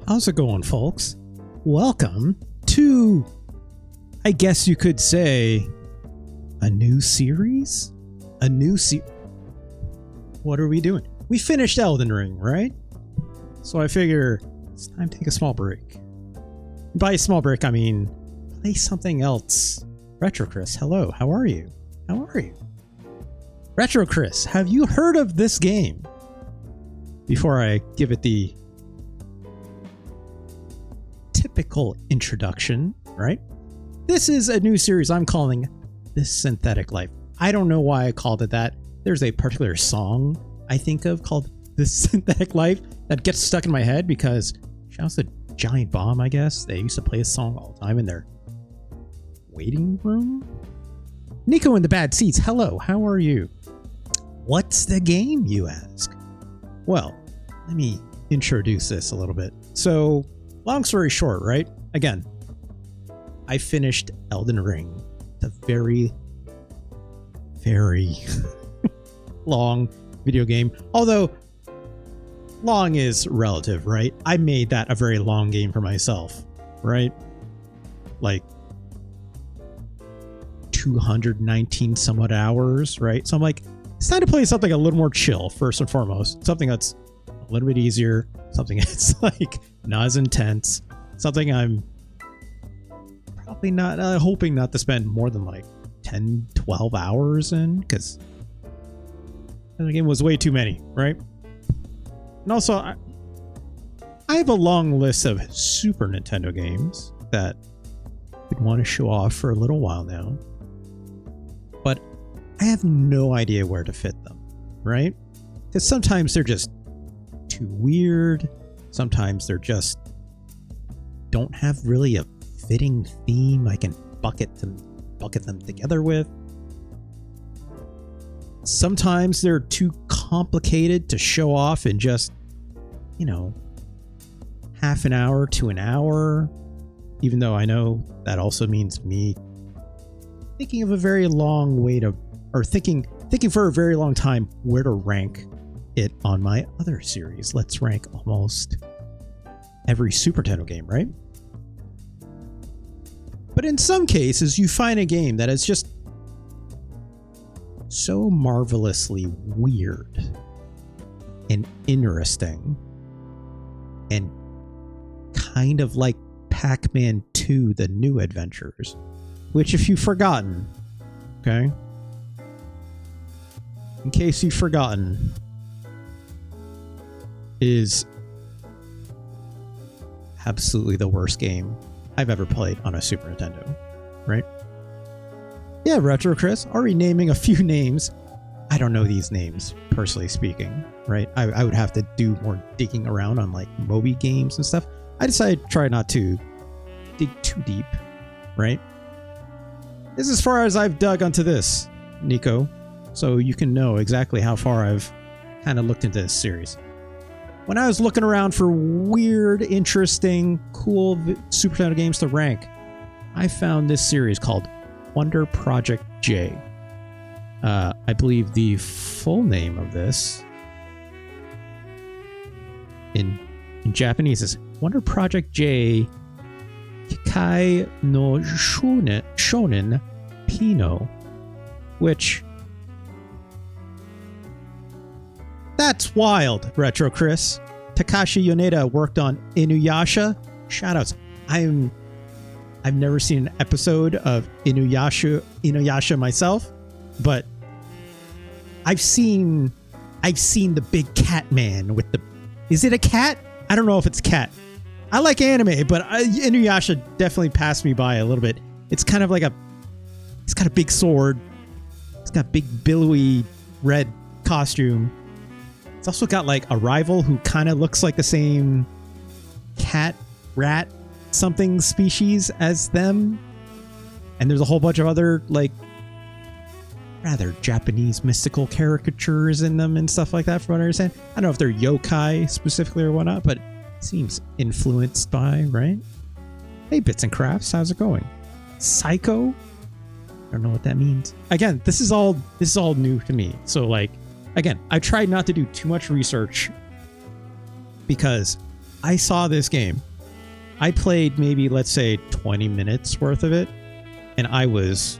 How's it going, folks? Welcome to, I guess you could say, a new series? What are we doing? We finished Elden Ring, right? So I figure it's time to take a small break. By a small break, I mean play something else. Retro Chris, hello, how are you? Retro Chris, have you heard of this game? Before I give it the typical introduction, right? This is a new series I'm calling The Synthetic Life. I don't know why I called it that. There's a particular song I think of called The Synthetic Life that gets stuck in my head because shouts to Giant Bomb, I guess. They used to play this song all the time in their waiting room. Nico in the bad seats, hello, how are you? What's the game, you ask? Well, let me introduce this a little bit. So, long story short, right? Again, I finished Elden Ring, the very, very long video game. Although, long is relative, right? I made that a very long game for myself, right? Like 219 somewhat hours, right? So I'm like, it's time to play something a little more chill, first and foremost. Something that's a little bit easier, something that's like not as intense, something I'm probably not hoping not to spend more than like 10, 12 hours in, because the game was way too many, right? And also, I have a long list of Super Nintendo games that I'd want to show off for a little while now, but I have no idea where to fit them, right? Because sometimes they're just too weird. Sometimes they're just don't have really a fitting theme I can bucket them together with. Sometimes they're too complicated to show off in just, half an hour to an hour, even though I know that also means me thinking of a very long way to, or thinking for a very long time where to rank it on my other series. Let's rank almost every Super Nintendo game, right? But in some cases, you find a game that is just so marvelously weird and interesting and kind of like Pac-Man 2, The New Adventures, which if you've forgotten, okay? In case you've forgotten, is absolutely the worst game I've ever played on a Super Nintendo, right? Yeah, Retro Chris, already naming a few names. I don't know these names, personally speaking, right? I would have to do more digging around on like Moby games and stuff. I decided to try not to dig too deep, right? This is as far as I've dug onto this, Nico, so you can know exactly how far I've kind of looked into this series. When I was looking around for weird, interesting, cool Super Nintendo games to rank, I found this series called Wonder Project J. I believe the full name of this in Japanese is Wonder Project J Kikai no Shonen Pino, which that's wild, Retro Chris. Takashi Yoneda worked on Inuyasha. Shoutouts. I've never seen an episode of Inuyasha myself, but I've seen the big cat man with the. Is it a cat? I don't know if it's a cat. I like anime, but Inuyasha definitely passed me by a little bit. It's kind of like it's got a big sword. It's got a big billowy red costume. It's also got like a rival who kind of looks like the same cat, rat, something species as them. And there's a whole bunch of other like rather Japanese mystical caricatures in them and stuff like that, from what I understand. I don't know if they're yokai specifically or whatnot, but it seems influenced by, right? Hey, Bits and Crafts, how's it going? Psycho? I don't know what that means. Again, this is all new to me. So like, again, I tried not to do too much research because I saw this game. I played maybe, let's say, 20 minutes worth of it, and I was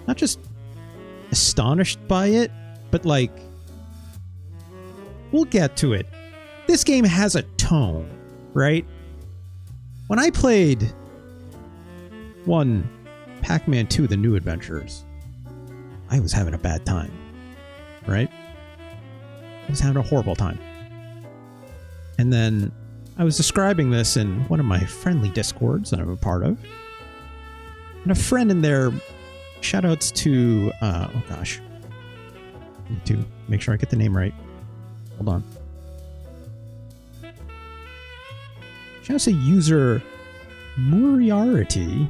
not just astonished by it, but like, we'll get to it. This game has a tone, right? When I played Pac-Man 2, The New Adventures, I was having a bad time, right? I was having a horrible time. And then I was describing this in one of my friendly Discords that I'm a part of. And a friend in there, shoutouts to, oh gosh, I need to make sure I get the name right. Hold on. Shoutouts to user Moriarty,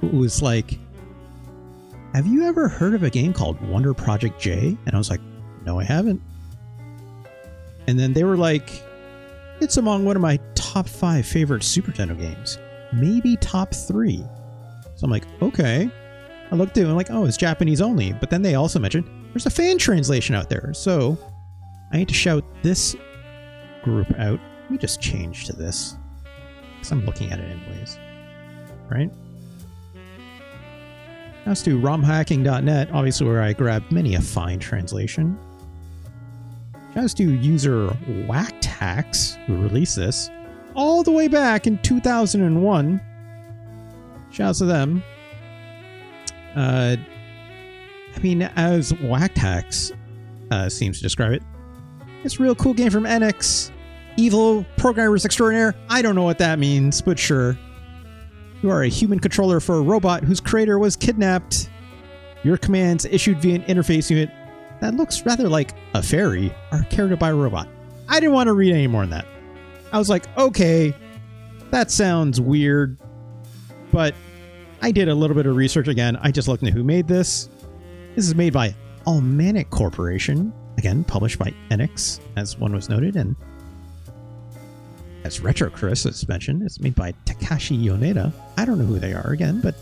who was like, have you ever heard of a game called Wonder Project J? And I was like, no, I haven't. And then they were like, it's among one of my top 5 favorite Super Nintendo games. Maybe top 3. So I'm like, okay. I looked through and I'm like, oh, it's Japanese only. But then they also mentioned there's a fan translation out there. So I need to shout this group out. Let me just change to this, because I'm looking at it anyways. Right? As to romhacking.net, obviously where I grabbed many a fine translation. As to user WakdHacks, who released this all the way back in 2001. Shouts to them. I mean, as WakdHacks seems to describe it, it's a real cool game from Enix. Evil programmers extraordinaire. I don't know what that means, but sure. You are a human controller for a robot whose creator was kidnapped. Your commands issued via an interface unit that looks rather like a fairy are carried out by a robot. I didn't want to read any more than that. I was like, okay, that sounds weird, but I did a little bit of research again. I just looked into who made this. This is made by Almanic Corporation, again, published by Enix, as one was noted, and as Retro Chris has mentioned, it's made by Takashi Yoneda. I don't know who they are again, but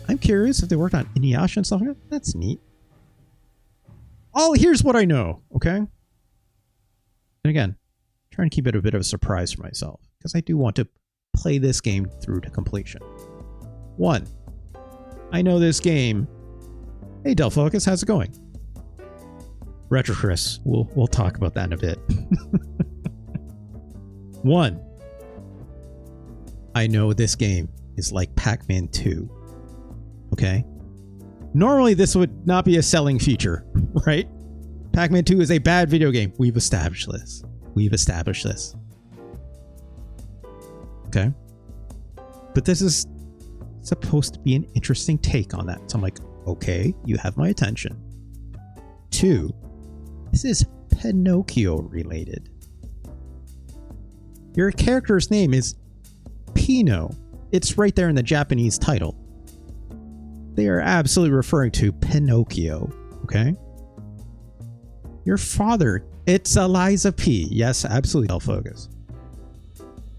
I'm curious if they worked on Inuyasha and stuff like that. That's neat. Here's what I know, okay? And again, trying to keep it a bit of a surprise for myself, because I do want to play this game through to completion. 1, I know this game. Hey, Del Focus, how's it going? Retro Chris, we'll talk about that in a bit. 1, I know this game is like Pac-Man 2. Okay? Normally this would not be a selling feature, right? Pac-Man 2 is a bad video game. We've established this. Okay? But this is supposed to be an interesting take on that. So I'm like, okay, you have my attention. 2, this is Pinocchio related. Your character's name is Pino. It's right there in the Japanese title. They are absolutely referring to Pinocchio, okay? Your father, it's Eliza P. Yes, absolutely, I'll focus.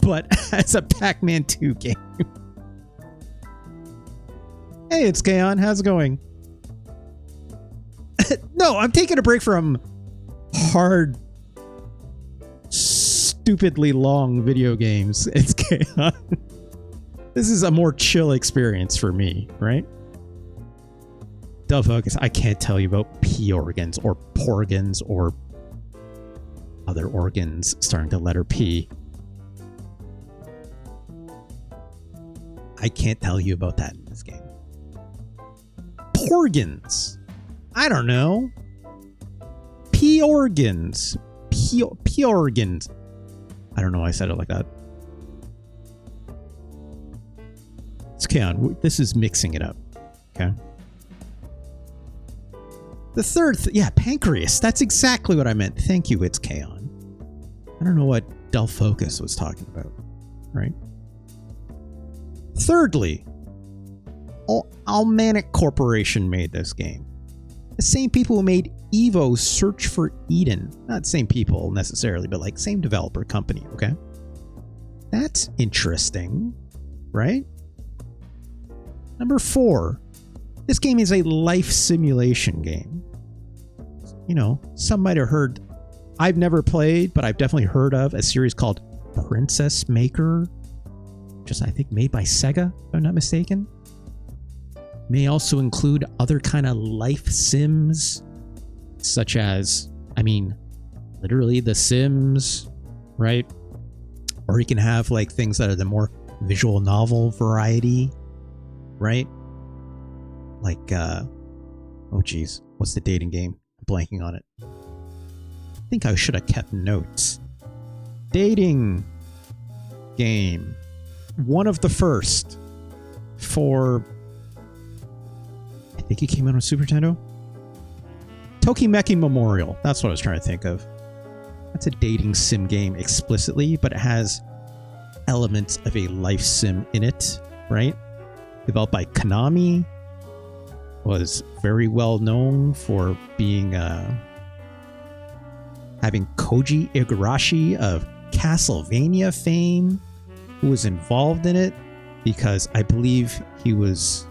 But it's a Pac-Man 2 game. Hey, it's Kaon. How's it going? No, I'm taking a break from hard, stupidly long video games. It's Kaon. This is a more chill experience for me, right? Del Focus, I can't tell you about P organs or porgans or other organs starting to letter P. I can't tell you about that in this game. Porgans. I don't know. P organs. P organs. I don't know why I said it like that. It's Kaon. This is mixing it up. Okay. The third, yeah, pancreas. That's exactly what I meant. Thank you, it's Kaon. I don't know what Del Focus was talking about, right? Thirdly, Almanic Corporation made this game. The same people who made Evo Search for Eden. Not the same people necessarily, but like same developer company, okay? That's interesting, right? Number 4, this game is a life simulation game. You know, some might have heard I've never played, but I've definitely heard of a series called Princess Maker, just I think made by Sega, if I'm not mistaken. May also include other kind of life sims, such as, I mean, literally The Sims, right? Or you can have like things that are the more visual novel variety, right? Like, oh geez, what's the dating game? I'm blanking on it. I think I should have kept notes. Dating game. One of the first for, I think it came out on Super Nintendo. Tokimeki Memorial. That's what I was trying to think of. That's a dating sim game explicitly, but it has elements of a life sim in it, right? Developed by Konami. Was very well known for being having Koji Igarashi of Castlevania fame, who was involved in it because I believe he was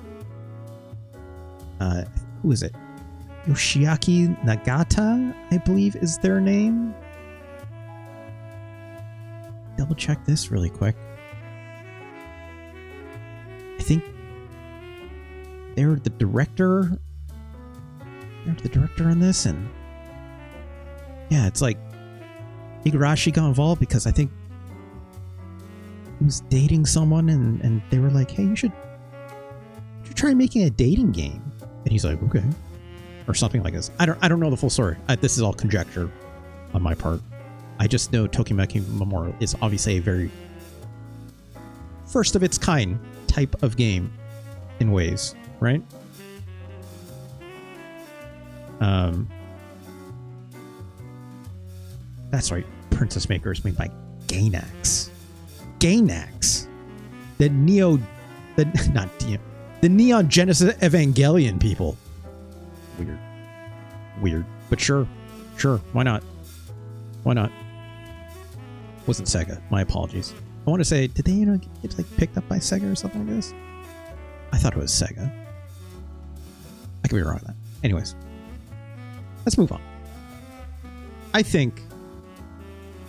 who is it? Yoshiaki Nagata, I believe is their name. Double check this really quick. I think they're the director. They're the director on this, and yeah, it's like Igarashi got involved because I think he was dating someone, and they were like, "Hey, you should try making a dating game." And he's like, "Okay," or something like this. I don't know the full story. This is all conjecture on my part. I just know Tokimeki Memorial is obviously a very first of its kind type of game in ways, right? That's right. Princess Maker is made by Gainax. Gainax, the Neon Genesis Evangelion people. Weird, but sure, why not? Wasn't Sega. My apologies. I want to say, did they get like picked up by Sega or something like this? I thought it was Sega. I could be wrong with that. Anyways, let's move on. I think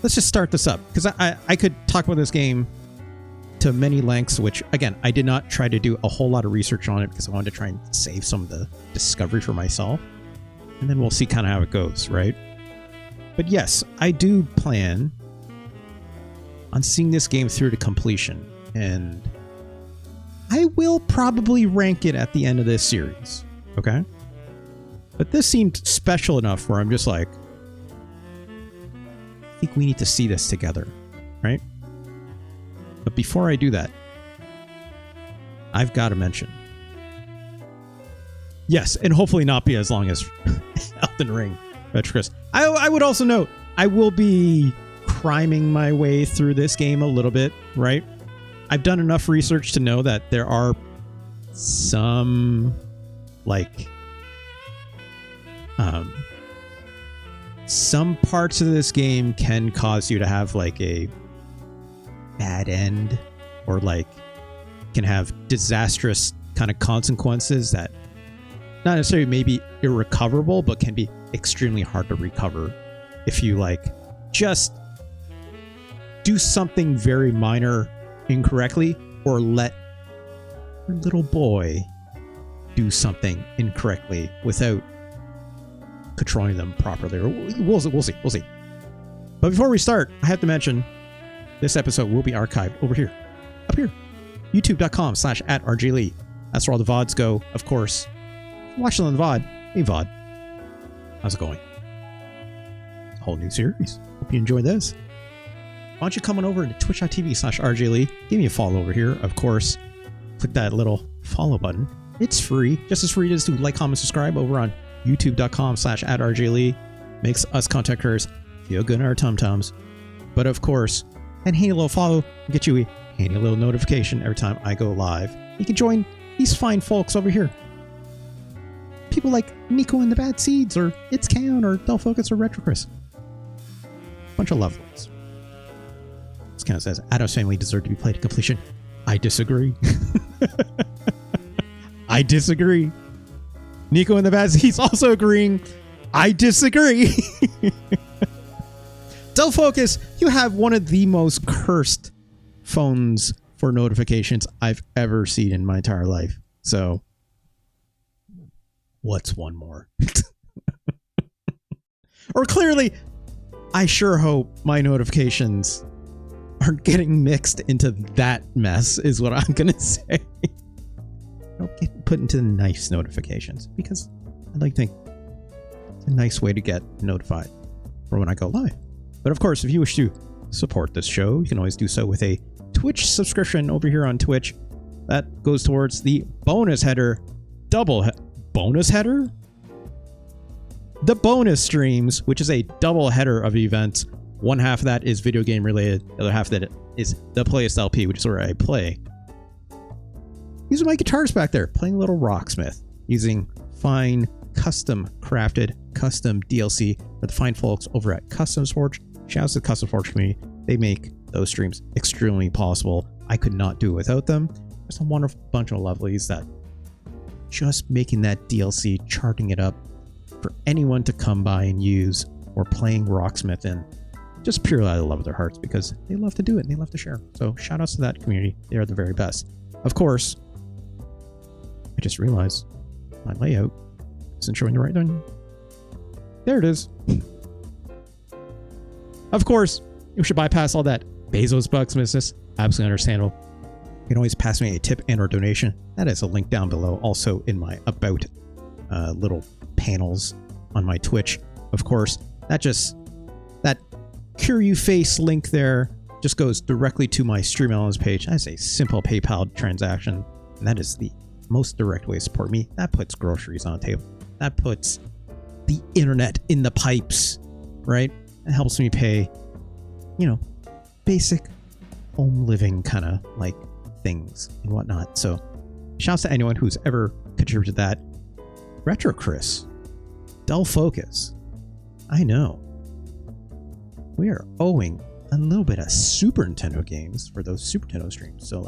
let's just start this up, because I could talk about this game to many lengths, which again, I did not try to do a whole lot of research on it because I wanted to try and save some of the discovery for myself, and then we'll see kind of how it goes, right? But yes, I do plan on seeing this game through to completion, and I will probably rank it at the end of this series, okay? But this seemed special enough where I'm just like, I think we need to see this together, right? But before I do that, I've got to mention, yes, and hopefully not be as long as Elden Ring, Retro Chris. I would also note, I will be criming my way through this game a little bit, right? I've done enough research to know that there are some, like, some parts of this game can cause you to have like a bad end, or like can have disastrous kind of consequences that not necessarily maybe irrecoverable, but can be extremely hard to recover if you like just do something very minor incorrectly, or let your little boy do something incorrectly without controlling them properly. Or we'll see. But before we start, I have to mention this episode will be archived over here, up here, youtube.com/@RGLee. That's where all the VODs go, of course. If you're watching on the VOD, hey VOD, how's it going? A whole new series. Hope you enjoy this. Why don't you come on over to twitch.tv/RGLee. Give me a follow over here, of course. Click that little follow button. It's free, just as free as to like, comment, subscribe over on youtube.com/@RGLee. Makes us content creators feel good in our tum-tums. But of course, and handy little follow will get you a handy little notification every time I go live. You can join these fine folks over here. People like Nico and the Bad Seeds, or It's Count, or Del Focus, or Retro Chris. Bunch of loved ones. This kind of says, Adam's family deserved to be played to completion. I disagree. I disagree. Nico and the Bad Seeds also agreeing. I disagree. Del Focus, you have one of the most cursed phones for notifications I've ever seen in my entire life. So, what's one more? Or clearly, I sure hope my notifications aren't getting mixed into that mess, is what I'm going to say. Don't get put into nice notifications, because I like to think it's a nice way to get notified for when I go live. But of course, if you wish to support this show, you can always do so with a Twitch subscription over here on Twitch. That goes towards the bonus header, bonus header? The bonus streams, which is a double header of events. One half of that is video game related. The other half of that is the Playlist LP, which is where I play. Using my guitars back there, playing a little Rocksmith, using fine custom crafted custom DLC for the fine folks over at Customs Forge. Shouts to the Customs Forge community. They make those streams extremely possible. I could not do it without them. There's a wonderful bunch of lovelies that just making that DLC, charting it up for anyone to come by and use, or playing Rocksmith in, just purely out of the love of their hearts, because they love to do it and they love to share. So shout outs to that community. They are the very best. Of course, I just realized my layout isn't showing the right thing. There it is. Of course, you should bypass all that Bezos bucks business. Absolutely understandable. You can always pass me a tip and or donation. That is a link down below. Also in my about little panels on my Twitch. Of course, that cure you face link there just goes directly to my Stream Elements page. That's a simple PayPal transaction, and that is the most direct way to support me. That puts groceries on the table. That puts the internet in the pipes, right? It helps me pay, basic home living kind of like things and whatnot. So shouts to anyone who's ever contributed to that. Retro Chris, Del Focus, I know we are owing a little bit of Super Nintendo games for those Super Nintendo streams. So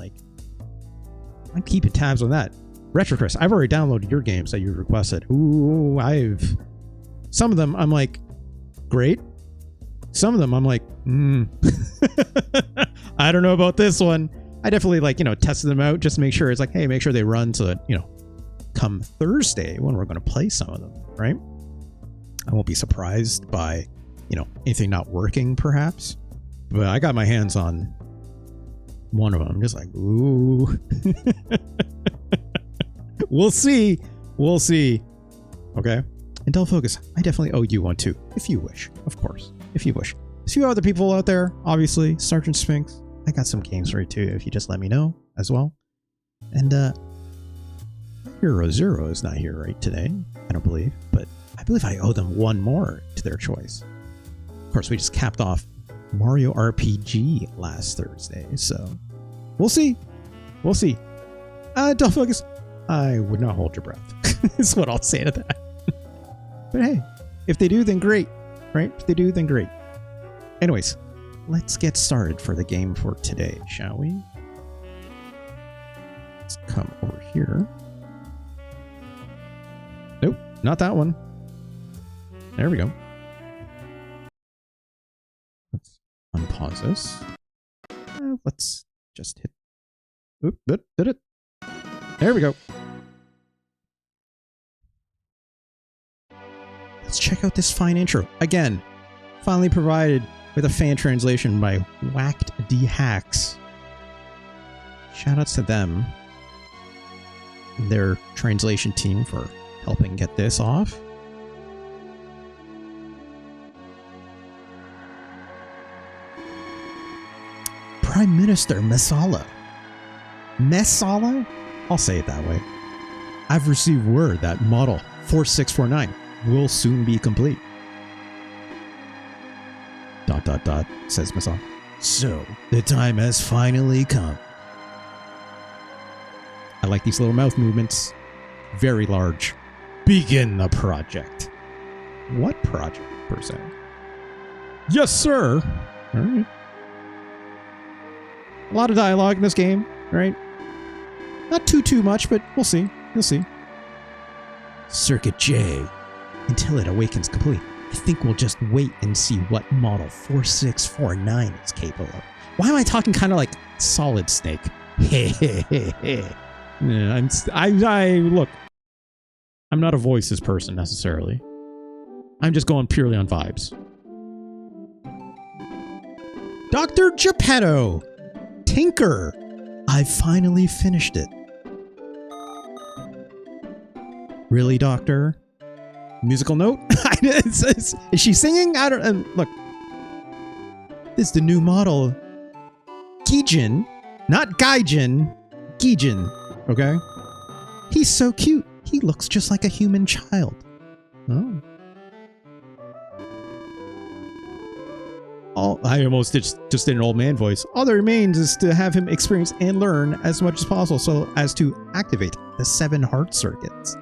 I'm keeping tabs on that. Retro Chris, I've already downloaded your games that you requested. Ooh, some of them I'm like, great. Some of them I'm like, I don't know about this one. I definitely tested them out just to make sure. It's like, hey, make sure they run so that, come Thursday when we're going to play some of them, right? I won't be surprised by, anything not working perhaps, but I got my hands on one of them. I'm just like, ooh. We'll see. Okay. And Del Focus, I definitely owe you one too, if you wish, of course, if you wish. There's a few other people out there, obviously. Sergeant Sphinx, I got some games for you too, if you just let me know as well. And Hero Zero is not here right today, I don't believe, but I believe I owe them one more to their choice. Of course, we just capped off Mario RPG last Thursday, so we'll see. Del Focus, I would not hold your breath, is what I'll say to that. But hey, if they do, then great, right? If they do, then great. Anyways, let's get started for the game for today, shall we? Let's come over here. Nope, not that one. There we go. Let's unpause this. Let's just hit. Oop, did it. There we go. Let's check out this fine intro. Again, finally provided with a fan translation by WakdHacks. Shoutouts to them and their translation team for helping get this off. Prime Minister Masala. I'll say it that way. I've received word that Model 4649 will soon be complete. ... says Masala. So, the time has finally come. I like these little mouth movements. Very large. Begin the project. What project, per se? Yes, sir! Alright. A lot of dialogue in this game, right? Not too much, but we'll see. You'll see. Circuit J. Until it awakens complete, I think we'll just wait and see what model 4649 is capable of. Why am I talking kind of like Solid Snake? Yeah, look, I'm not a voices person necessarily. I'm just going purely on vibes. Dr. Geppetto! Tinker! I finally finished it. Really, Doctor? Musical note? Is she singing? I don't... look. This is the new model. Gaijin. Not Gaijin. Gaijin. Okay? He's so cute. He looks just like a human child. Oh. I almost just did an old man voice. All that remains is to have him experience and learn as much as possible so as to activate the 7 heart circuits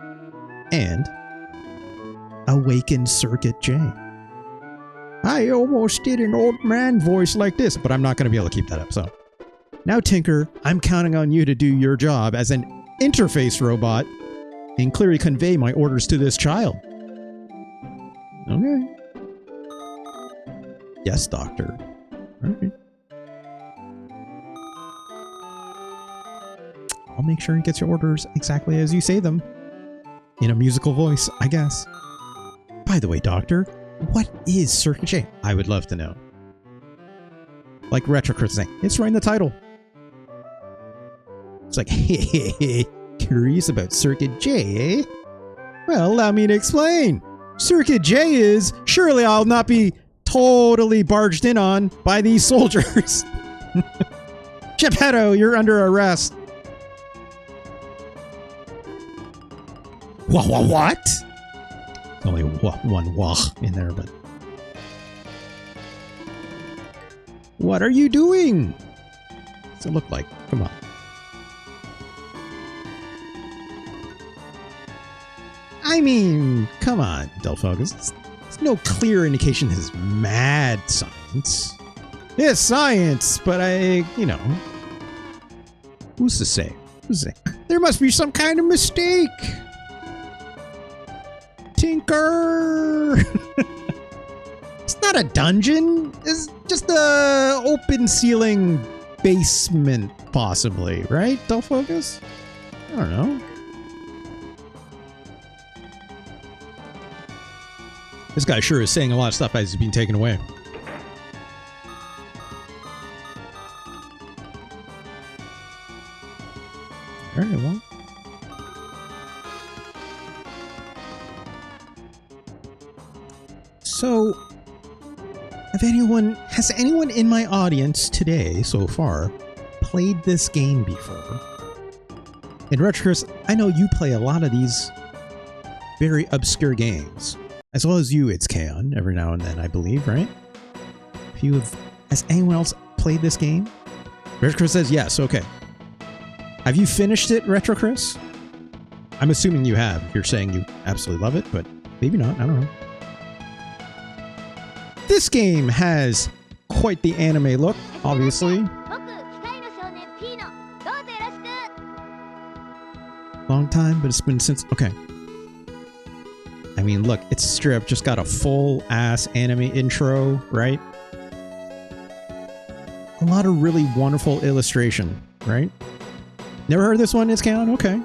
and awaken Circuit J. I almost did an old man voice like this, but I'm not going to be able to keep that up. So now, Tinker, I'm counting on you to do your job as an interface robot and clearly convey my orders to this child. Okay. Yes, Doctor. All right. I'll make sure he gets your orders exactly as you say them. In a musical voice, I guess. By the way, Doctor, what is Circuit J? I would love to know. Like RetroCrit saying, it's right in the title. It's like, hey, curious about Circuit J, eh? Well, allow me to explain. Circuit J is, surely I'll not be totally barged in on by these soldiers. Geppetto, you're under arrest. What? Only one wah in there, but... What are you doing? What's it look like? Come on. I mean, come on, Delphocus. There's no clear indication this is mad science. It's science, but who's to say? Who's to say? There must be some kind of mistake. Tinker! It's not a dungeon. It's just a open ceiling basement, possibly, right, Delphocus? I don't know. This guy sure is saying a lot of stuff as he's being taken away. Very well. So, has anyone in my audience today so far played this game before? In RetroCrit, I know you play a lot of these very obscure games. As well as you, it's Kaon, every now and then, I believe, right? Has anyone else played this game? RetroCrit says yes, okay. Have you finished it, RetroCrit? I'm assuming you have, if you're saying you absolutely love it, but maybe not, I don't know. This game has quite the anime look, obviously. Long time, but it's been since... Okay. I mean, look, it's straight up just got a full-ass anime intro, right? A lot of really wonderful illustration, right? Never heard of this one, Kaon? Okay.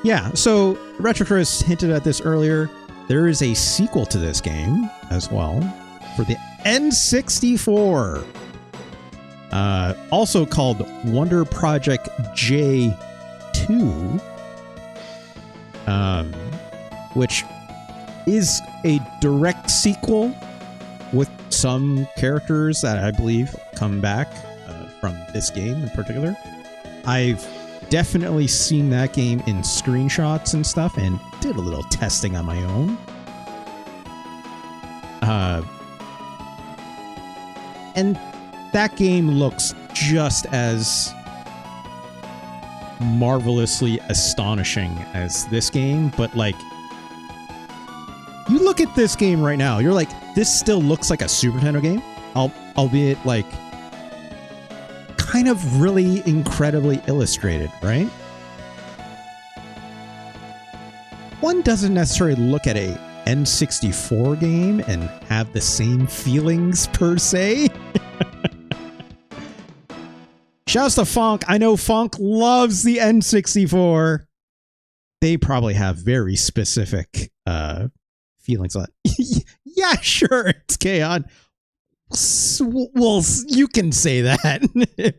Yeah, so RetroCrit hinted at this earlier. There is a sequel to this game as well for the N64. Also called Wonder Project J2. Which is a direct sequel with some characters that I believe come back from this game in particular. I've definitely seen that game in screenshots and stuff and did a little testing on my own. And that game looks just as marvelously astonishing as this game, but like, you look at this game right now, you're like, this still looks like a Super Nintendo game, albeit like kind of really incredibly illustrated, right? One doesn't necessarily look at a N64 game and have the same feelings per se. Shouts to Funk. I know Funk loves the N64. They probably have very specific feelings on it. Yeah, sure, it's K-On. Well, you can say that.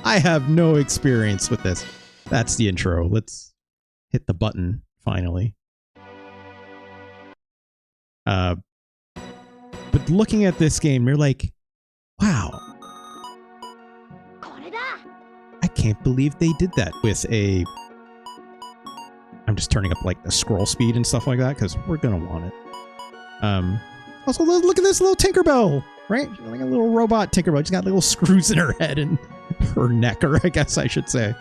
I have no experience with this. That's the intro. Let's hit the button, finally. But looking at this game, you're like, wow. I can't believe they did that with a... I'm just turning up like the scroll speed and stuff like that because we're going to want it. Also, look at this little Tinkerbell, right? She's like a little robot Tinkerbell. She's got little screws in her head and her neck, or I guess I should say.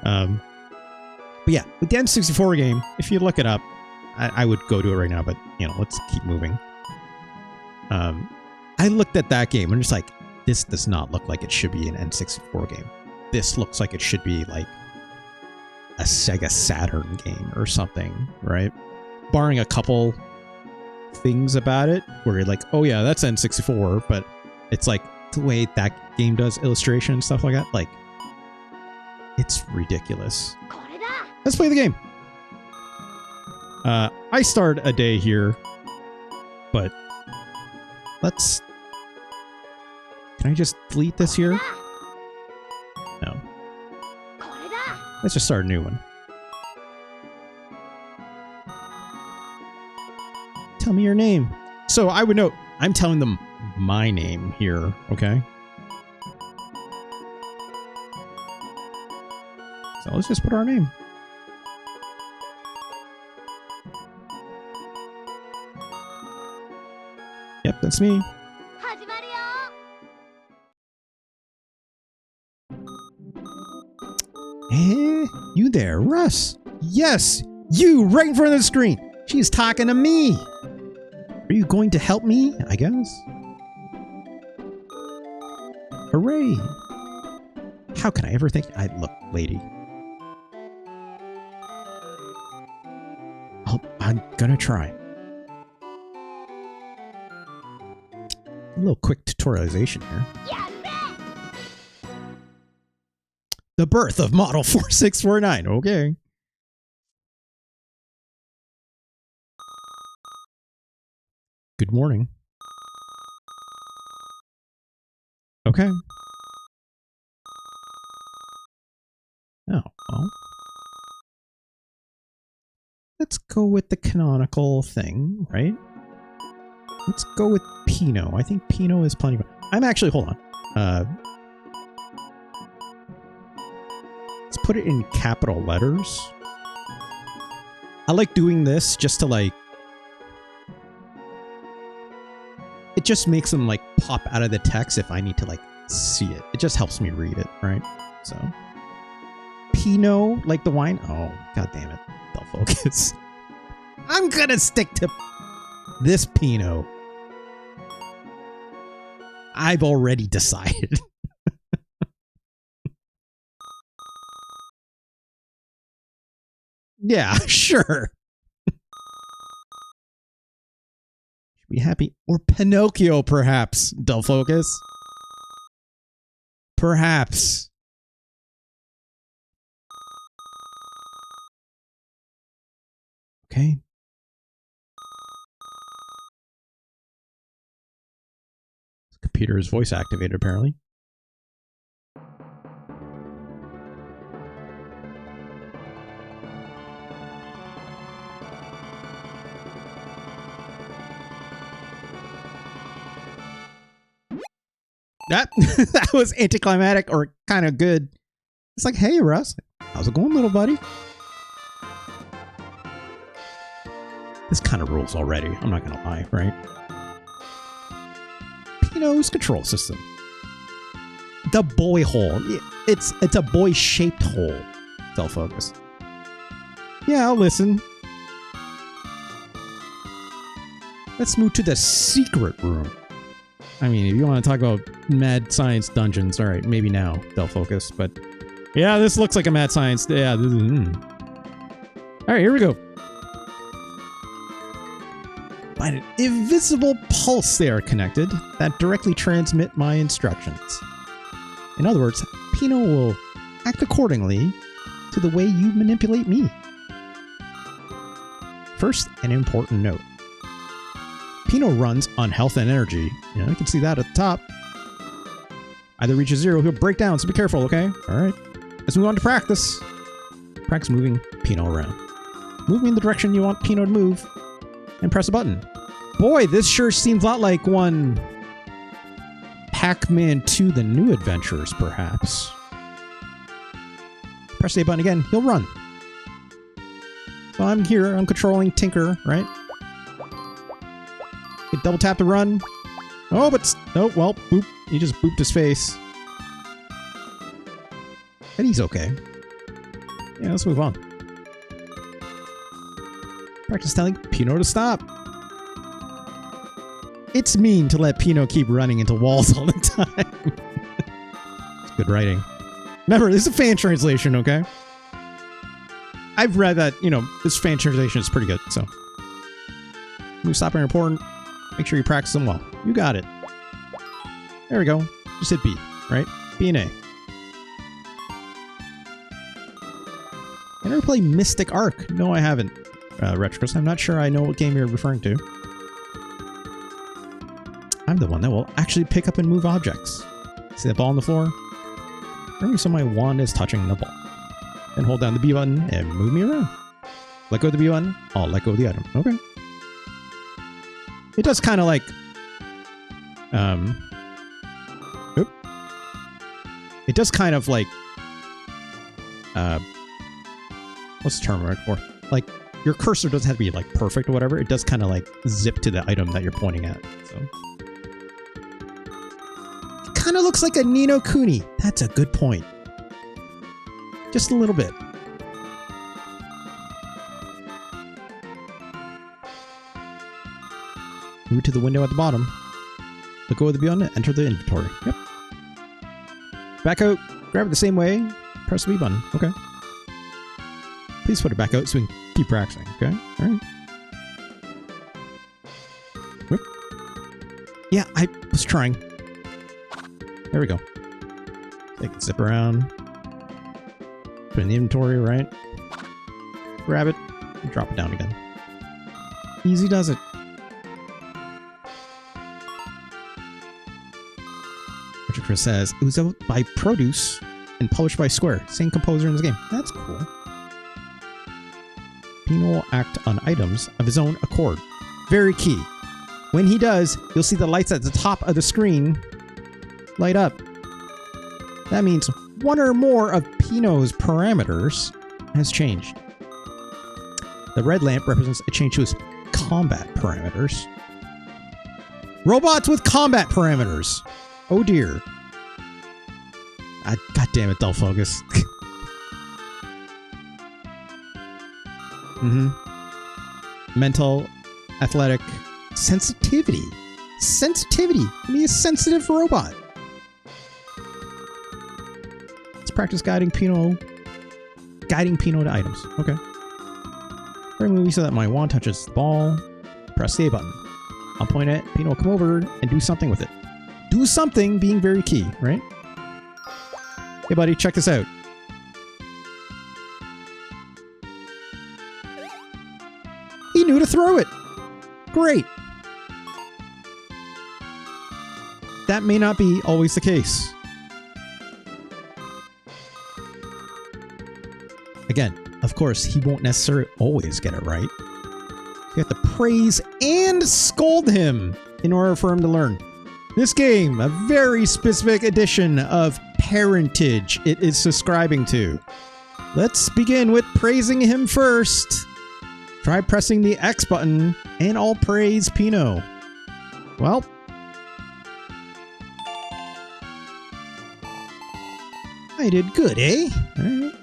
But yeah, with the N64 game, if you look it up, I would go to it right now, but, you know, let's keep moving. I looked at that game and just like, this does not look like it should be an N64 game. This looks like it should be like a Sega Saturn game or something, right? Barring a couple things about it where you're like, oh yeah, that's N64, but it's like the way that game does illustration and stuff like that, like, it's ridiculous. Let's play the game. I start a day here, but let's... Can I just delete this here? No. Let's just start a new one. Tell me your name. So I would note, I'm telling them my name here, okay? So let's just put our name. Yep, that's me. Hey, you there, Russ? Yes, you, right in front of the screen. She's talking to me. Are you going to help me, I guess? Hooray. How can I ever think... Look, lady. I'm gonna try. A little quick tutorialization here. The birth of Model 4649. Okay. Good morning. Okay. Oh, well. Let's go with the canonical thing, right? Let's go with Pinot. I think Pinot is plenty of... I'm actually... Hold on. Let's put it in capital letters. I like doing this just to like... It just makes them like pop out of the text if I need to like see it. It just helps me read it, right? So... Pinot, like the wine? Oh, god damn it. They'll focus. I'm gonna stick to this Pinot. I've already decided. Yeah, sure. Should be happy. Or Pinocchio, perhaps. They'll focus. Perhaps. Okay. This computer is voice activated, apparently. That was anticlimactic or kind of good. It's like, hey, Russ, how's it going, little buddy? This kind of rules already. I'm not gonna lie, right? Pinot's control system. The boy hole. It's a boy-shaped hole. Self-focus. Yeah, I'll listen. Let's move to the secret room. I mean, if you want to talk about mad science dungeons, all right, maybe now they'll focus. But yeah, this looks like a mad science. Yeah. All right, here we go. By an invisible pulse they are connected that directly transmit my instructions. In other words, Pino will act accordingly to the way you manipulate me. First, an important note. Pino runs on health and energy. You know, you can see that at the top. Either reaches 0, he'll break down, so be careful, okay? Alright. Let's move on to practice. Practice moving Pino around. Move me in the direction you want Pino to move, and press a button. Boy, this sure seems a lot like one Pac-Man 2 The New Adventures, perhaps. Press the A button again, he'll run. So I'm here, I'm controlling Tinker, right? Hit double tap to run. Oh, but... Oh, well, boop. He just booped his face. And he's okay. Yeah, let's move on. Practice telling Pino to stop. It's mean to let Pino keep running into walls all the time. It's good writing. Remember, this is a fan translation, okay? I've read that, you know, this fan translation is pretty good, so. Move, stop, and important. Make sure you practice them well. You got it. There we go. Just hit B, right? B and A. I never played Mystic Arc. No, I haven't. Retrocus. I'm not sure I know what game you're referring to. I'm the one that will actually pick up and move objects. See that ball on the floor? Remember, so my wand is touching the ball. Then hold down the B button and move me around. Let go of the B button. I'll let go of the item. Okay. It does kind of like... It does kind of like... what's the term I'm looking for? Like, your cursor doesn't have to be like perfect or whatever. It does kind of like zip to the item that you're pointing at. So it kind of looks like a Ni no Kuni. That's a good point. Just a little bit. Move to the window at the bottom. Let go of the B button, enter the inventory. Yep. Back out. Grab it the same way. Press the B button. Okay. Please put it back out so we can keep practicing. Okay. All right. Whoop. Yeah, I was trying. There we go. Take it, zip around. Put it in the inventory, right? Grab it and drop it down again. Easy does it. Richard Chris says, it was out by Produce and published by Square. Same composer in this game. That's cool. Pino will act on items of his own accord. Very key. When he does, you'll see the lights at the top of the screen light up. That means one or more of Pino's parameters has changed. The red lamp represents a change to his combat parameters. Robots with combat parameters. Oh dear. God damn it, dull focus. Mental, athletic, sensitivity. Sensitivity. Be a sensitive robot. Let's practice guiding Pino to items. Okay. Very movie so that my wand touches the ball. Press the A button. I'll point at it. Pino will come over and do something with it. Do something being very key, right? Hey buddy, check this out. He knew to throw it. Great. That may not be always the case. Again, of course, he won't necessarily always get it right. You have to praise and scold him in order for him to learn. This game, a very specific edition of parentage it is subscribing to. Let's begin with praising him first. Try pressing the X button and I'll praise Pino. Well, I did good, eh? All right.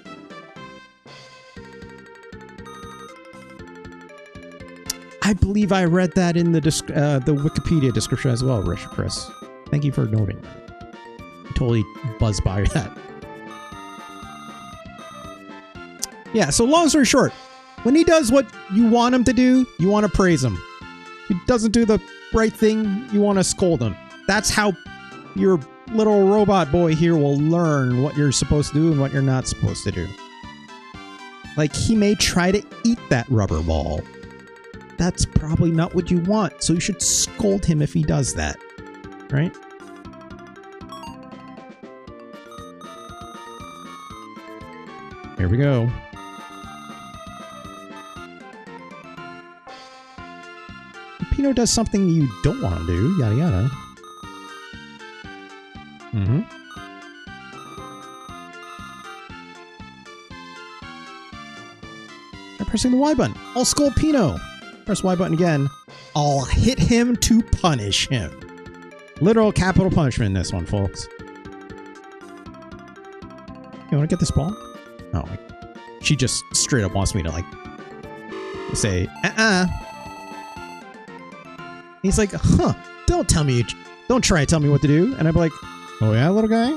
I believe I read that in the Wikipedia description as well, Richard Chris. Thank you for noting that. I totally buzzed by that. Yeah, so long story short, when he does what you want him to do, you want to praise him. He doesn't do the right thing, you want to scold him. That's how your little robot boy here will learn what you're supposed to do and what you're not supposed to do. Like, he may try to eat that rubber ball. That's probably not what you want, so you should scold him if he does that. Right? Here we go. Pino does something you don't want to do, yada yada. Mm-hmm. I'm pressing the Y button. I'll scold Pino. Press Y button again. I'll hit him to punish him. Literal capital punishment in this one, folks. You want to get this ball? Oh, she just straight up wants me to, like, say, He's like, huh, don't try to tell me what to do. And I'm like, oh yeah, little guy?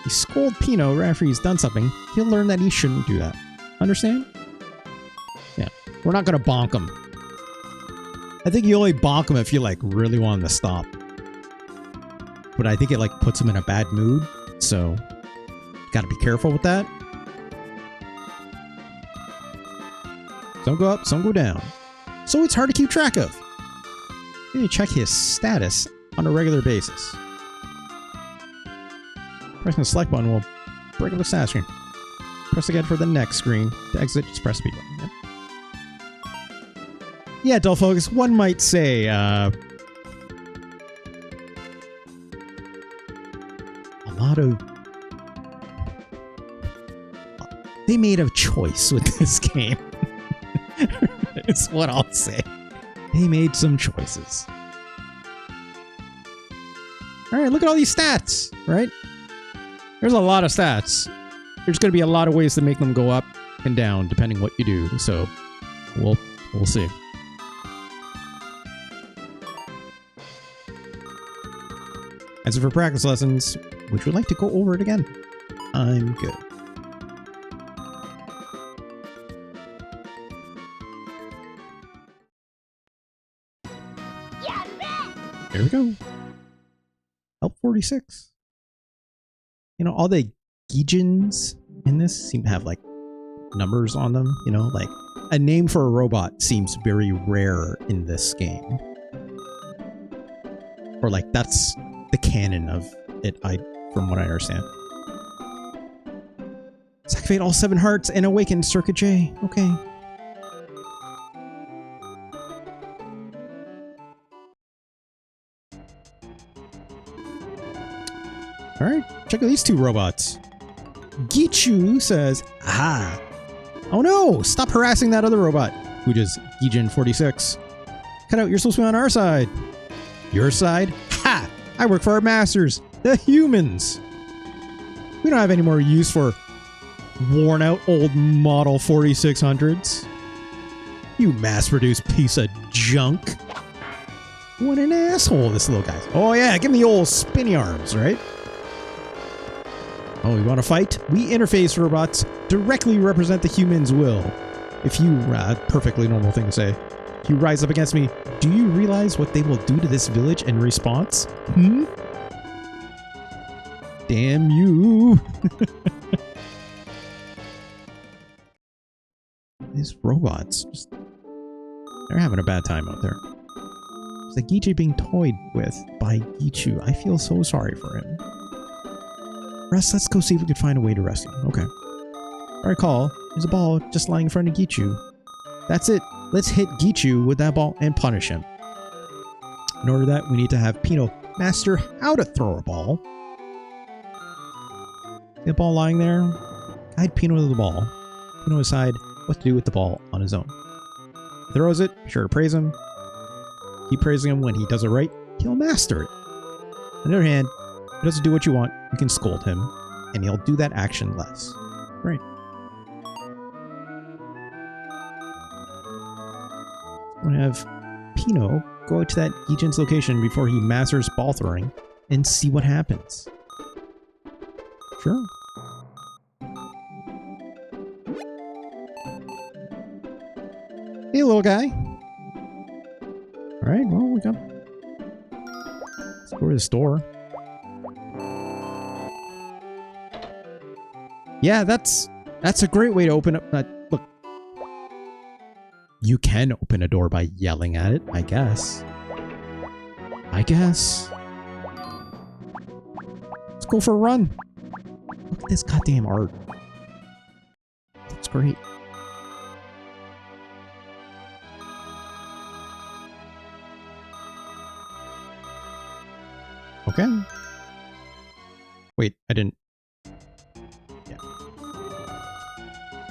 You scold Pino right after he's done something, he'll learn that he shouldn't do that. Understand? Yeah, we're not gonna bonk him. I think you only bonk him if you, like, really want him to stop. But I think it, like, puts him in a bad mood, so you gotta be careful with that. Some go up, some go down. So it's hard to keep track of. You need to check his status on a regular basis. Pressing the select button will bring up the status screen. Press again for the next screen. To exit, just press the B button. Yep. Yeah, dull focus. One might say, a lot of... They made a choice with this game. It's what I'll say. They made some choices. Alright, look at all these stats, right? There's a lot of stats. There's going to be a lot of ways to make them go up and down, depending what you do. So, we'll see. As for practice lessons, would you like to go over it again? I'm good. Here we go. Help 46. You know, all the Gijins in this seem to have, like, numbers on them. You know, like, a name for a robot seems very rare in this game. Or, like, that's the canon of it, from what I understand. Let's activate all 7 hearts and awaken Circuit J. Okay. Alright, check out these 2 robots. Gichu says, ah. Oh no, stop harassing that other robot, which is Gijin 46. Cut out, you're supposed to be on our side. Your side? Ha! I work for our masters, the humans. We don't have any more use for worn out old model 4600s. You mass-produced piece of junk. What an asshole this little guy. Oh yeah, give me the old spinny arms, right? Oh, you want to fight? We interface robots directly represent the human's will. If you, perfectly normal thing to say. If you rise up against me, do you realize what they will do to this village in response? Hmm? Damn you. These robots, they're having a bad time out there. It's like Gichu being toyed with by Gichu. I feel so sorry for him. Russ, let's go see if we can find a way to rescue him. Okay. I recall, there's a ball just lying in front of Gichu. That's it. Let's hit Gichu with that ball and punish him. In order to that, we need to have Pino master how to throw a ball. See the ball lying there? Guide Pino to the ball. Pino decide what to do with the ball on his own. He throws it, be sure to praise him. Keep praising him. When he does it right, he'll master it. On the other hand, if he doesn't do what you want, you can scold him, and he'll do that action less. Right. I'm going to have Pino go out to that Gijin's location before he masters ball throwing and see what happens. Sure. Hey, little guy. Alright, well, we got... Let's go to the store. Yeah, that's a great way to open up that. Look, you can open a door by yelling at it, I guess. Let's go for a run. Look at this goddamn art. That's great. Okay. Wait, I didn't. Yeah.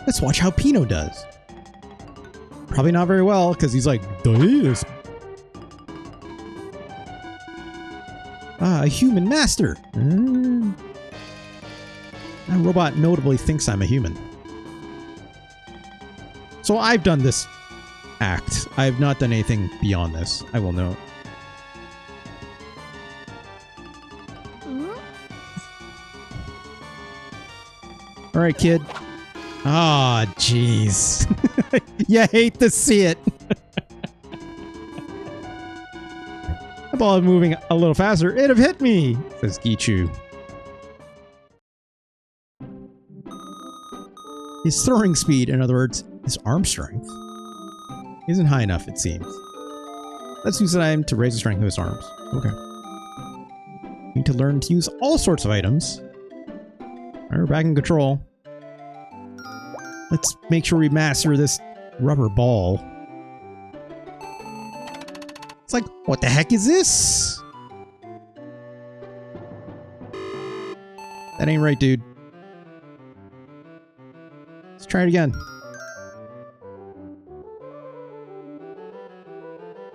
Let's watch how Pino does. Probably not very well, because he's like, this. Ah, a human master. That robot notably thinks I'm a human. So I've done this act. I have not done anything beyond this, I will note. Alright, kid. Ah, oh, jeez. You hate to see it. The ball is moving a little faster. It'd have hit me, says Gichu. His throwing speed, in other words, his arm strength, isn't high enough, it seems. Let's use an item to raise the strength of his arms. Okay. Need to learn to use all sorts of items. Alright, we're back in control. Let's make sure we master this rubber ball. It's like, what the heck is this? That ain't right, dude. Let's try it again.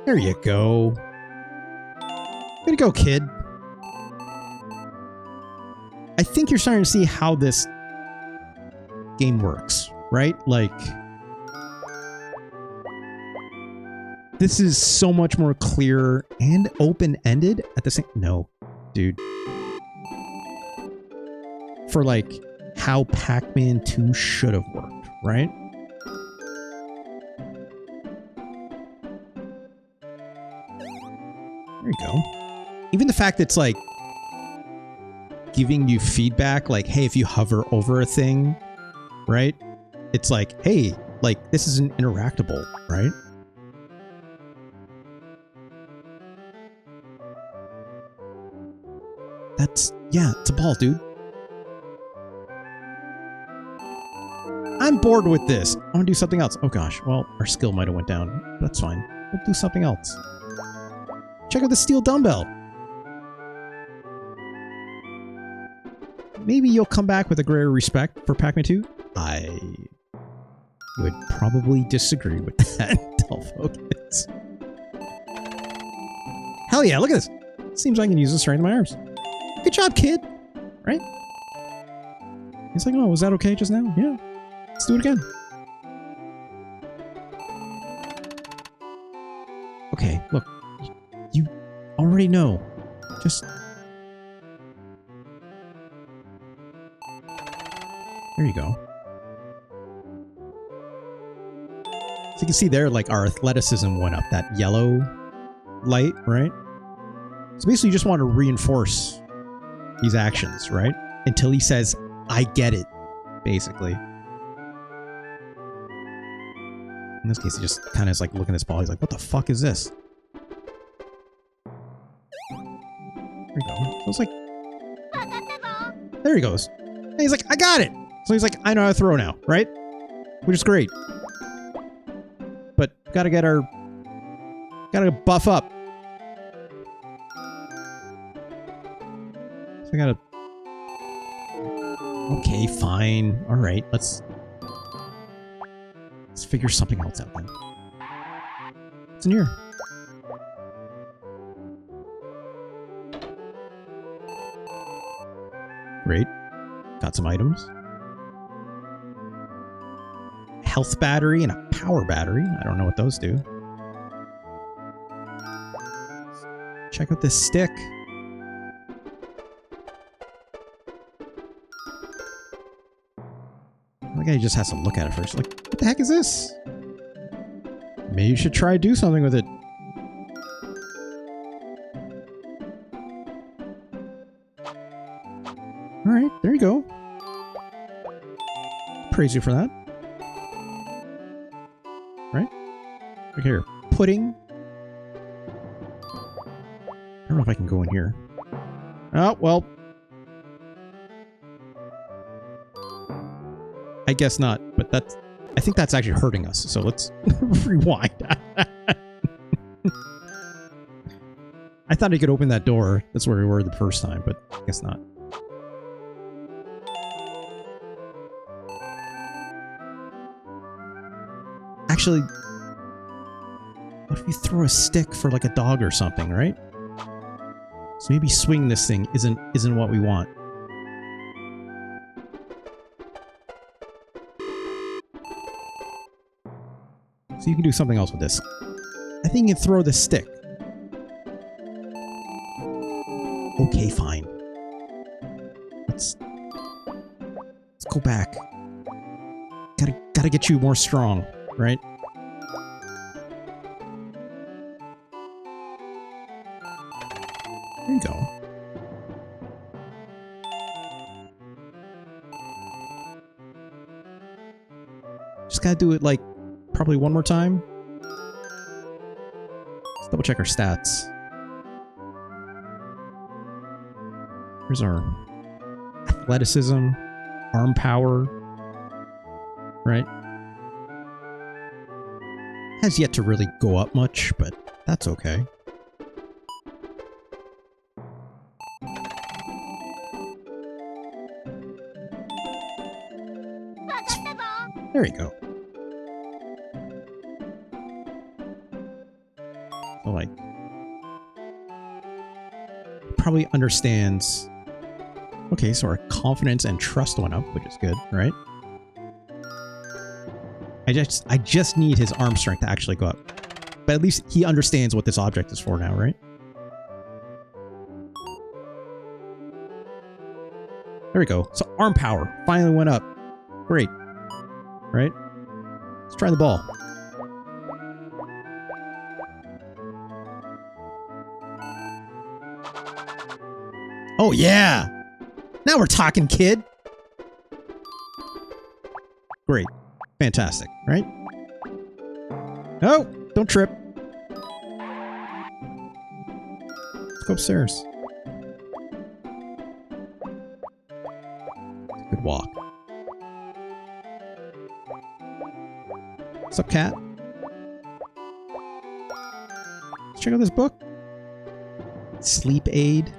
There you go. Way to go, kid. I think you're starting to see how this game works, right? Like, this is so much more clear and open-ended at the same... No, dude. For, like, how Pac-Man 2 should have worked, right? There you go. Even the fact that it's, like, giving you feedback, like, hey, if you hover over a thing, right? It's like, hey, like, this is an interactable, right? That's, yeah, it's a ball, dude. I'm bored with this. I want to do something else. Oh gosh, well, our skill might have went down. That's fine. We'll do something else. Check out the steel dumbbell. Maybe you'll come back with a greater respect for Pac-Man 2. I would probably disagree with that. Dull focus. Hell yeah, look at this. Seems like I can use the strength of my arms. Good job, kid. Right? He's like, oh, was that okay just now? Yeah. Let's do it again. Okay, look. You already know. Just... There you go. So you can see there, like, our athleticism went up. That yellow light, right? So basically you just want to reinforce these actions, right? Until he says, I get it, basically. In this case, he just kind of is like looking at this ball. He's like, what the fuck is this? There you go. So it's like... There he goes. And he's like, I got it! So he's like, I know how to throw now, right? Which is great. But gotta get our... Gotta buff up. So I gotta... Okay, fine. Alright, let's figure something else out then. What's in here? Great. Got some items. Health battery and a power battery. I don't know what those do. Check out this stick. The guy just has to look at it first. Like, what the heck is this? Maybe you should try to do something with it. Alright, there you go. Praise you for that. Right? Look here. Pudding. I don't know if I can go in here. Oh, well. I guess not, but that's... I think that's actually hurting us, so let's rewind. I thought I could open that door. That's where we were the first time, but I guess not. Actually, what if you throw a stick for like a dog or something, right? So maybe swing this thing isn't what we want. So you can do something else with this. I think you can throw the stick. Okay, fine. Let's go back. Gotta get you more strong, right? There you go. Just gotta do it like probably one more time. Let's double check our stats. Here's our athleticism, arm power, right? Has yet to really go up much, but that's okay. There you go. So, like, probably understands. Okay, so our confidence and trust went up, which is good, right? I just need his arm strength to actually go up. But at least he understands what this object is for now, right? There we go. So arm power finally went up. Great. Right? Let's try the ball. Oh yeah! Now we're talking, kid! Great. Fantastic, right? Oh! Don't trip. Let's go upstairs. Good walk. What's up, cat? Let's check out this book. Sleep aid.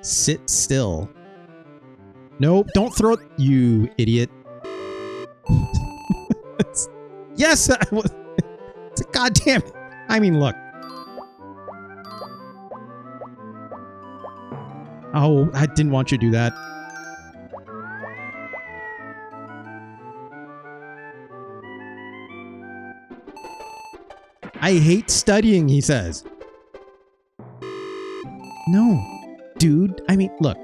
Sit still. Nope, don't throw it, you idiot. Yes! It's a goddamn... I mean, look. Oh, I didn't want you to do that. I hate studying, he says. No, dude. I mean, look.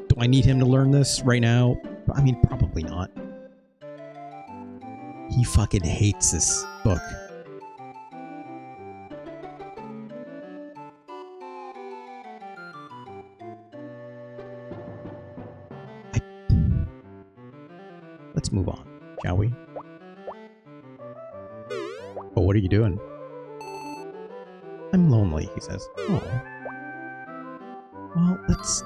Do I need him to learn this right now? I mean, probably not. He fucking hates this book. Let's move on, shall we? Oh, what are you doing? I'm lonely, he says. Oh. Well, let's...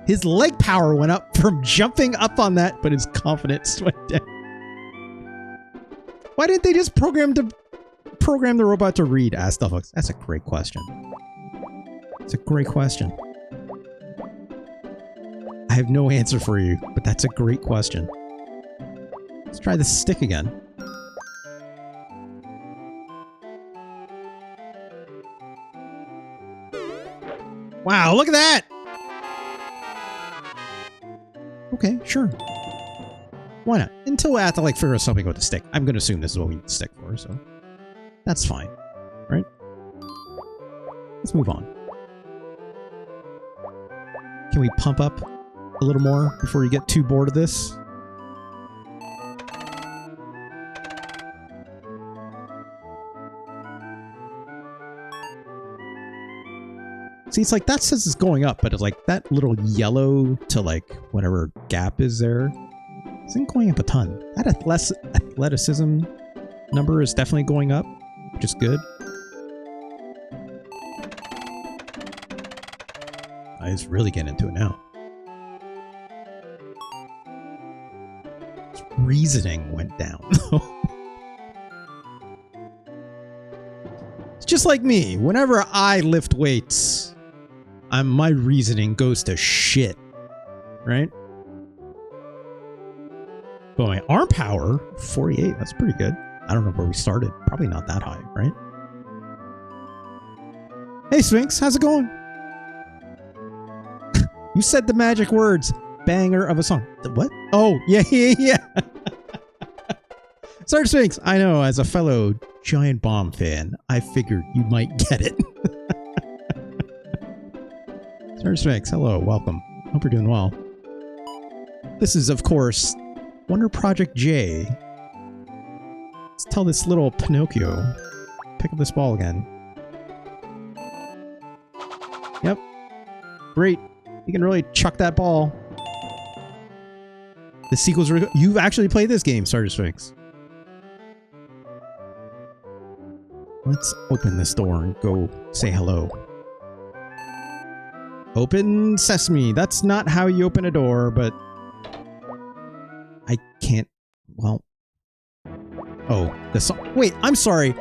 His leg power went up from jumping up on that, but his confidence went down. Why didn't they just program the robot to read? Asked Stuffbox. That's a great question. It's a great question. I have no answer for you, but that's a great question. Let's try the stick again. Wow, look at that! Okay, sure. Why not? Until I have to, like, figure out something with the stick. I'm gonna assume this is what we need the stick for, so... That's fine. Right? Let's move on. Can we pump up a little more before you get too bored of this. See, it's like that says it's going up, but it's like that little yellow to like whatever gap is there isn't going up a ton. That athleticism number is definitely going up, which is good. I just really get into it now. Reasoning went down. It's just like me. Whenever I lift weights, my reasoning goes to shit, right? But my arm power, 48, that's pretty good. I don't know where we started. Probably not that high, right? Hey, Sphinx, how's it going? You said the magic words. Banger of a song. What? Oh, yeah. Sorry, Sphinx. I know, as a fellow Giant Bomb fan, I figured you might get it. Sorry, Sphinx. Hello, welcome. Hope you're doing well. This is, of course, Wonder Project J. Let's tell this little Pinocchio. Pick up this ball again. Yep. Great. You can really chuck that ball. The sequel's you've actually played this game, Sergeant Sphinx. Let's open this door and go say hello. Open sesame. That's not how you open a door, but I can't. Well. Oh, the song. Wait, I'm sorry.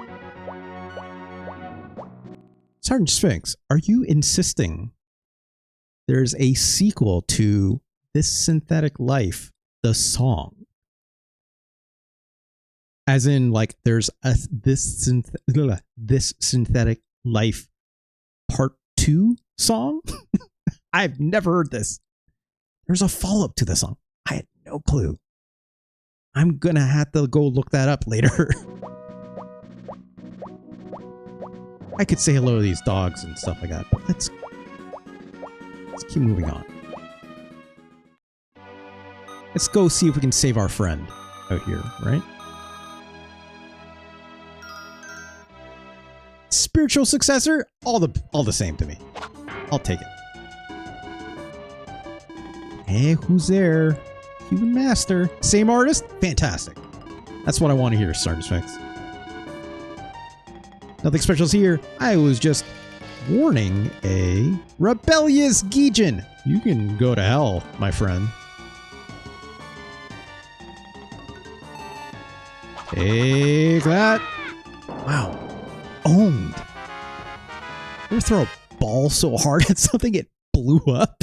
Sergeant Sphinx, are you insisting there's a sequel to This Synthetic Life? The song, as in like there's this synthetic life part 2 song. I've never heard this. There's a follow-up to the song. I had no clue. I'm gonna have to go look that up later. I could say hello to these dogs and stuff like that, but let's keep moving on. Let's go see if we can save our friend out here, right? Spiritual successor? All the same to me. I'll take it. Hey, who's there? Human Master. Same artist? Fantastic. That's what I want to hear, Sergeant Sphinx. Nothing special's here. I was just warning a rebellious Geejin. You can go to hell, my friend. Take that. Wow. Owned. You ever throw a ball so hard at something it blew up?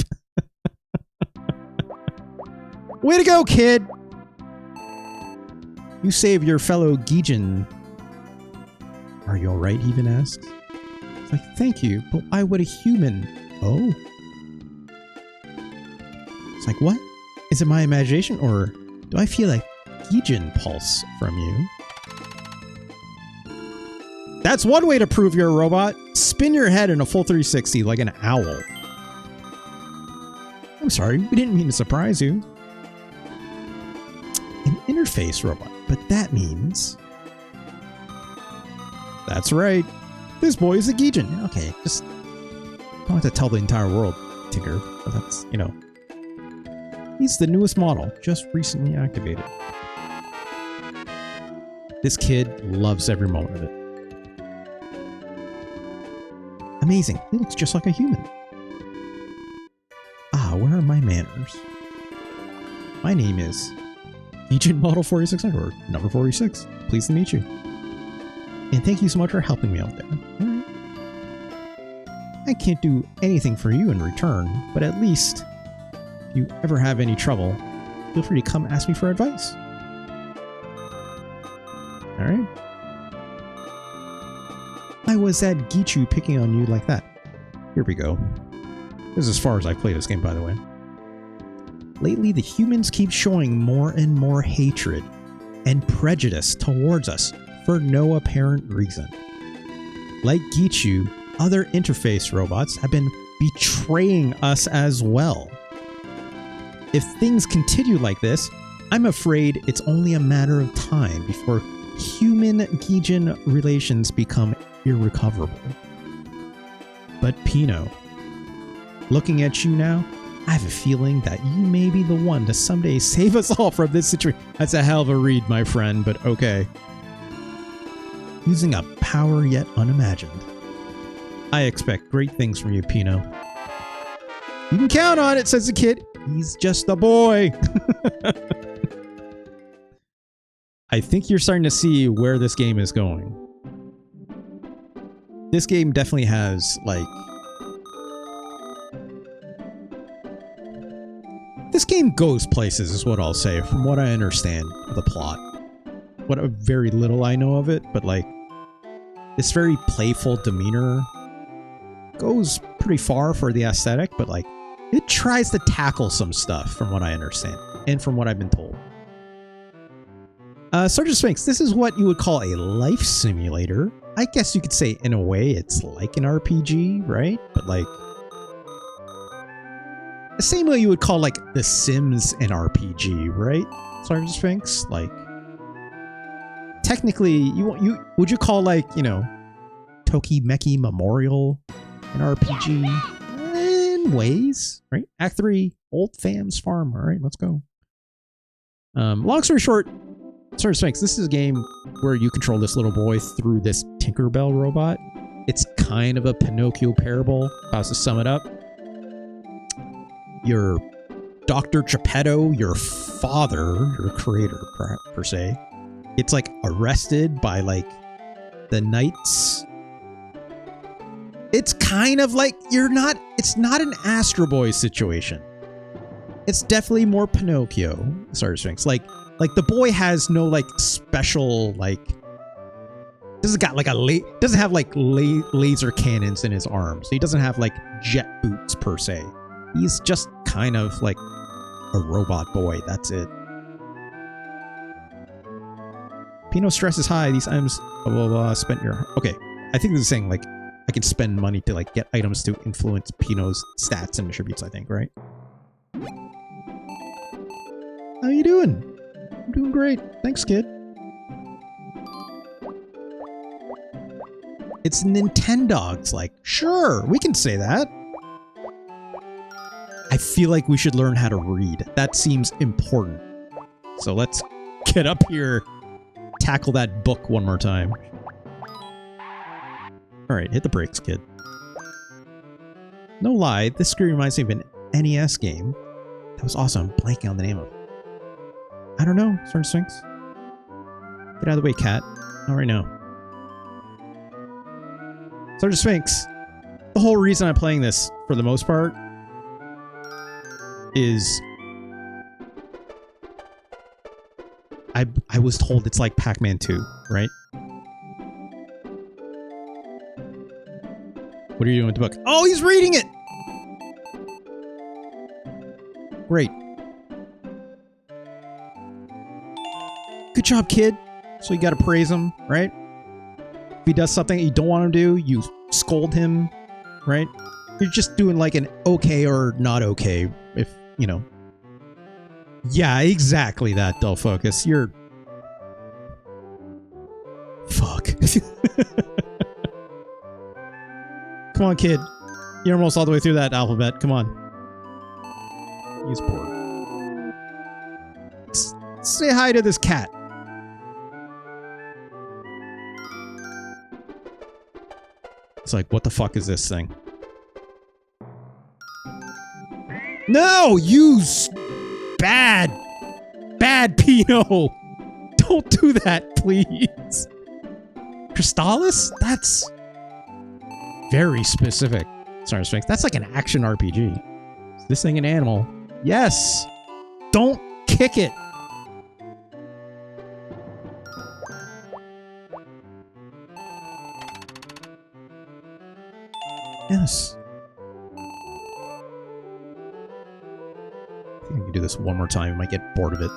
Way to go, kid! You saved your fellow Geejin. Are you alright, he even asks. It's like, thank you, but why would a human? Oh. It's like, what? Is it my imagination, or do I feel like Geejin pulse from you? That's one way to prove you're a robot. Spin your head in a full 360 like an owl. I'm sorry, we didn't mean to surprise you. An interface robot, but that means... That's right. This boy is a Geejin. Okay, just don't have to tell the entire world, Tinker. But that's, you know. He's the newest model, just recently activated. This kid loves every moment of it. Amazing. He looks just like a human. Ah, where are my manners? My name is Geejin Model 4600, or number 46. Pleased to meet you. And thank you so much for helping me out there. All right. I can't do anything for you in return, but at least if you ever have any trouble, feel free to come ask me for advice. All right. Why was that Geechu picking on you like that? Here we go. This is as far as I've played this game, by the way. Lately, the humans keep showing more and more hatred and prejudice towards us for no apparent reason. Like Geechu, other interface robots have been betraying us as well. If things continue like this, I'm afraid it's only a matter of time before human-Gijan relations become irrecoverable. But Pino, looking at you now, I have a feeling that you may be the one to someday save us all from this situation. That's a hell of a read, my friend, but okay. Using a power yet unimagined. I expect great things from you, Pino. You can count on it, says the kid. He's just a boy. I think you're starting to see where this game is going. This game definitely has, like... This game goes places, is what I'll say, from what I understand of the plot. What a very little I know of it, but, like, this very playful demeanor goes pretty far for the aesthetic, but, like, it tries to tackle some stuff, from what I understand, and from what I've been told. Sergeant Sphinx, this is what you would call a life simulator. I guess you could say, in a way, it's like an RPG, right? But, like... the same way you would call, like, The Sims an RPG, right? Sergeant Sphinx? Like... technically, would you call, like, you know, Tokimeki Memorial an RPG? In ways, right? Act 3, Old Fam's Farm. All right, let's go. Long story short, Sergeant Sphinx, this is a game where you control this little boy through this Tinkerbell robot. It's kind of a Pinocchio parable, if I was to sum it up. Your Dr. Geppetto, your father, your creator, per se, it's like arrested by like the knights. It's kind of like it's not an Astro Boy situation. It's definitely more Pinocchio, Sergeant Sphinx. Like the boy has no like special like doesn't have like laser cannons in his arms. He doesn't have like jet boots per se. He's just kind of like a robot boy. That's it. Pino's stress is high. These items will spend your... Okay, I think this is saying like I can spend money to like get items to influence Pino's stats and attributes, I think, right? How you doing? I'm doing great. Thanks, kid. It's Nintendogs. Like, sure, we can say that. I feel like we should learn how to read. That seems important. So let's get up here, tackle that book one more time. Alright, hit the brakes, kid. No lie, this screen reminds me of an NES game. That was awesome. I'm blanking on the name of it. I don't know, Sergeant Sphinx. Get out of the way, cat. Not right now. Sergeant Sphinx, the whole reason I'm playing this, for the most part, is... I was told it's like Pac-Man 2, right? What are you doing with the book? Oh, he's reading it! Great. Good job, kid. So you gotta praise him, right? If he does something you don't want him to do, you scold him, right? You're just doing like an okay or not okay, if, you know. Yeah, exactly that, Dull Focus. You're... Fuck. Come on, kid. You're almost all the way through that alphabet. Come on. He's bored. Say hi to this cat. It's like, what the fuck is this thing? No! You bad Pino! Don't do that, please. Crystallis? That's very specific. Sorry, Sphinx. That's like an action RPG. Is this thing an animal? Yes! Don't kick it! Yes. I think I can do this one more time. I might get bored of it.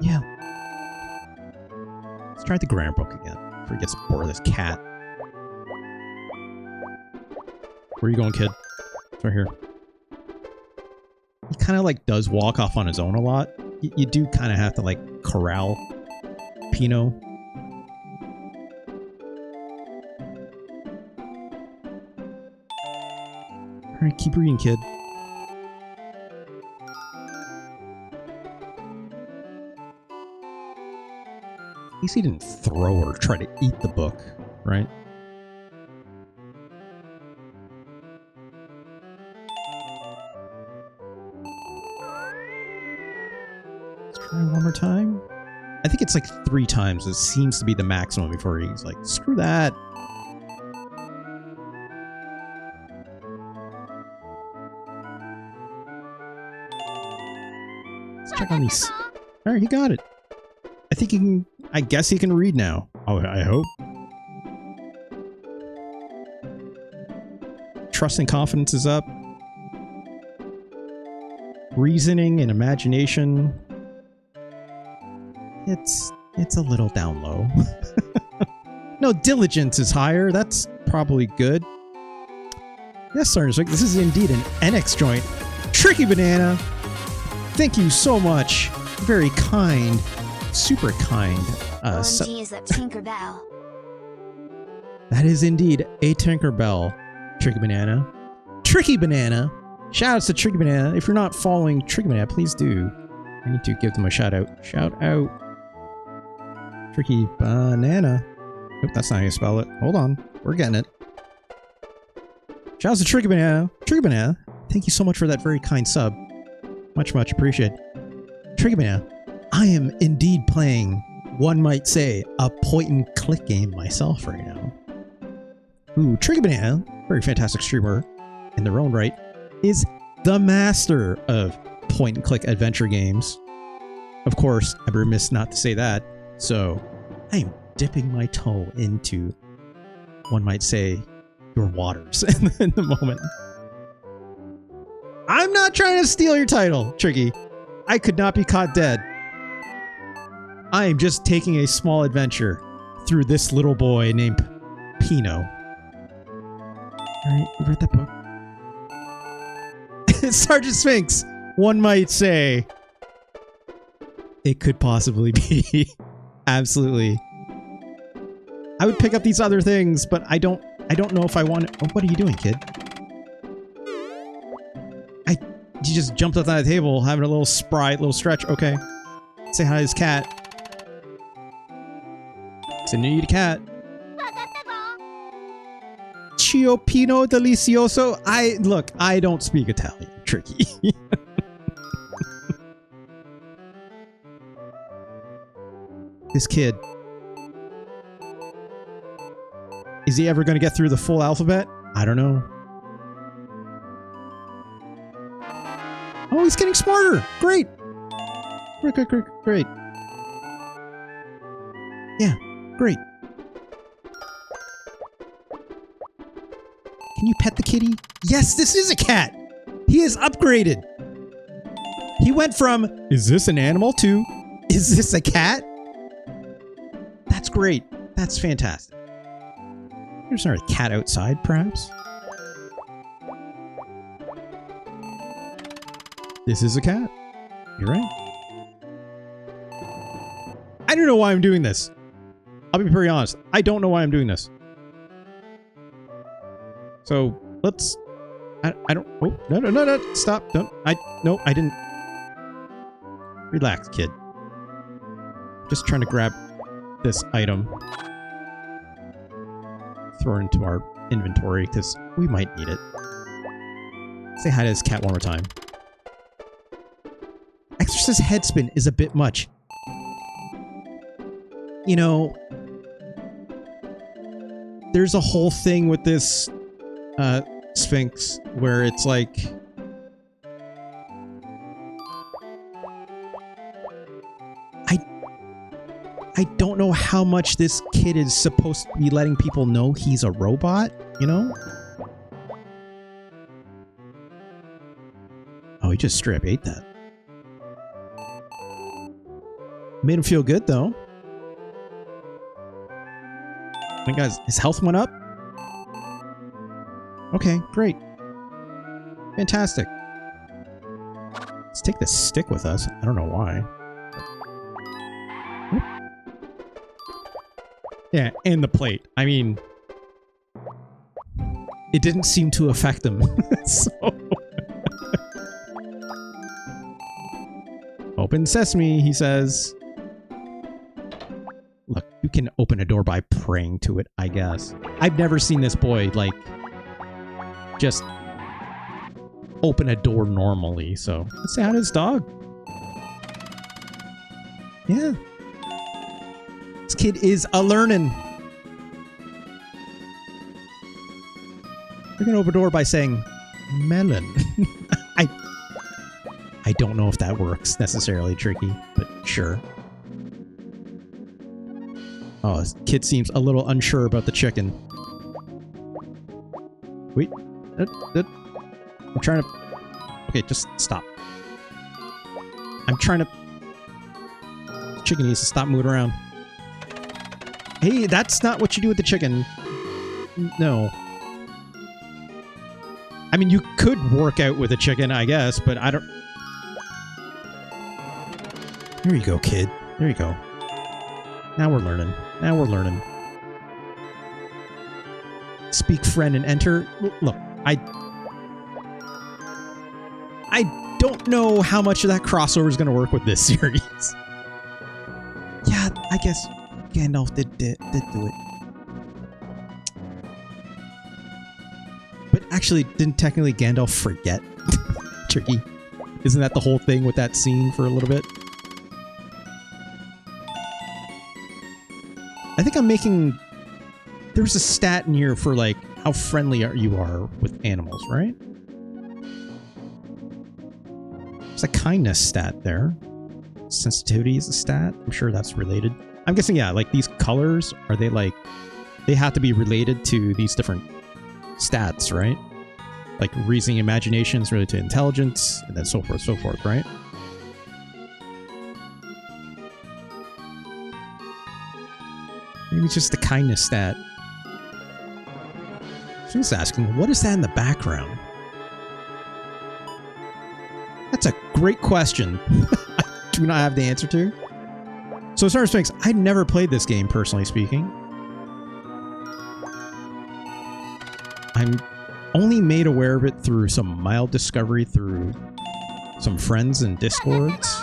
Yeah. Let's try the grammar book again before he gets bored of this cat. Where are you going, kid? It's right here. He kind of like does walk off on his own a lot. You do kind of have to like corral Pino. Alright, keep reading, kid. At least he didn't throw or try to eat the book, right? Let's try one more time. I think it's like 3 times. It seems to be the maximum before he's like, screw that. Let's check on these. Alright, he got it. I think he can... I guess he can read now. Oh, I hope. Trust and confidence is up. Reasoning and imagination. It's a little down low. No, diligence is higher. That's probably good. Yes, Sergeant Swick, this is indeed an Enix joint. Tricky Banana! Thank you so much. Very kind. Super kind. OMG is that Tinkerbell. That is indeed a Tinkerbell. Tricky Banana. Tricky Banana! Shoutouts to Tricky Banana. If you're not following Tricky Banana, please do. I need to give them a shout out. Shout out. Tricky Banana. Nope, that's not how you spell it. Hold on. We're getting it. Shoutouts to Tricky Banana. Tricky Banana, thank you so much for that very kind sub. Much, much appreciated. Tricky Banana, I am indeed playing, one might say, a point-and-click game myself right now. Ooh, Tricky Banana, very fantastic streamer in their own right, is the master of point-and-click adventure games. Of course, I'd be remiss not to say that, so I am dipping my toe into, one might say, your waters in the moment. I'm not trying to steal your title, Tricky. I could not be caught dead. I am just taking a small adventure through this little boy named Pino. Alright, you read that book? Sergeant Sphinx, one might say. It could possibly be. Absolutely. I would pick up these other things, but I don't know if I want it. Oh, what are you doing, kid? You just jumped up on the table, having a little sprite, little stretch. Okay. Say hi to his cat. Say no, you eat a cat. Chio Pino Delicioso. Look, I don't speak Italian, Tricky. This kid. Is he ever going to get through the full alphabet? I don't know. Oh, he's getting smarter. Great. Great. Yeah, great. Can you pet the kitty? Yes, this is a cat. He is upgraded. He went from, is this an animal, to, is this a cat? That's great. That's fantastic. There's not a cat outside, perhaps? This is a cat. You're right. I don't know why I'm doing this. I'll be very honest. I don't know why I'm doing this. So, let's... I don't... Oh, no. Stop. Don't. No, I didn't. Relax, kid. Just trying to grab this item. Throw it into our inventory, because we might need it. Say hi to this cat one more time. Exorcist headspin is a bit much. You know, there's a whole thing with this Sphinx where it's like... I don't know how much this kid is supposed to be letting people know he's a robot, you know? Oh, he just straight up ate that. Made him feel good, though. Oh my God, his health went up? Okay, great. Fantastic. Let's take the stick with us. I don't know why. Yeah, and the plate. I mean, it didn't seem to affect him. So. Open sesame, he says. Look, you can open a door by praying to it, I guess. I've never seen this boy, like, just open a door normally, so let's say hi to this dog. Yeah. This kid is a-learning. We're gonna open a door by saying, melon. I don't know if that works necessarily, Tricky, but sure. Oh, this kid seems a little unsure about the chicken. Wait. I'm trying to... Okay, just stop. I'm trying to... The chicken needs to stop moving around. Hey, that's not what you do with the chicken. No. I mean, you could work out with a chicken, I guess, but I don't... There you go, kid. There you go. Now we're learning. Now we're learning. Speak friend and enter. Look, I don't know how much of that crossover is going to work with this series. Yeah, I guess Gandalf did do it. But actually, didn't technically Gandalf forget? Tricky. Isn't that the whole thing with that scene for a little bit? I think I'm making... There's a stat in here for, like, how friendly you are with animals, right? There's a kindness stat there. Sensitivity is a stat. I'm sure that's related. I'm guessing, yeah, like, these colors, are they, like... They have to be related to these different stats, right? Like, reasoning imagination is related to intelligence, and then so forth, right? Maybe it's just the kindness stat. So he's asking, what is that in the background? That's a great question. I do not have the answer to. So as far as makes, I'd never played this game, personally speaking. I'm only made aware of it through some mild discovery through some friends and discords.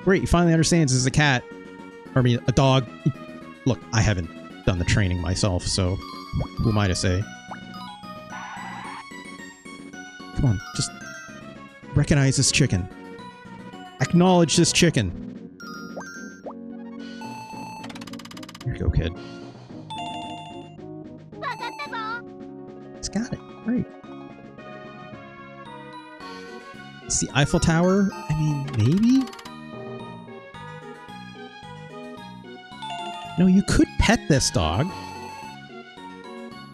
Great, he finally understands this is a cat. Or, I mean, a dog. Look, I haven't done the training myself, so who am I to say? Come on, just recognize this chicken. Acknowledge this chicken. Here you go, kid. It's got it. Great. It's the Eiffel Tower? I mean, maybe? No, you could pet this dog.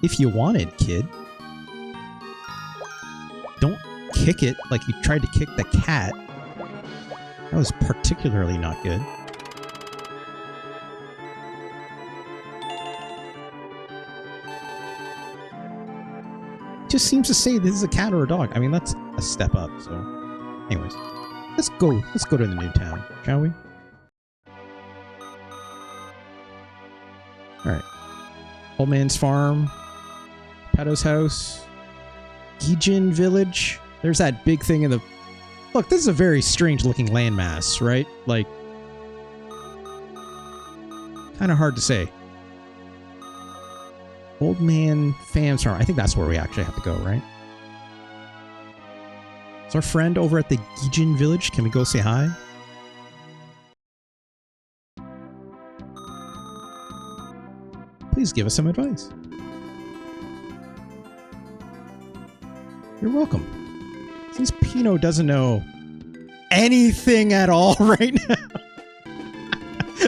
If you wanted, kid. Don't kick it like you tried to kick the cat. That was particularly not good. It just seems to say this is a cat or a dog. I mean, that's a step up, so... Anyways. Let's go to the new town, shall we? Alright. Old Man's Farm. Peto's house. Gijin Village. There's that big thing in the... Look, this is a very strange looking landmass, right? Like... Kind of hard to say. Old Man Fam's Farm. I think that's where we actually have to go, right? Is our friend over at the Gijin Village? Can we go say hi? Please give us some advice. You're welcome. Since Pino doesn't know anything at all right now.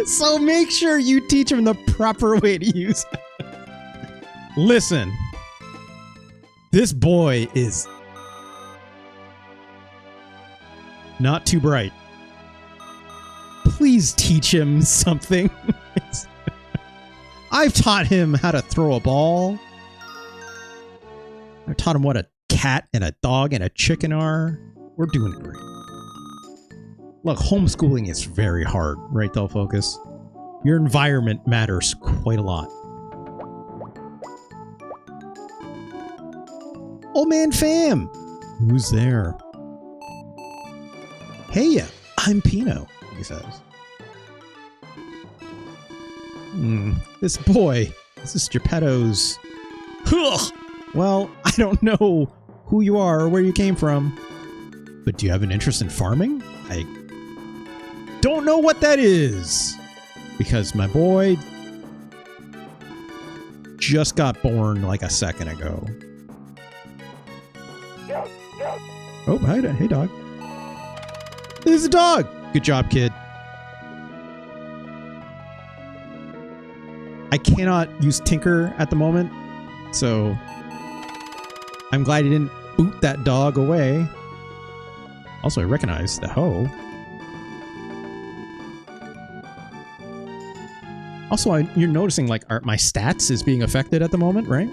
So make sure you teach him the proper way to use it. Listen. This boy is not too bright. Please teach him something. I've taught him how to throw a ball. I taught him what a cat and a dog and a chicken are. We're doing great. Look, homeschooling is very hard, right, Focus? Your environment matters quite a lot. Old man fam! Who's there? Hey, I'm Pino, he says. This boy, this is Geppetto's... Ugh! Well, I don't know who you are or where you came from, but do you have an interest in farming? I don't know what that is, because my boy just got born like a second ago. Oh, hi, hey dog. This is a dog! Good job, kid. I cannot use Tinker at the moment, so I'm glad he didn't boot that dog away. Also, I recognize the hoe. Also, you're noticing, like, my stats is being affected at the moment, right?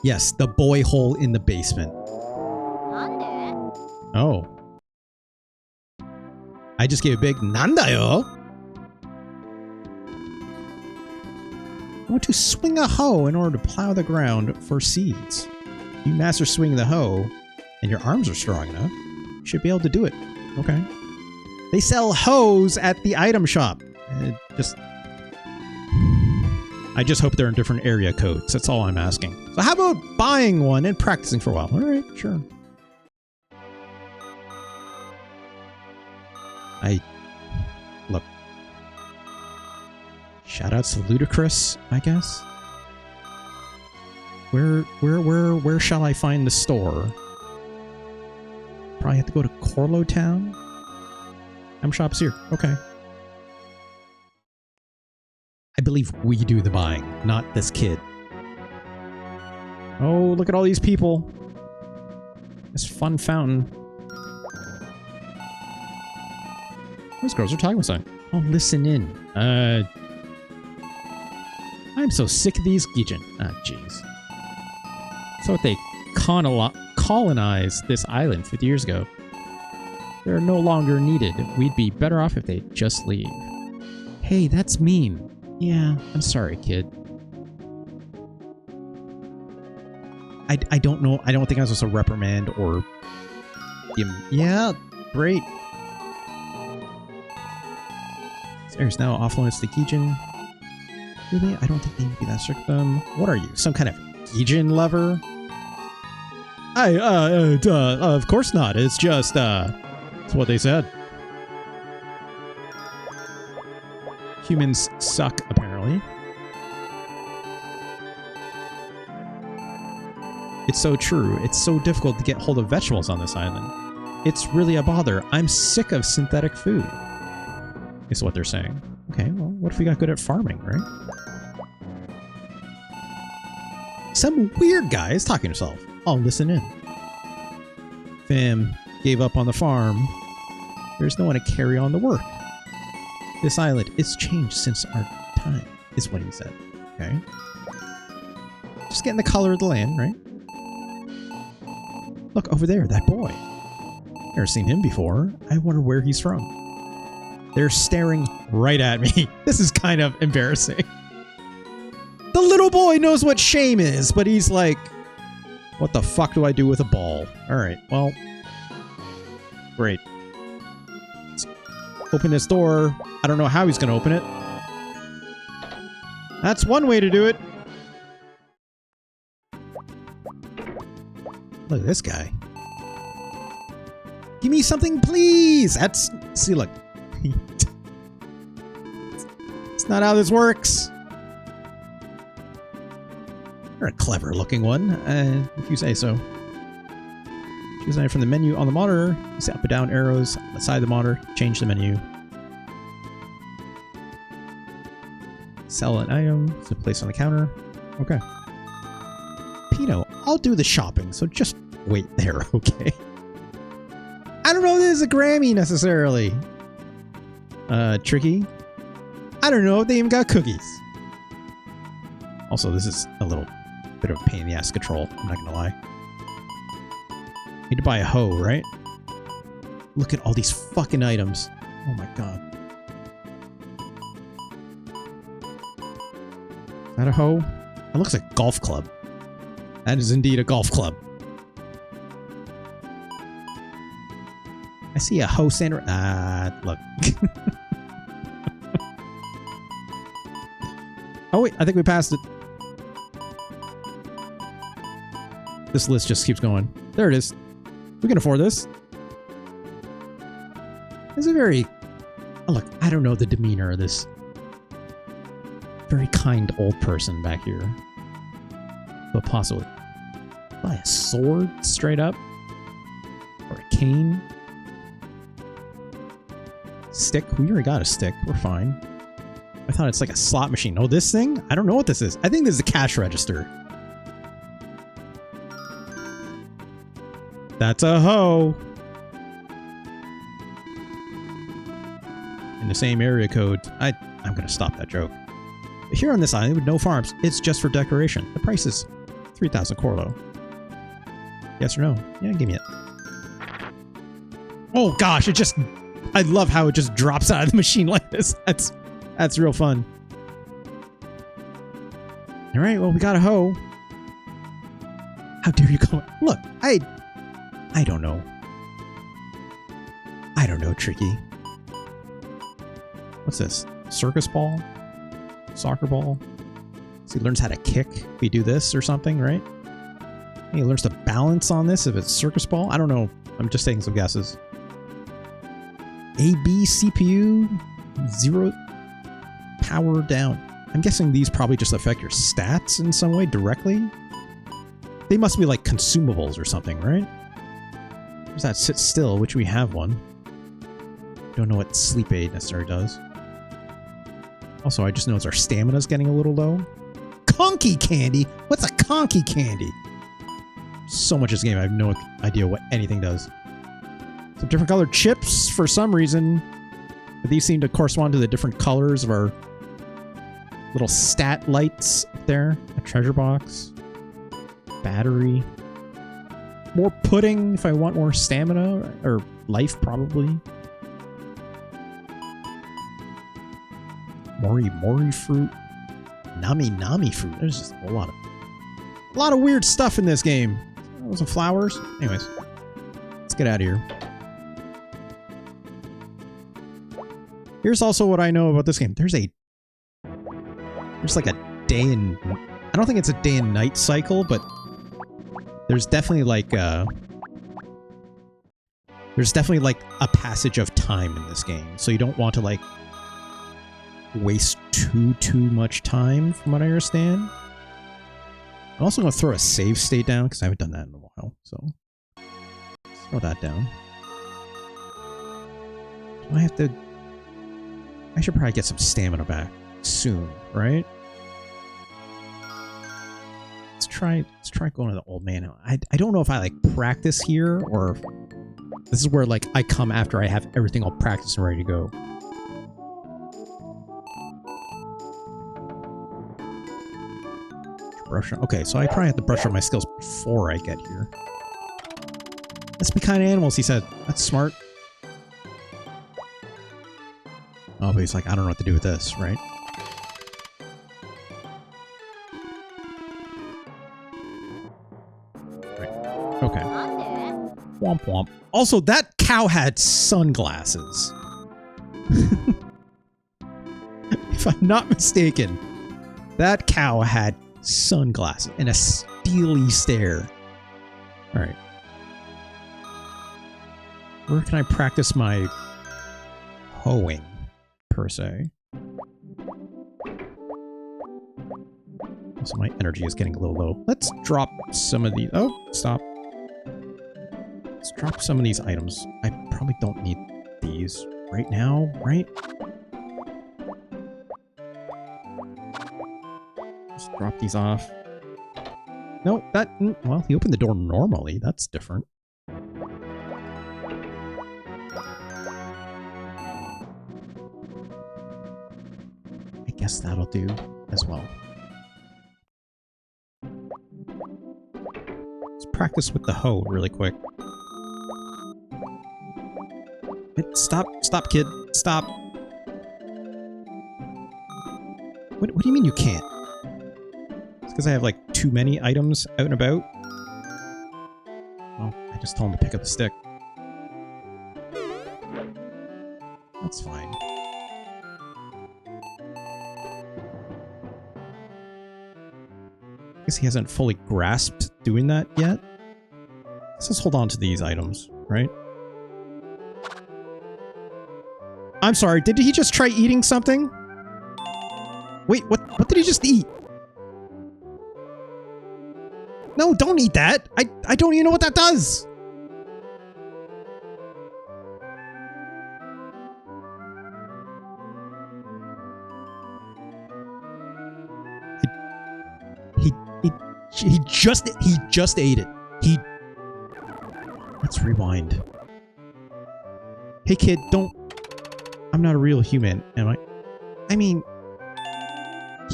Yes, the boy hole in the basement. Oh. I just gave a big Nandayo. I want to swing a hoe in order to plow the ground for seeds. You master swinging the hoe, and your arms are strong enough, you should be able to do it. Okay. They sell hoes at the item shop. I just hope they're in different area codes. That's all I'm asking. So how about buying one and practicing for a while? All right, sure. Look. Shoutouts to Ludicrous, I guess. Where shall I find the store? Probably have to go to Corlo Town. M shop's here. Okay. I believe we do the buying, not this kid. Oh, look at all these people. This fun fountain. Those girls are talking with something. Oh, listen in. I'm so sick of these Gijin. Ah, jeez. So if they colonized this island 50 years ago, they're no longer needed. We'd be better off if they just leave. Hey, that's mean. Yeah, I'm sorry, kid. I don't know. I don't think I was supposed to reprimand or... Yeah, great. There's now off limits to Gijin. Really? I don't think they need to be that strict with them. What are you? Some kind of Gijin lover? Of course not. It's just, it's what they said. Humans suck, apparently. It's so true. It's so difficult to get hold of vegetables on this island. It's really a bother. I'm sick of synthetic food, is what they're saying. Okay, well, what if we got good at farming, right? Some weird guy is talking to himself. I'll listen in. Fam gave up on the farm. There's no one to carry on the work. This island, it's changed since our time, is what he said. Okay. Just getting the color of the land, right? Look, over there, that boy. Never seen him before. I wonder where he's from. They're staring right at me. This is kind of embarrassing. The little boy knows what shame is, but he's like, what the fuck do I do with a ball? Alright, well. Great. Let's open this door. I don't know how he's going to open it. That's one way to do it. Look at this guy. Give me something, please! That's... See, look. It's not how this works. You're a clever looking one, if you say so. Choose an item from the menu on the monitor. Use the up and down arrows on the side of the monitor. Change the menu. Sell an item. So place on the counter. Okay. Pino, I'll do the shopping, so just wait there, okay? I don't know if this is a Grammy necessarily. Tricky. I don't know if they even got cookies. Also, this is a little Bit of a pain in the ass to control, I'm not gonna lie. Need to buy a hoe, right? Look at all these fucking items. Oh my god. Is that a hoe? That looks like a golf club. That is indeed a golf club. I see a hoe sander. Look. Oh wait, I think we passed it. This list just keeps going. There it is. We can afford this. It's a very... Oh, look, I don't know the demeanor of this very kind old person back here. But possibly. Buy a sword straight up? Or a cane? Stick? We already got a stick. We're fine. I thought it's like a slot machine. Oh, this thing? I don't know what this is. I think this is a cash register. That's a hoe. In the same area code. I'm gonna stop that joke. But here on this island with no farms, it's just for decoration. The price is 3,000 Corlo. Yes or no? Yeah, give me it. Oh gosh, it just... I love how it just drops out of the machine like this. That's real fun. Alright, well, we got a hoe. How dare you call it? Look, I don't know. I don't know, Tricky. What's this? Circus ball? Soccer ball? So he learns how to kick if we do this or something, right? He learns to balance on this if it's circus ball? I don't know. I'm just taking some guesses. AB CPU 0 power down. I'm guessing these probably just affect your stats in some way directly. They must be like consumables or something, right? There's that sit still, which we have one. Don't know what sleep aid necessarily does. Also, I just noticed our stamina's getting a little low. Conky candy? What's a conky candy? So much of this game, I have no idea what anything does. Some different colored chips for some reason. But these seem to correspond to the different colors of our little stat lights up there. A treasure box. Battery. More pudding if I want more stamina. Or life, probably. Mori fruit. Nami fruit. There's just a lot of weird stuff in this game. Oh, some flowers. Anyways. Let's get out of here. Here's also what I know about this game. There's like a day and... I don't think it's a day and night cycle, but there's definitely like a passage of time in this game. So you don't want to like waste too much time from what I understand. I'm also going to throw a save state down because I haven't done that in a while. So throw that down. Do I have to... I should probably get some stamina back soon, right? Let's try going to the old man. I don't know if I like practice here or if this is where like I come after I have everything all practiced and ready to go. Brush on. Okay, so I probably have to brush up my skills before I get here. Let's be kind of animals, he said. That's smart. Oh, but he's like, I don't know what to do with this, right? Right. Okay. Womp womp. Also, that cow had sunglasses. If I'm not mistaken, that cow had sunglasses and a steely stare. Alright. Where can I practice my hoeing? Per se. Also, my energy is getting a little low. Let's drop some of these. Oh, stop. Let's drop some of these items. I probably don't need these right now, right? Just drop these off. No, that... Well, he opened the door normally. That's different. I guess that'll do as well. practice with the hoe really quick. Stop, stop, kid, stop. What do you mean you can't? It's because I have like too many items out and about. Oh, I just told him to pick up the stick. That's fine. I guess he hasn't fully grasped doing that yet. Let's just hold on to these items, right? I'm sorry, did he just try eating something? Wait, what did he just eat? No, don't eat that! I don't even know what that does! He just ate it. Let's rewind. Hey kid, don't... I'm not a real human, am I? I mean...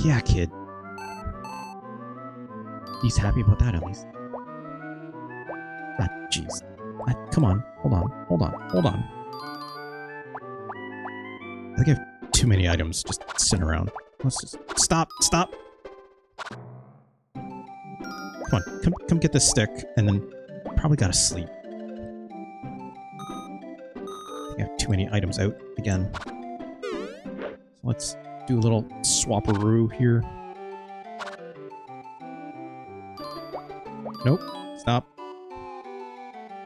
Yeah, kid. He's happy about that, at least. Ah, jeez. Come on. Hold on. I think I have too many items just sitting around. Let's just... Stop! Come on, come get this stick, and then probably gotta sleep. I think I have too many items out again. So let's do a little swapperoo here. Nope, stop.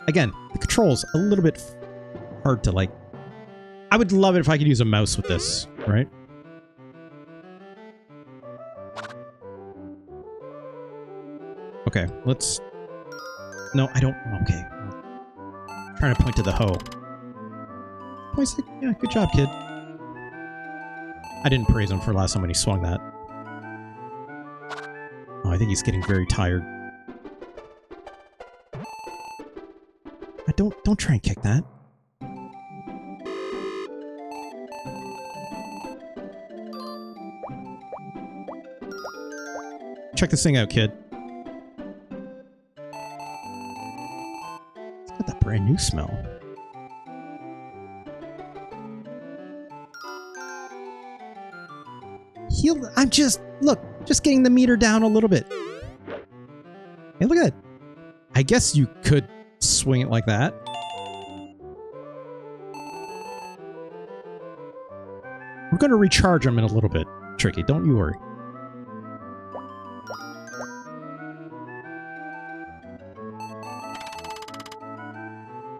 Again, the control's a little bit hard to like... I would love it if I could use a mouse with this, right? Okay, let's... No, I don't... Okay. I'm trying to point to the hoe. Point's like, yeah, good job, kid. I didn't praise him for last time when he swung that. Oh, I think he's getting very tired. Don't try and kick that. Check this thing out, kid. It's got that brand new smell. I'm just, look, just getting the meter down a little bit. Hey, look at that. I guess you could swing it like that. We're going to recharge him in a little bit, Tricky. Don't you worry.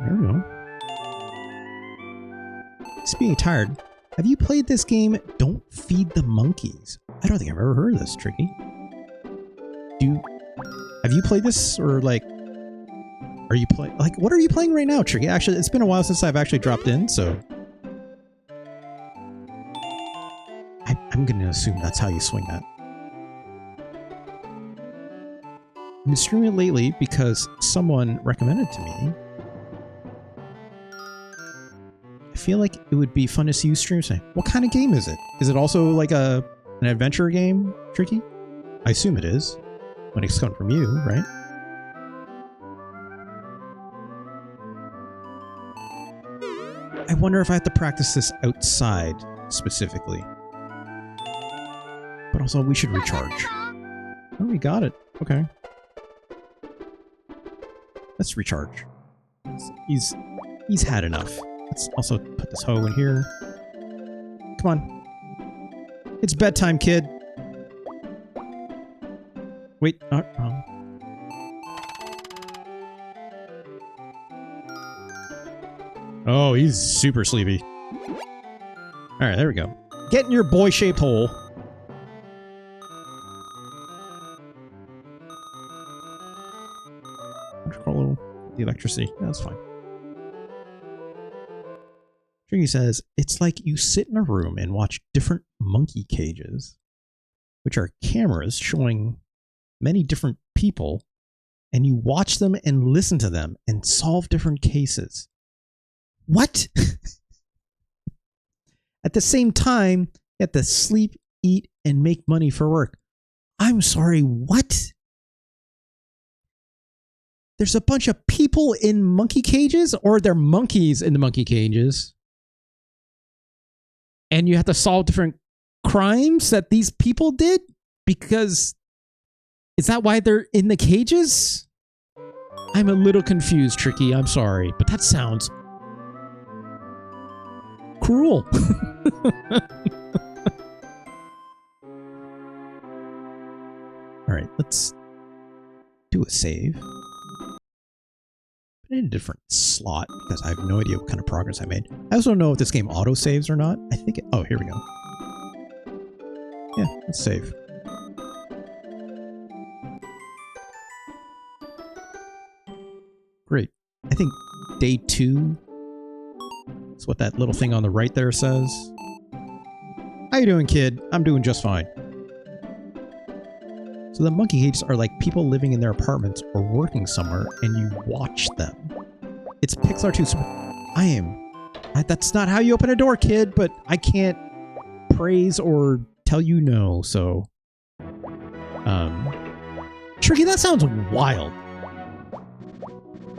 There we go. Speaking of tired, have you played this game, Don't Feed the Monkeys? I don't think I've ever heard of this, Tricky. Have you played this, or like, are you playing, like, what are you playing right now, Tricky? Actually, it's been a while since I've actually dropped in, so. I'm gonna assume that's how you swing that. I've been streaming it lately because someone recommended to me. I feel like it would be fun to see you stream saying, what kind of game is it? Is it also like an adventure game, Tricky? I assume it is, when it's coming from you, right? I wonder if I have to practice this outside, specifically. But also, we should recharge. Oh, we got it. Okay. Let's recharge. He's had enough. Let's also put this hoe in here. Come on. It's bedtime, kid. Wait. Oh. Oh, he's super sleepy. Alright, there we go. Get in your boy-shaped hole. Control the electricity. Yeah, that's fine. Tricky says, it's like you sit in a room and watch different monkey cages, which are cameras showing many different people, and you watch them and listen to them and solve different cases. What? At the same time, you have to sleep, eat, and make money for work. I'm sorry, what? there's a bunch of people in monkey cages, or they're monkeys in the monkey cages. And you have to solve different crimes that these people did? Because is that why they're in the cages? I'm a little confused, Tricky. I'm sorry, but that sounds cruel. All right, let's do a save. Put it in a different slot because I have no idea what kind of progress I made. I also don't know if this game auto saves or not. I think it, oh, here we go. Yeah, let's save. Great. I think day 2 is what that little thing on the right there says. How you doing, kid? I'm doing just fine. So the monkey cages are like people living in their apartments or working somewhere, and you watch them. It's Pixar 2 Super... that's not how you open a door, kid, but I can't praise or tell you no, so... Tricky, that sounds wild.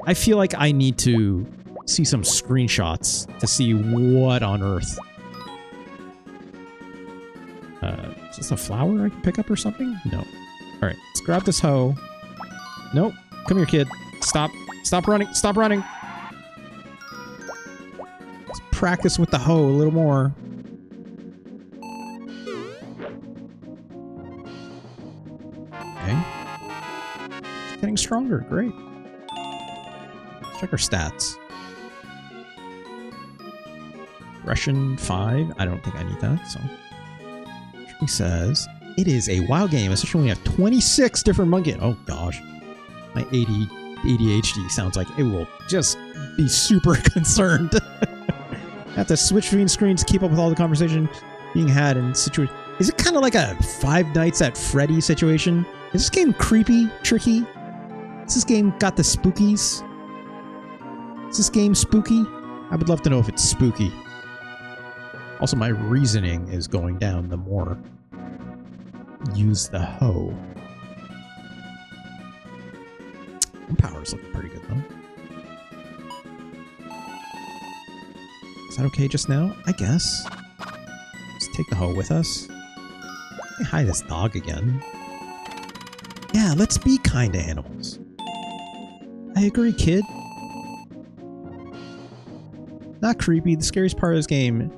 I feel like I need to see some screenshots to see what on earth. Is this a flower I can pick up or something? No. Alright, let's grab this hoe. Nope. Come here, kid. Stop. Stop running. Stop running. Let's practice with the hoe a little more. Okay. It's getting stronger. Great. Let's check our stats. Aggression 5. I don't think I need that, so. He says, it is a wild game, especially when we have 26 different monkey. Oh gosh. My ADHD sounds like it will just be super concerned. I have to switch between screens to keep up with all the conversation being had in situation. Is it kind of like a Five Nights at Freddy situation? Is this game creepy, tricky? Is this game got the spookies? Is this game spooky? I would love to know if it's spooky. Also, my reasoning is going down the more use the hoe. Power's looking pretty good, though. Is that okay just now? I guess. Let's take the hoe with us. Let me hide this dog again. Yeah, let's be kind to animals. I agree, kid. Not creepy. The scariest part of this game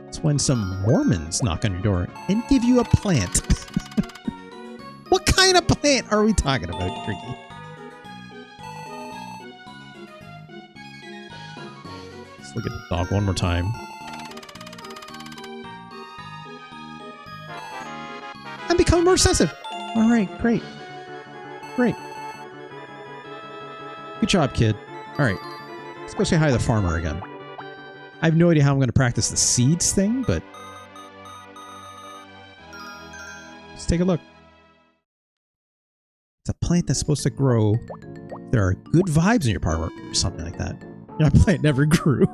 is when some Mormons knock on your door and give you a plant. What kind of plant are we talking about, Tricky? Let's look at the dog one more time. I'm becoming more sensitive. All right, great. Great. Good job, kid. All right. Let's go say hi to the farmer again. I have no idea how I'm going to practice the seeds thing, but let's take a look. It's a plant that's supposed to grow. There are good vibes in your apartment or something like that. Your plant never grew.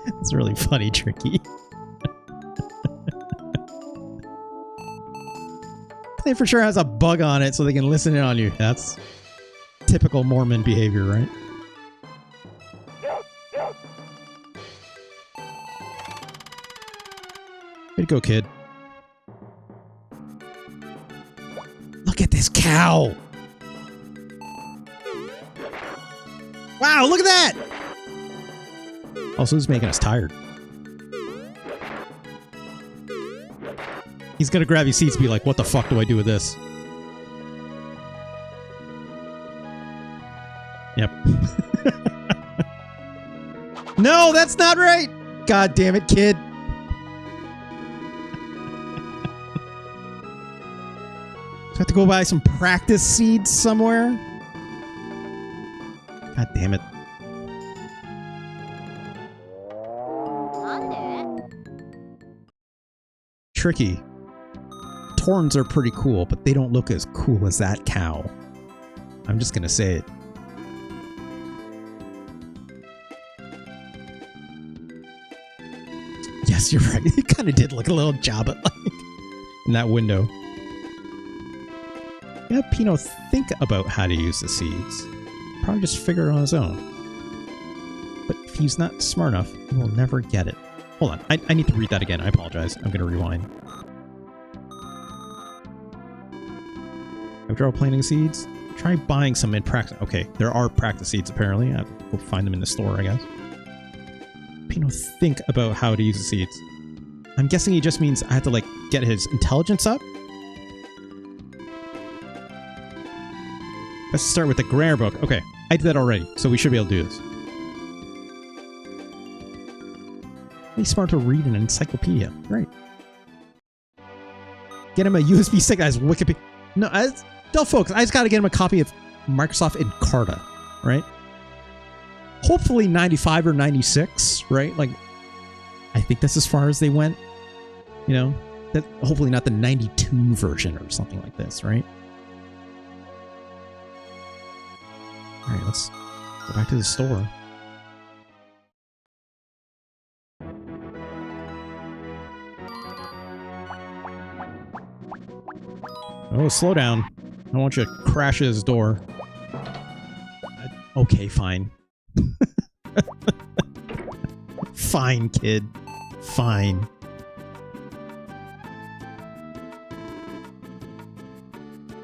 That's really funny, Tricky. Plant for sure has a bug on it so they can listen in on you. That's typical Mormon behavior, right? Way to go, kid. Look at this cow! Wow, look at that! Also, this is making us tired. He's gonna grab his seats and be like, what the fuck do I do with this? Yep. No, that's not right! God damn it, kid. Do I have to go buy some practice seeds somewhere? God damn it. Tricky. Torns are pretty cool, but they don't look as cool as that cow. I'm just gonna say it. Yes, you're right. It kind of did look a little Jabba-like in that window. Yeah, Pino think about how to use the seeds. Probably just figure it on his own. But if he's not smart enough, he will never get it. Hold on, I need to read that again. I apologize. I'm going to rewind. After all planting seeds, try buying some in practice. Okay, there are practice seeds apparently. I have to go find them in the store, I guess. Pino think about how to use the seeds. I'm guessing he just means I have to, like, get his intelligence up. Let's start with the grammar book. Okay, I did that already, so we should be able to do this. He's smart to read an encyclopedia. Great. Get him a USB stick that has Wikipedia. No, don't focus. I just got to get him a copy of Microsoft Encarta, right? Hopefully 95 or 96, right? Like, I think that's as far as they went. You know, that hopefully not the 92 version or something like this, right? All right, let's go back to the store. Oh, slow down. I don't want you to crash his door. Okay, fine. Fine, kid. Fine.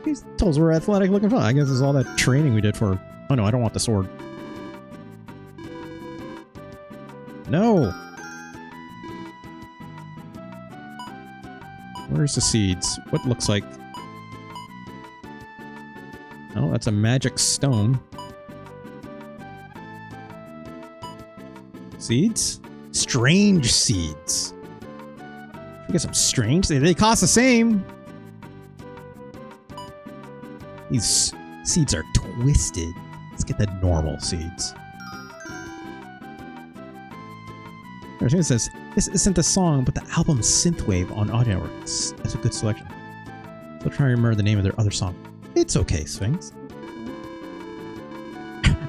He told us we're athletic looking fun. I guess it's all that training we did for... Oh no, I don't want the sword. No! Where's the seeds? What looks like... Oh, that's a magic stone. Seeds? Strange seeds. We get some strange. They cost the same. These seeds are twisted. Let's get the normal seeds. It says, this isn't the song, but the album Synthwave on Audio Network. That's a good selection. So try to remember the name of their other song. It's okay, Sphinx.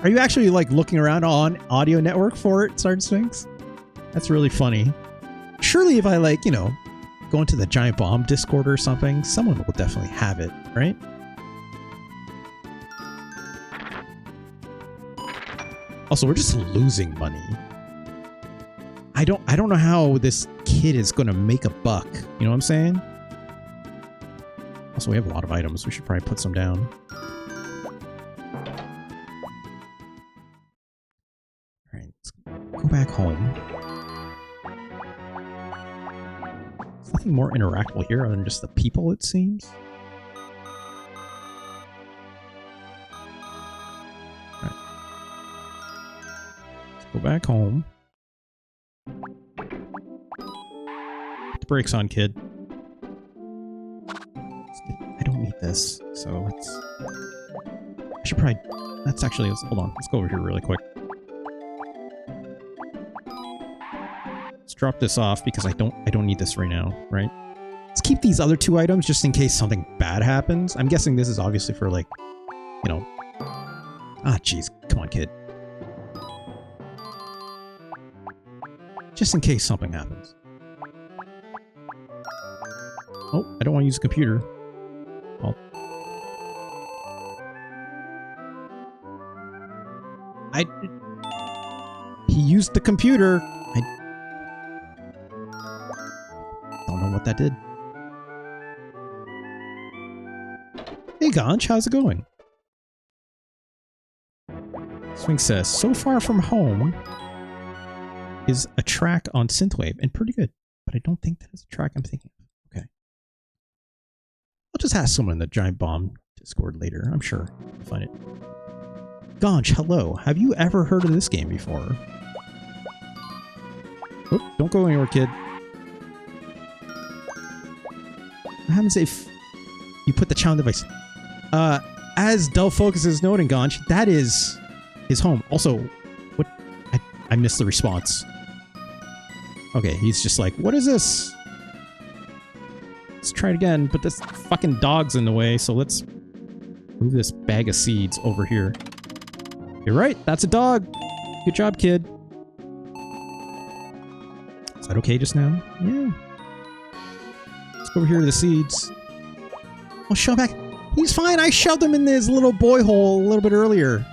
Are you actually like looking around on Audio Network for it, Sergeant Sphinx? That's really funny. Surely if I like, you know, go into the Giant Bomb Discord or something, someone will definitely have it, right? Also, we're just losing money. I don't know how this kid is going to make a buck. You know what I'm saying? Also, we have a lot of items. We should probably put some down. Alright, let's go back home. There's nothing more interactable here other than just the people, it seems. Alright. Let's go back home. Put the brakes on, kid. I don't need this, so let's... I should probably... That's actually... Hold on. Let's go over here really quick. Let's drop this off because I don't need this right now, right? Let's keep these other two items just in case something bad happens. I'm guessing this is obviously for, like, you know... Ah, jeez. Come on, kid. Just in case something happens. Oh, I don't want to use a computer. Well, he used the computer. I don't know what that did. Hey, Gonch, how's it going? Swing says, so far from home is a track on Synthwave, and pretty good, but I don't think that is a track I'm thinking of. Okay. I'll just ask someone in the Giant Bomb Discord later. I'm sure I'll find it. Gonch, hello. Have you ever heard of this game before? Oop, don't go anywhere, kid. What happens if you put the child device? As Dull Focus is noting, Gonch, that is his home. Also, what? I missed the response. Okay, he's just like, what is this? Let's try it again, but this fucking dog's in the way, so let's move this bag of seeds over here. You're right, that's a dog. Good job, kid. Is that okay just now? Yeah. Let's go over here to the seeds. Oh, show back. He's fine. I shoved him in his little boy hole a little bit earlier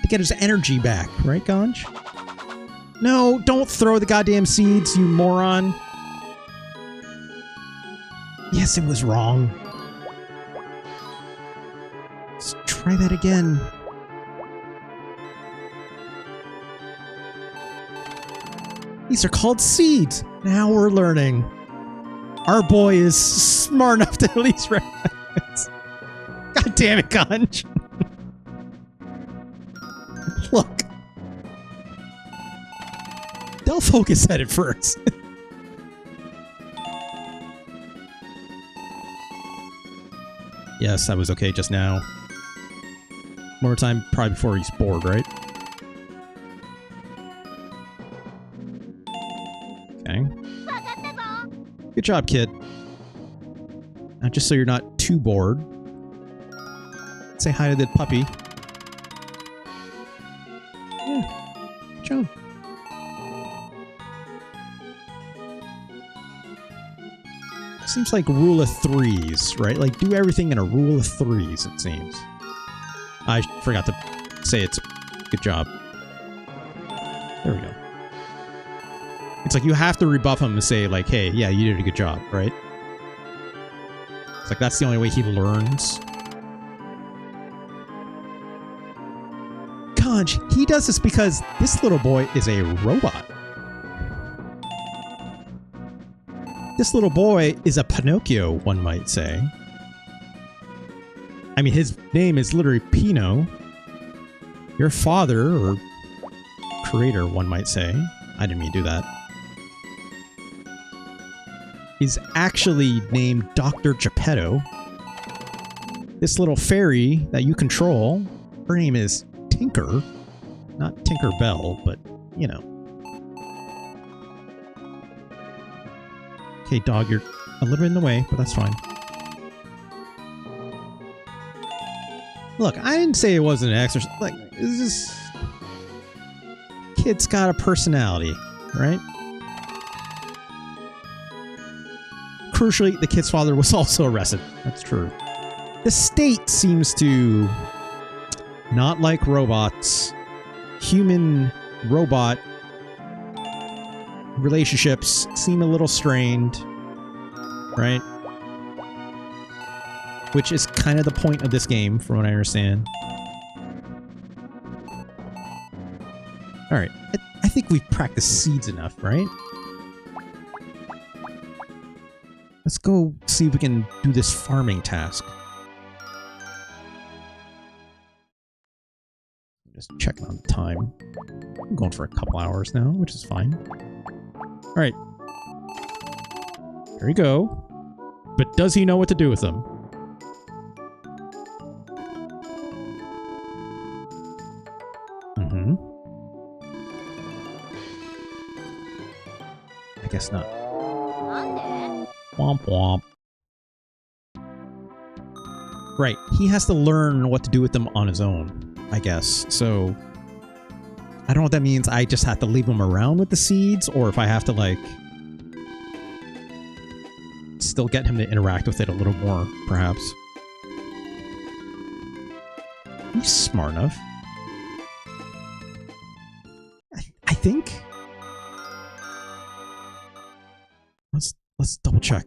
to get his energy back. Right, Ganj? No, don't throw the goddamn seeds, you moron. Yes, it was wrong. Let's try that again. These are called seeds. Now we're learning. Our boy is smart enough to at least recognize. God damn it, Ganj. Look. They'll focus at it first. Yes, that was okay just now. One more time, probably before he's bored, right? Okay. Good job, kid. Now, just so you're not too bored, say hi to the puppy. Yeah, good job. Seems like rule of threes, right? Like, do everything in a rule of threes, it seems. I forgot to say it's good job. There we go. It's like you have to rebuff him to say, like, hey, yeah, you did a good job, right? It's like that's the only way he learns. Ganj, he does this because this little boy is a robot. This little boy is a Pinocchio, one might say. I mean, his name is literally Pino. Your father, or creator, one might say. I didn't mean to do that. He's actually named Dr. Geppetto. This little fairy that you control, her name is Tinker. Not Tinker Bell, but, you know. Okay, dog, you're a little bit in the way, but that's fine. Look, I didn't say it wasn't an exercise. Like, this is... Kid's got a personality, right? Crucially, the kid's father was also arrested. That's true. The state seems to not like robots. Human-robot relationships seem a little strained, right? Which is kind of the point of this game, from what I understand. Alright, I think we've practiced seeds enough, right? Let's go see if we can do this farming task. I'm just checking on the time. I'm going for a couple hours now, which is fine. Alright. There we go. But does he know what to do with them? Mm-hmm. I guess not. Womp womp. Right. He has to learn what to do with them on his own, I guess. So... I don't know what that means. I just have to leave them around with the seeds, or if I have to, like, still get him to interact with it a little more, perhaps. He's smart enough. I think. Let's double check.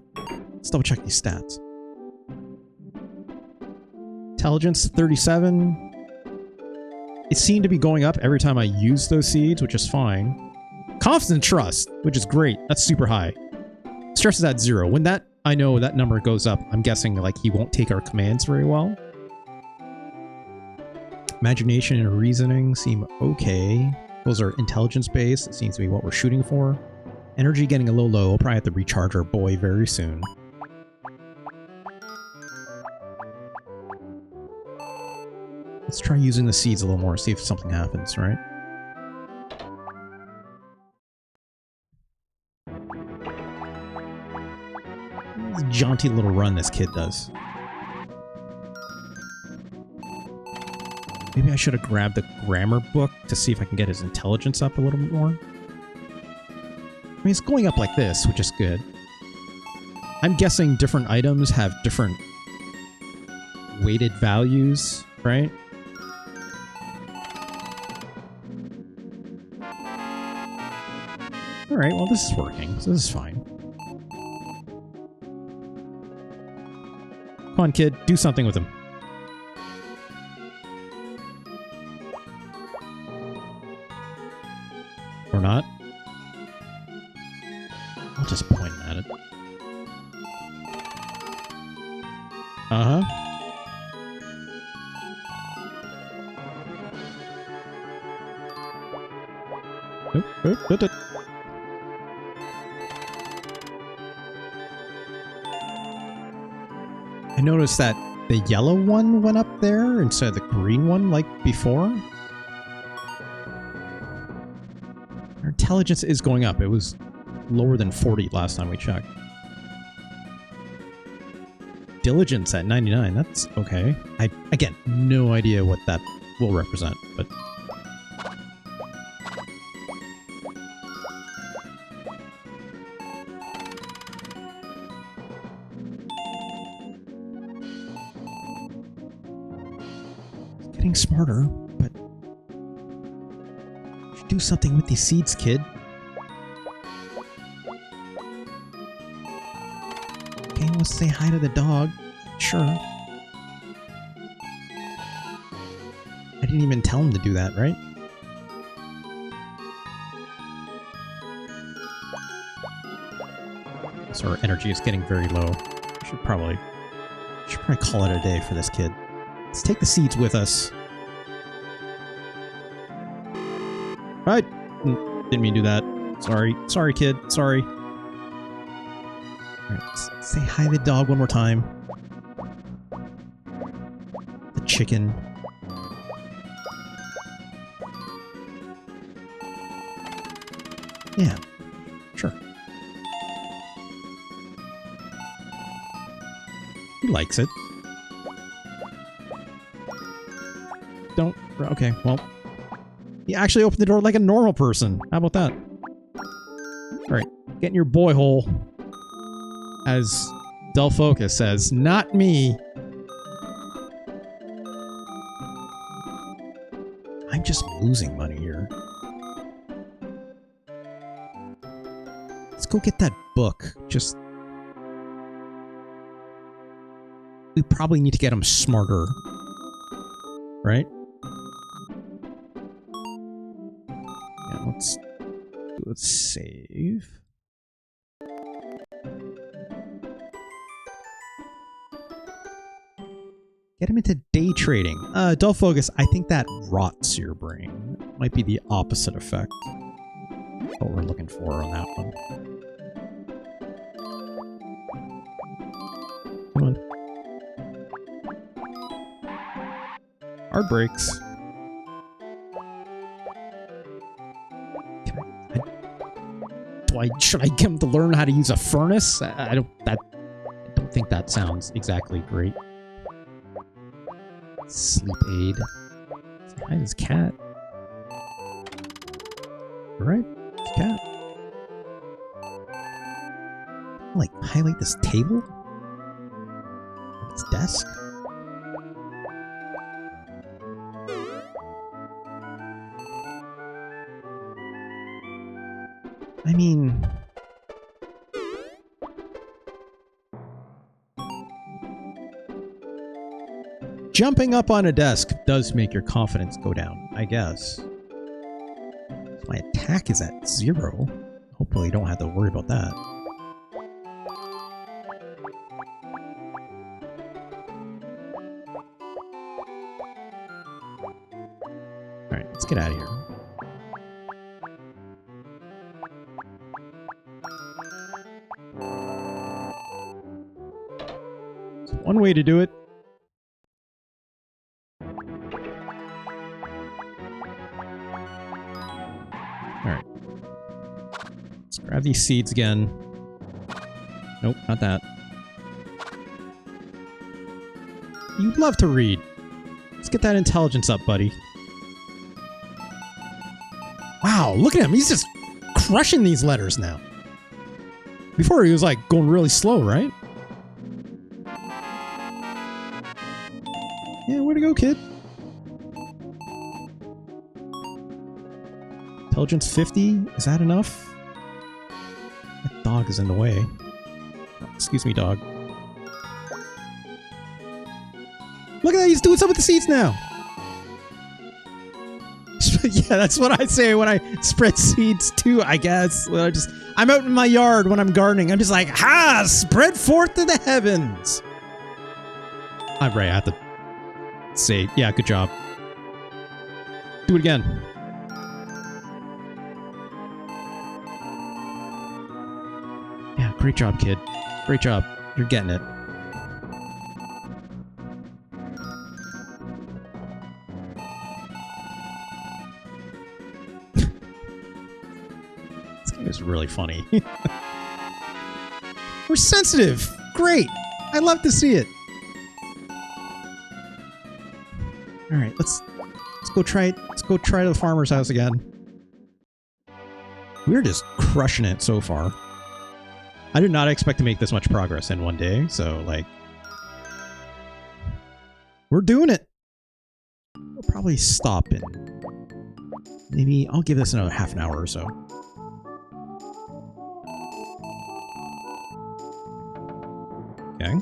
Let's double check these stats. Intelligence 37. It seemed to be going up every time I used those seeds, which is fine. Confidence and trust, which is great. That's super high. Stress is at 0. When that, I know that number goes up, I'm guessing like he won't take our commands very well. Imagination and reasoning seem okay. Those are intelligence-based. It seems to be what we're shooting for. Energy getting a little low. We'll probably have to recharge our boy very soon. Let's try using the seeds a little more, see if something happens, right? This jaunty little run this kid does. Maybe I should have grabbed the grammar book to see if I can get his intelligence up a little bit more. I mean, it's going up like this, which is good. I'm guessing different items have different weighted values, right? All right, well, this is working, so this is fine. Come on, kid, do something with him. Or not. I'll just point at it. Uh-huh. Oop. I noticed that the yellow one went up there instead of the green one like before. Our intelligence is going up. It was lower than 40 last time we checked. Diligence at 99. That's okay. Again, no idea what that will represent, but... Getting smarter, but... You should do something with these seeds, kid. Okay, let's say hi to the dog. Sure. I didn't even tell him to do that, right? So our energy is getting very low. Should probably call it a day for this kid. Let's take the seeds with us. Right. Didn't mean to do that. Sorry. Sorry, kid. Sorry. Alright, let's say hi to the dog one more time. The chicken. Yeah. Sure. He likes it. Don't... Okay, well... He actually opened the door like a normal person. How about that? Alright, get in your boy hole. As Del Focus says, not me. I'm just losing money here. Let's go get that book. Just... We probably need to get him smarter. Right? Yeah, let's do a save. Get him into day trading. Dull focus, I think that rots your brain. Might be the opposite effect. What we're looking for on that one. Come on. Hard brakes. Should I get him to learn how to use a furnace? I don't think that sounds exactly great. Sleep aid. Hi, this cat. Alright, it's cat. Like, highlight this table? This desk? I mean... Jumping up on a desk does make your confidence go down, I guess. My attack is at 0. Hopefully you don't have to worry about that. Alright, let's get out of here. There's one way to do it. Alright. Let's grab these seeds again. Nope, not that. You'd love to read. Let's get that intelligence up, buddy. Wow, look at him. He's just crushing these letters now. Before he was like going really slow, right? to go, kid. Intelligence 50? Is that enough? That dog is in the way. Oh, excuse me, dog. Look at that, he's doing something with the seeds now! Yeah, that's what I say when I spread seeds too, I guess. I'm out in my yard when I'm gardening. I'm just like, ha! Spread forth to the heavens! I'm right, I have to say, yeah, good job. Do it again. Yeah, great job, kid. Great job. You're getting it. Is really funny. We're sensitive. Great. I love to see it. All right, let's go try it. Let's go try the farmer's house again. We're just crushing it so far. I did not expect to make this much progress in one day, so like we're doing it. We'll probably stop in maybe I'll give this another half an hour or so. Okay.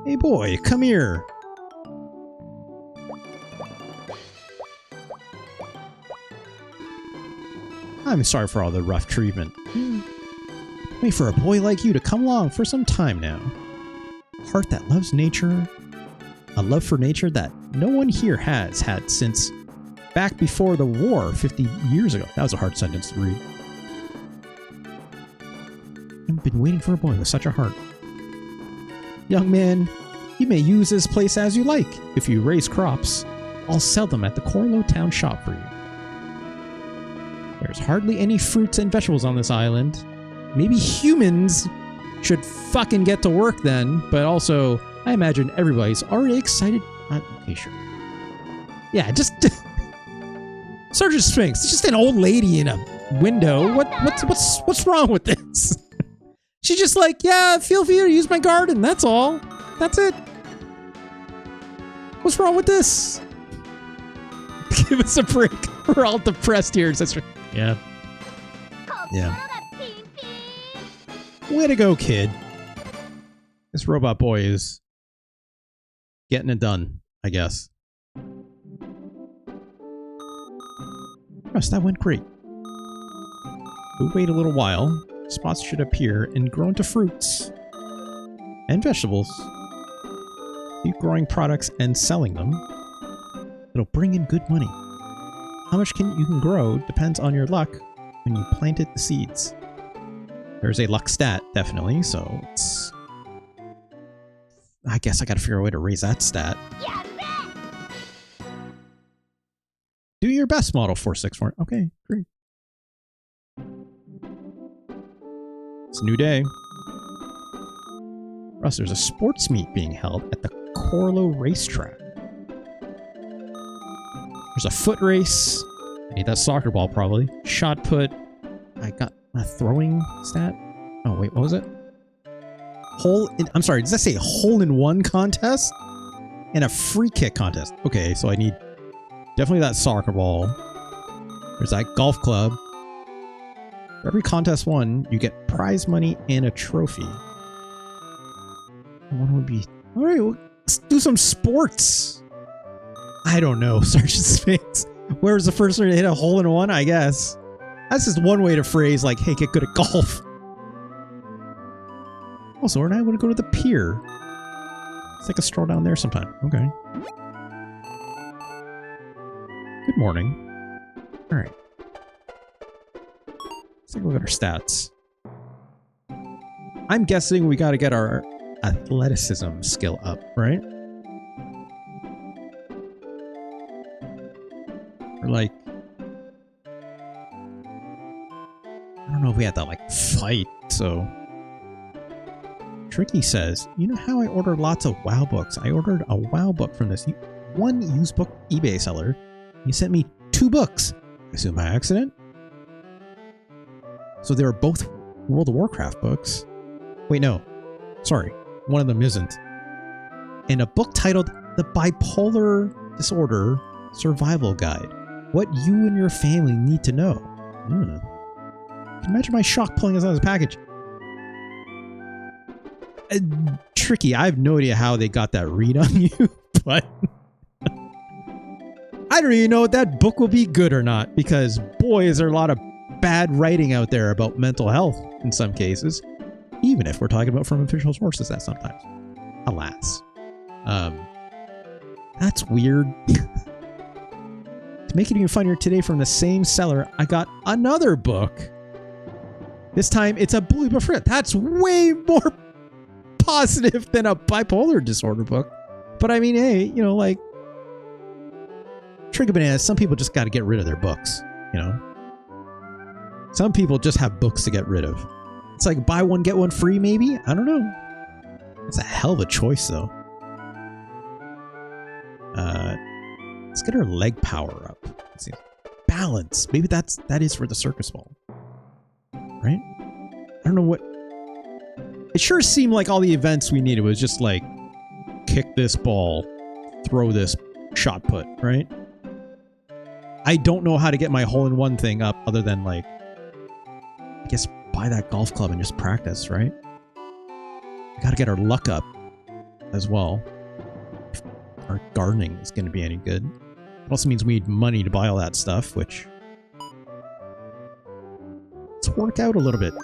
Hey boy, come here. I'm sorry for all the rough treatment. Wait for a boy like you to come along for some time now. Heart that loves nature. A love for nature that no one here has had since back before the war 50 years ago. That was a hard sentence to read. I've been waiting for a boy with such a heart. Young man, you may use this place as you like. If you raise crops, I'll sell them at the Corlo town shop for you. There's hardly any fruits and vegetables on this island. Maybe humans should fucking get to work then, but also, I imagine everybody's already excited. Okay, sure. Yeah, just... Sergeant Sphinx, it's just an old lady in a window. What's wrong with this? She's just like, yeah, feel free to use my garden. That's all. That's it. What's wrong with this? Give us a break. We're all depressed here. Yeah. Yeah. Way to go, kid. This robot boy is getting it done, I guess. Yes, that went great. We'll wait a little while. Spots should appear and grow into fruits and vegetables. Keep growing products and selling them. It'll bring in good money. How much you can grow depends on your luck when you planted the seeds. There's a luck stat, definitely, so it's... I guess I gotta figure out a way to raise that stat. Do your best, Model 464. Okay, great. It's a new day. Russ, there's a sports meet being held at the Corlo racetrack. There's a foot race. I need that soccer ball, probably. Shot put. I got a throwing stat. Oh, wait, what was it? I'm sorry, does that say hole-in-one contest? And a free kick contest. Okay, so I need definitely that soccer ball. There's that golf club. For every contest won, you get prize money and a trophy. One would be... Alright, well, let's do some sports. I don't know, Sergeant Sphinx. Where was the first one to hit a hole-in-one, I guess? That's just one way to phrase, like, hey, get good at golf. Also, and I want to go to the pier. Let's take a stroll down there sometime. Okay. Good morning. Alright. Let's take a look at our stats. I'm guessing we gotta get our athleticism skill up, right? Or like... I don't know if we had to, like, fight, so... Tricky says, you know how I ordered lots of WoW books? I ordered a WoW book from this one used book eBay seller. He sent me 2 books. I assume by accident? So they were both World of Warcraft books. Wait, no. Sorry. One of them isn't. and a book titled The Bipolar Disorder Survival Guide. What you and your family need to know. Can you imagine my shock pulling this out of the package? Tricky. I have no idea how they got that read on you, but I don't even know if that book will be good or not, because boy, is there a lot of bad writing out there about mental health in some cases, even if we're talking about from official sources that sometimes. Alas. That's weird. To make it even funnier, today from the same seller, I got another book. This time it's a Blue Book. That's way more positive than a bipolar disorder book. But I mean, hey, you know, like, Trigger Bananas, some people just got to get rid of their books, you know? Some people just have books to get rid of. It's like buy one, get one free, maybe? I don't know. It's a hell of a choice, though. Let's get our leg power up. Let's see. Balance. Maybe that is for the circus ball. Right? I don't know what... It sure seemed like all the events we needed was just like, kick this ball, throw this shot put, right? I don't know how to get my hole-in-one thing up other than, like, I guess buy that golf club and just practice, right? We gotta get our luck up as well. If our gardening is going to be any good. It also means we need money to buy all that stuff, which... Let's work out a little bit.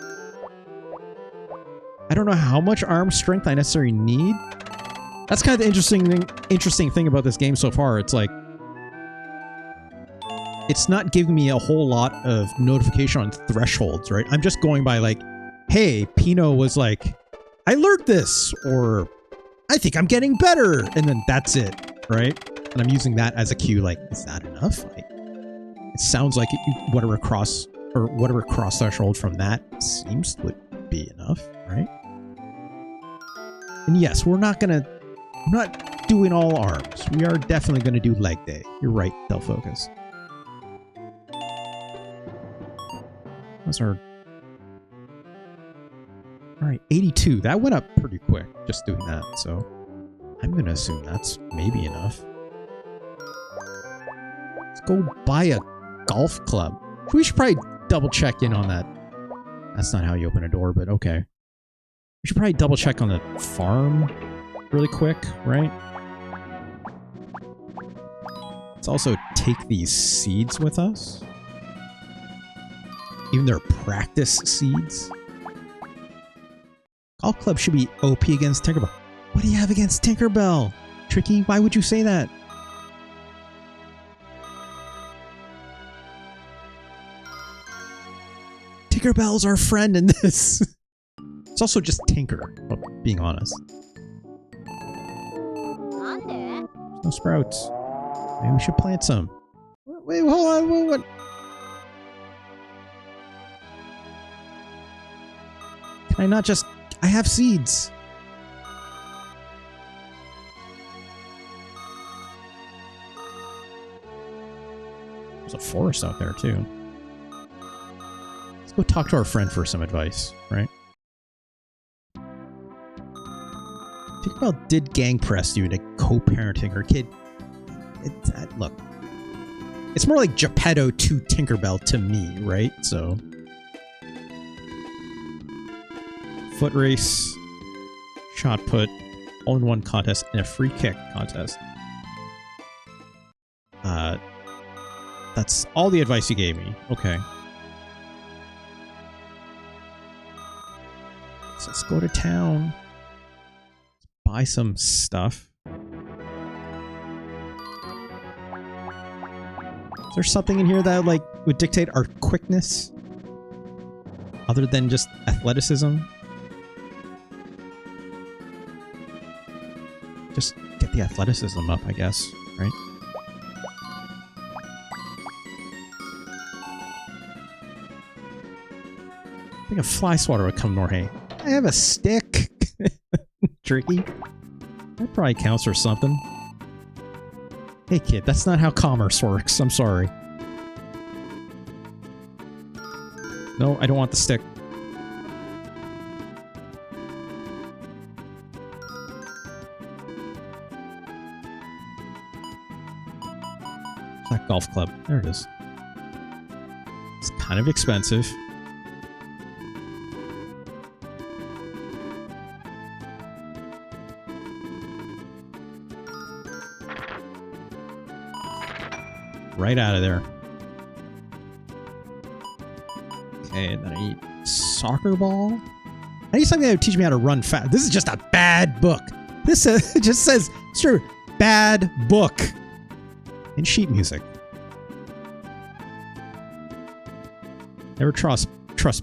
I don't know how much arm strength I necessarily need. That's kind of the interesting thing about this game so far. It's like... It's not giving me a whole lot of notification on thresholds, right? I'm just going by like, hey, Pino was like, I learned this, or I think I'm getting better, and then that's it, right? And I'm using that as a cue, like, is that enough? Like, it sounds like whatever cross threshold from that seems to be enough, right? And yes, we're not doing all arms. We are definitely gonna do leg day. You're right, Delfocus. Those are... Alright, 82. That went up pretty quick, just doing that, so... I'm gonna assume that's maybe enough. Let's go buy a golf club. We should probably double check in on that. That's not how you open a door, but okay. We should probably double check on the farm really quick, right? Let's also take these seeds with us. Even their practice seeds. Golf club should be OP against Tinkerbell. What do you have against Tinkerbell? Tricky, why would you say that? Tinkerbell's our friend in this. It's also just Tinker, being honest. No sprouts. Maybe we should plant some. Wait, hold on, what? Can I not just... I have seeds. There's a forest out there, too. Let's go talk to our friend for some advice, right? Tinkerbell did gang press you into co-parenting her kid. Look. It's more like Geppetto to Tinkerbell to me, right? So... Foot race, shot put, all-in-one contest, and a free kick contest. That's all the advice you gave me. Okay. So let's go to town. Let's buy some stuff. Is there something in here that like would dictate our quickness? Other than just athleticism? Just get the athleticism up, I guess, right? I think a fly swatter would come more. Hey, I have a stick. Tricky. That probably counts for something. Hey kid, that's not how commerce works. I'm sorry. No, I don't want the stick. Golf club. There it is. It's kind of expensive. Right out of there. Okay, and then I need soccer ball. I need something that would teach me how to run fast. This is just a bad book. This it just says, sure, bad book. And sheet music. Never trust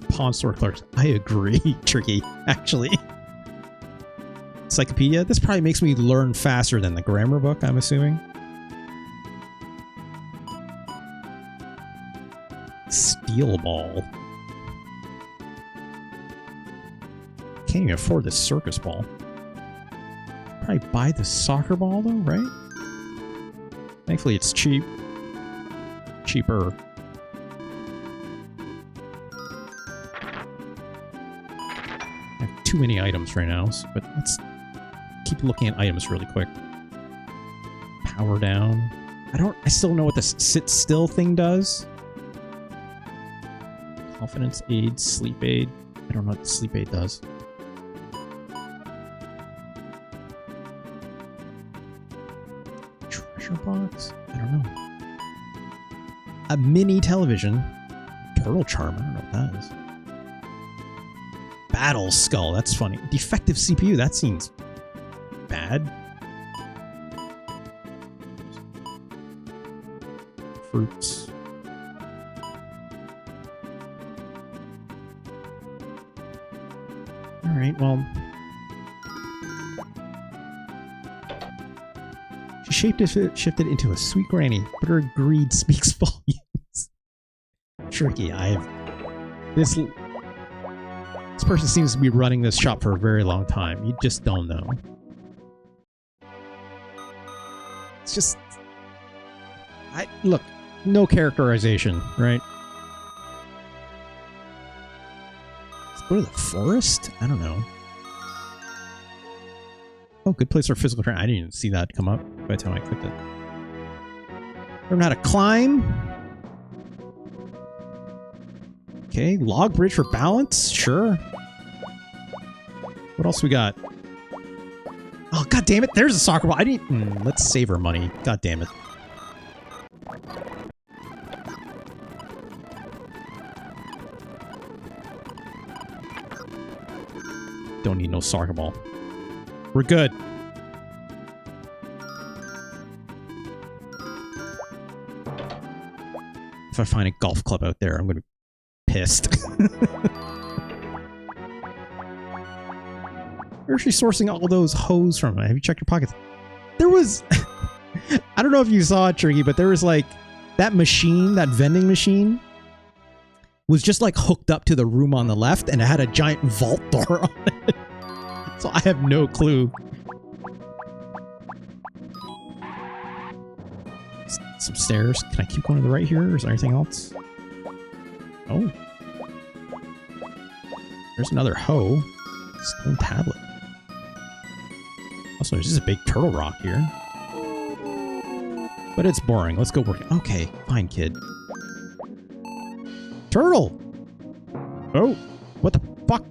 pawn store clerks. I agree, Tricky, actually. Encyclopedia. This probably makes me learn faster than the grammar book, I'm assuming. Steel ball. Can't even afford this circus ball. Probably buy the soccer ball though, right? Thankfully it's cheap. Cheaper. I have too many items right now, but let's keep looking at items really quick. Power down. I still don't know what this sit still thing does. Confidence aid, sleep aid. I don't know what the sleep aid does. Treasure box? I don't know. A mini television. Turtle charm. I don't know what that is. Battle skull. That's funny. Defective CPU. That seems bad. Fruits. Alright, well. She shifted into a sweet granny, but her greed speaks volumes. Tricky, this person seems to be running this shop for a very long time. You just don't know. It's just... Look, no characterization, right? Go to the forest? I don't know. Oh, good place for physical training. I didn't even see that come up by the time I clicked it. Learn how to climb. Okay, log bridge for balance. Sure. What else we got? Oh, god damn it! There's a soccer ball. I didn't. Let's save our money. God damn it. Don't need no soccer ball. We're good. If I find a golf club out there, I'm gonna be pissed. Where's she sourcing all those hoes from? Have you checked your pockets? There was... I don't know if you saw it, Tricky, but there was like... That machine, that vending machine... was just like hooked up to the room on the left, and it had a giant vault door on it. So I have no clue. Some stairs. Can I keep going to the right here, or is there anything else? Oh. There's another hoe. Stone tablet. Also, there's just a big turtle rock here. But it's boring. Let's go work. Okay, fine, kid. Turtle! Oh, what the fuck?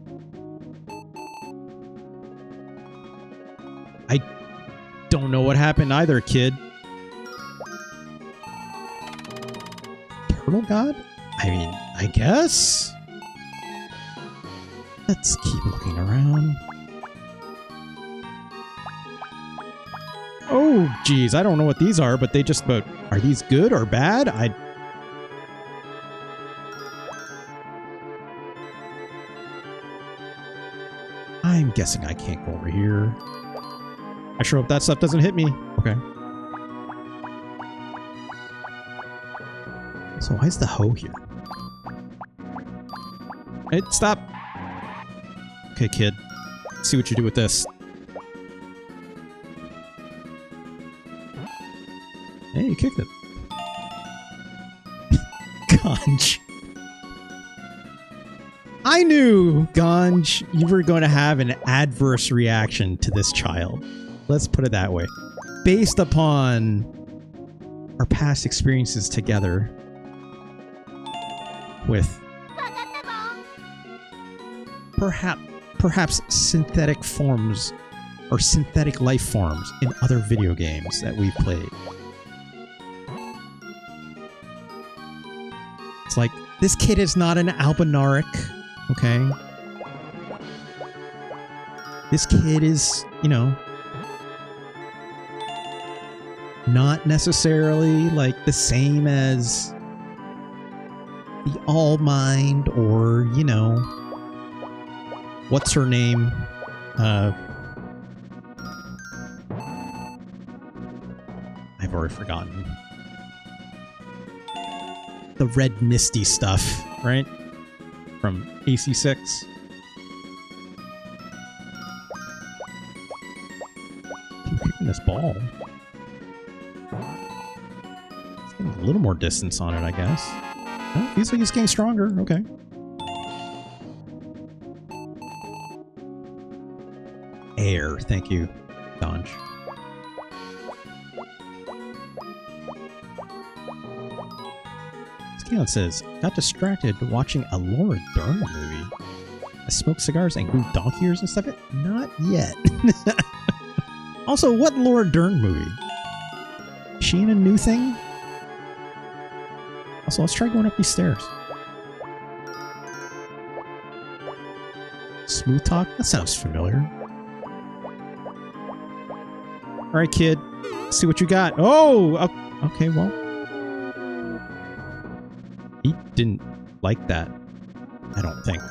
I don't know what happened either, kid. Turtle god? I mean, I guess? Let's keep looking around. Oh, geez, I don't know what these are, but they just about... Are these good or bad? I'm guessing I can't go over here. I sure hope that stuff doesn't hit me. Okay. So why is the hoe here? Hey, stop! Okay, kid. Let's see what you do with this. Hey, you kicked it. Ganj. I knew, Ganj, you were going to have an adverse reaction to this child. Let's put it that way. Based upon our past experiences together with perhaps synthetic forms or synthetic life forms in other video games that we've played. It's like, this kid is not an Almanic, okay? This kid is, you know, not necessarily like the same as the All Mind or, you know, what's her name? I've already forgotten. The red misty stuff, right? From AC6. Keep kicking this ball. It's getting a little more distance on it, I guess. Oh, feels like it's getting stronger. Okay. Air. Thank you, Donj. It says, got distracted watching a Laura Dern movie. I smoked cigars and grew donkey ears and stuff. Not yet. Also, what Laura Dern movie? Is she in a new thing? Also, let's try going up these stairs. Smooth talk? That sounds familiar. Alright, kid. Let's see what you got. Oh! Okay, well. He didn't like that, I don't think.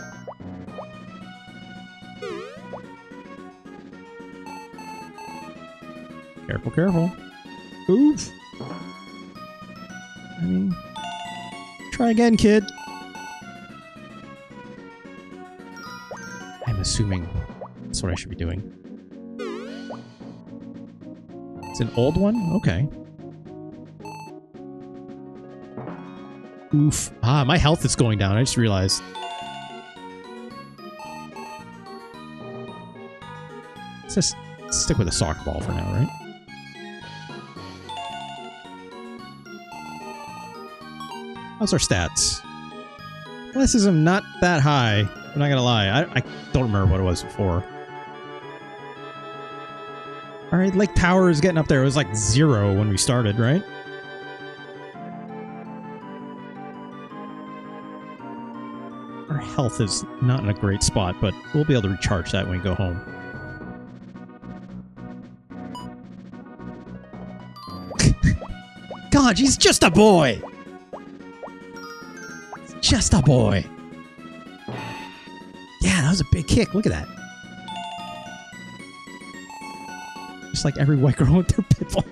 Careful, careful. Oof. I mean, try again, kid. I'm assuming that's what I should be doing. It's an old one? Okay. Oof. Ah, my health is going down. I just realized. Let's just stick with a soccer ball for now, right? How's our stats? Athleticism not that high. I'm not gonna lie. I don't remember what it was before. Alright, Lake Power is getting up there. It was like 0 when we started, right? Health is not in a great spot, but we'll be able to recharge that when we go home. God, he's just a boy! Just a boy! Yeah, that was a big kick. Look at that. Just like every white girl with their pitbull.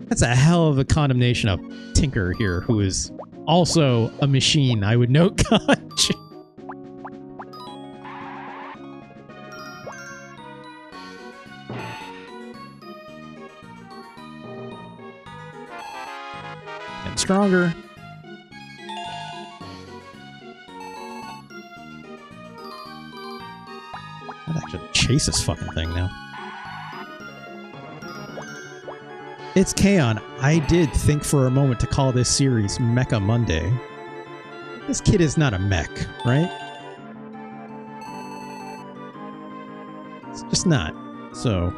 That's a hell of a condemnation of Tinker here, who is also a machine, I would note. Gosh. Getting stronger. I'd actually chase this fucking thing now. It's Kaon. I did think for a moment to call this series Mecha Monday. This kid is not a mech, right? It's just not. So,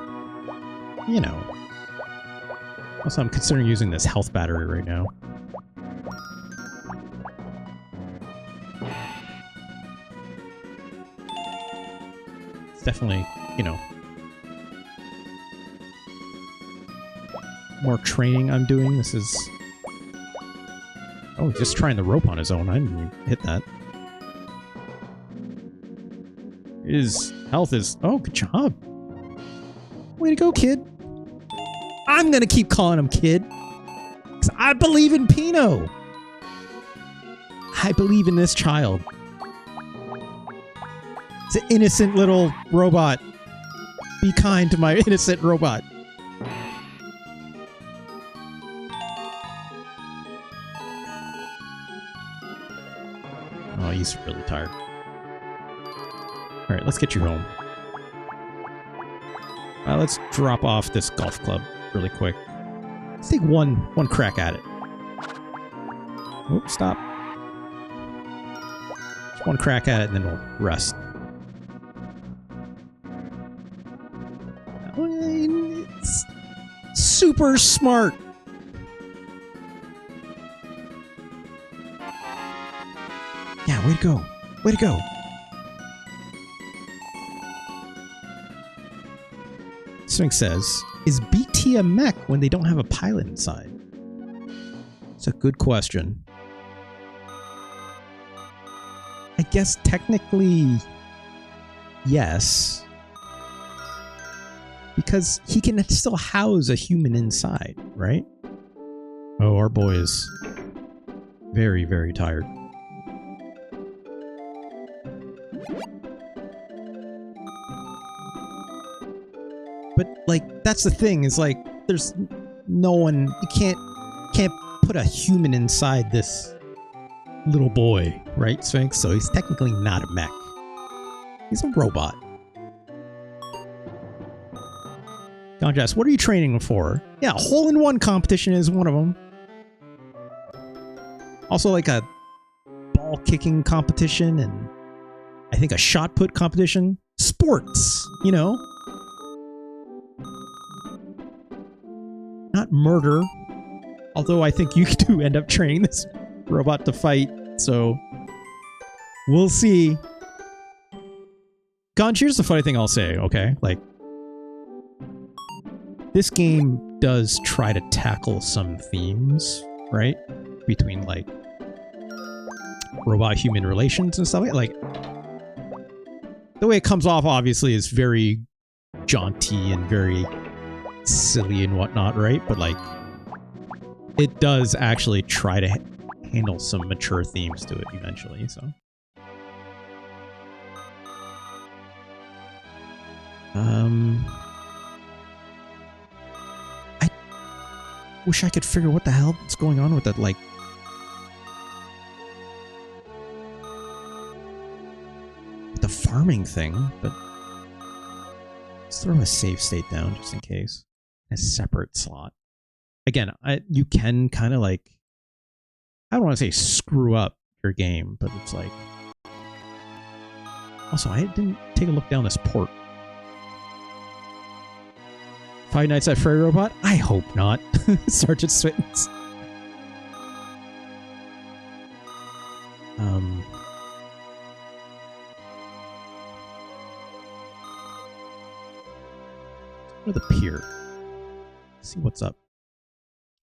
you know. Also, I'm considering using this health battery right now. It's definitely, you know, more training I'm doing. This is... Oh, just trying the rope on his own. I didn't even hit that. His health is... Oh, good job. Way to go, kid. I'm gonna keep calling him kid. Because I believe in Pino. I believe in this child. It's an innocent little robot. Be kind to my innocent robot. Oh, he's really tired. Alright, let's get you home. Let's drop off this golf club. really quick. Let's take one crack at it. Oh, stop. Just one crack at it and then we'll rest. It's super smart. Yeah, way to go. Way to go. Sphinx says, is BT a mech when they don't have a pilot inside? It's a good question. I guess technically, yes. Because he can still house a human inside, right? Oh, our boy is very, very tired. But like, that's the thing, is like, there's no one, you can't put a human inside this little boy, right, Sphinx? So he's technically not a mech. He's a robot. Gonjas, what are you training for? Yeah, hole-in-one competition is one of them. Also like a ball kicking competition and I think a shot put competition. Sports, you know? Not murder. Although I think you do end up training this robot to fight, so we'll see. Gonj, here's the funny thing I'll say, okay? Like, this game does try to tackle some themes, right? Between, like, robot-human relations and stuff. Like, the way it comes off, obviously, is very jaunty and very silly and whatnot, right? But, like, it does actually try to handle some mature themes to it eventually, so. I wish I could figure what the hell is going on with that, like, with the farming thing, but let's throw a save state down just in case. A separate slot. Again, you can kind of like, I don't want to say screw up your game, but it's like, also I didn't take a look down this port. 5 Nights at Freddy Robot? I hope not. Sergeant Switins. Go to the pier. See what's up.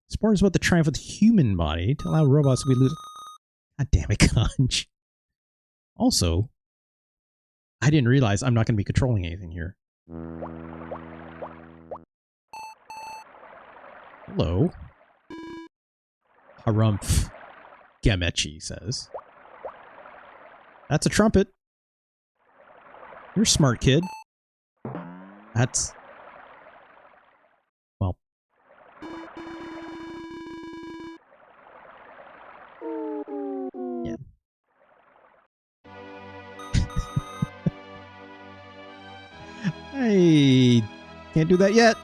Sport is about the triumph of the human body to allow robots to be lose. God damn it, Conch. Also, I didn't realize I'm not going to be controlling anything here. Hello. Harumph. Gamechi says. That's a trumpet. You're a smart kid. That's... well... yeah. I can't do that yet.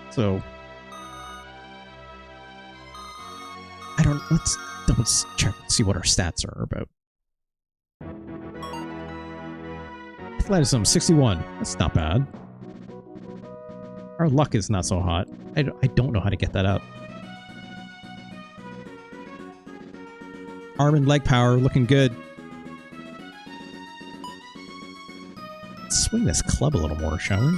So... I don't... let's double check, see what our stats are about. Athleticism 61. That's not bad. Our luck is not so hot. I don't know how to get that up. Arm and leg power looking good. Let's swing this club a little more, shall we?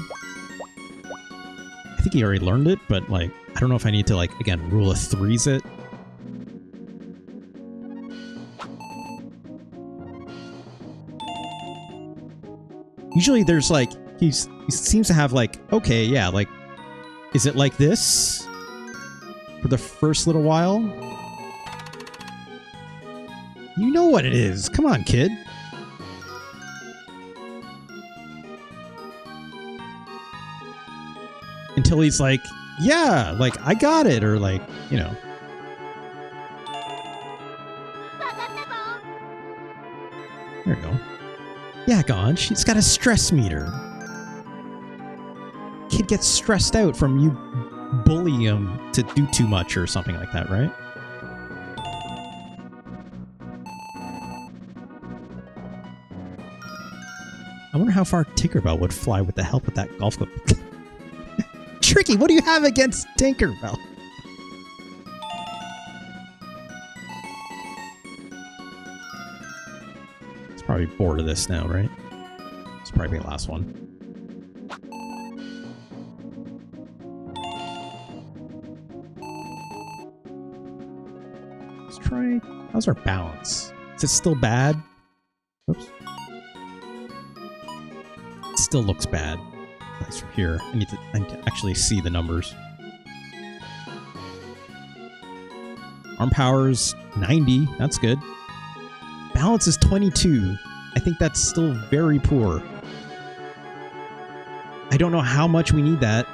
I think he already learned it, but like, I don't know if I need to, like, again, rule of threes it. Usually there's like, he seems to have like, okay, yeah, like, is it like this for the first little while? You know what it is. Come on, kid. Until he's like, yeah, like, I got it, or like, you know. There we go. Yeah, Gonch, it's got a stress meter. kid gets stressed out from you bullying him to do too much or something like that, right? I wonder how far Tinkerbell would fly with the help of that golf club. Tricky, what do you have against Tinkerbell? It's probably bored of this now, right? It's probably the last one. Let's try... How's our balance? Is it still bad? Oops. Still looks bad. Nice from here. I need to actually see the numbers. Arm power's 90. That's good. Balance is 22. I think that's still very poor. I don't know how much we need that.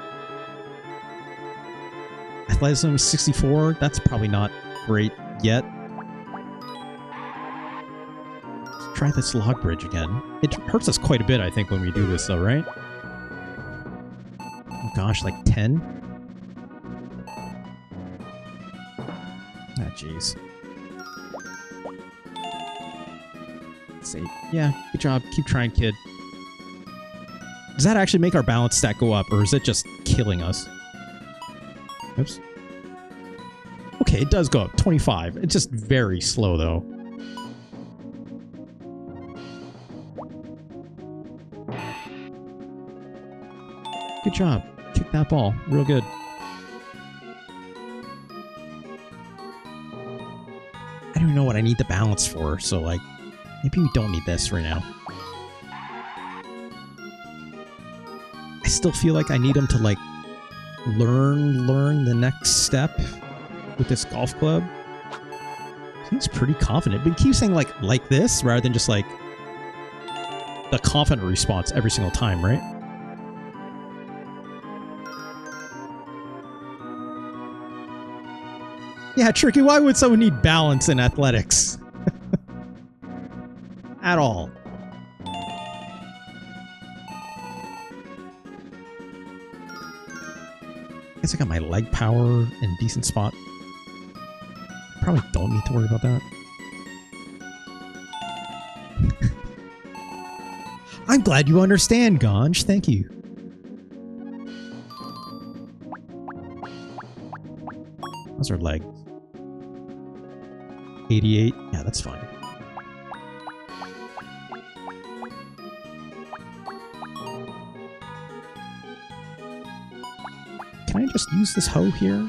Athleticism 64. That's probably not great yet. Try this log bridge again. It hurts us quite a bit, I think, when we do this, though, right? Oh gosh, like 10? Ah, jeez. Let's see. Yeah, good job. Keep trying, kid. Does that actually make our balance stat go up, or is it just killing us? Oops. Okay, it does go up. 25. It's just very slow, though. Good job. Kick that ball. Real good. I don't even know what I need the balance for, so like, maybe we don't need this right now. I still feel like I need him to like learn the next step with this golf club. He's pretty confident, but he keeps saying like this rather than just like the confident response every single time, right? Yeah, Tricky, why would someone need balance in athletics? At all. I guess I got my leg power in decent spot. Probably don't need to worry about that. I'm glad you understand, Ganj. Thank you. How's our leg? 88? Yeah, that's fine. Can I just use this hoe here?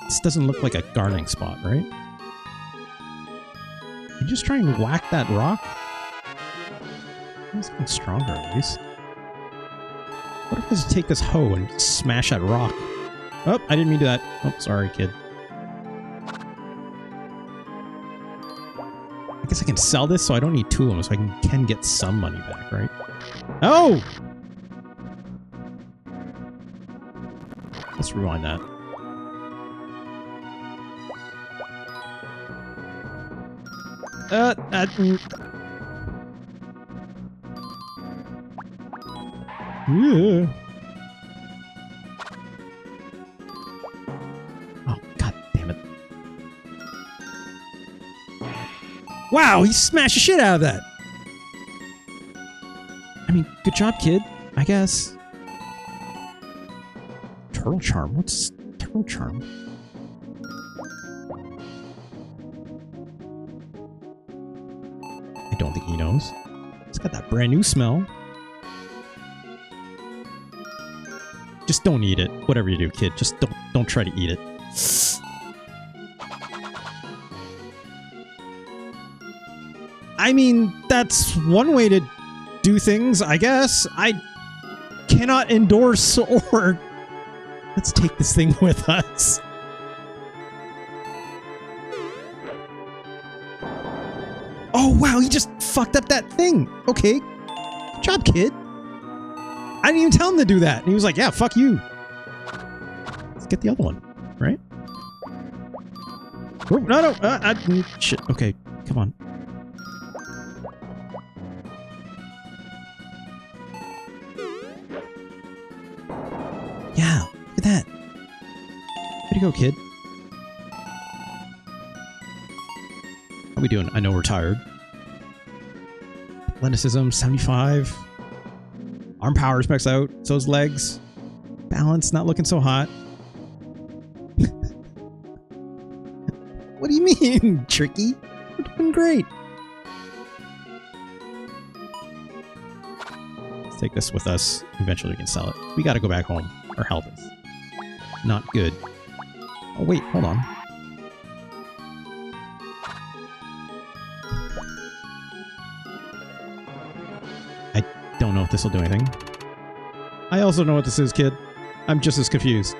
This doesn't look like a gardening spot, right? You just try and whack that rock? It's getting stronger at least. What if I just take this hoe and smash that rock? Oh, I didn't mean to do that. Oh, sorry, kid. I guess I can sell this so I don't need two of them, so I can get some money back, right? Oh! Let's rewind that. Yeah. Oh, god damn it. Wow, he smashed the shit out of that. I mean, good job, kid, I guess. Turtle Charm? What's Turtle Charm? I don't think he knows. It's got that brand new smell. Just don't eat it. Whatever you do, kid. Just don't try to eat it. I mean, that's one way to do things, I guess. I cannot endorse or... Let's take this thing with us. Oh, wow, he just fucked up that thing. Okay. Good job, kid. I didn't even tell him to do that. And he was like, yeah, fuck you. Let's get the other one, right? Oh, no. Shit. Okay, come on. to go, kid. How we doing? I know we're tired. Athleticism, 75. Arm power's maxed out. So's legs. Balance, not looking so hot. What do you mean, Tricky? We're doing great. Let's take this with us. Eventually we can sell it. We gotta go back home. Our health is not good. Oh wait, hold on. I don't know if this will do anything. I also know what this is, kid. I'm just as confused.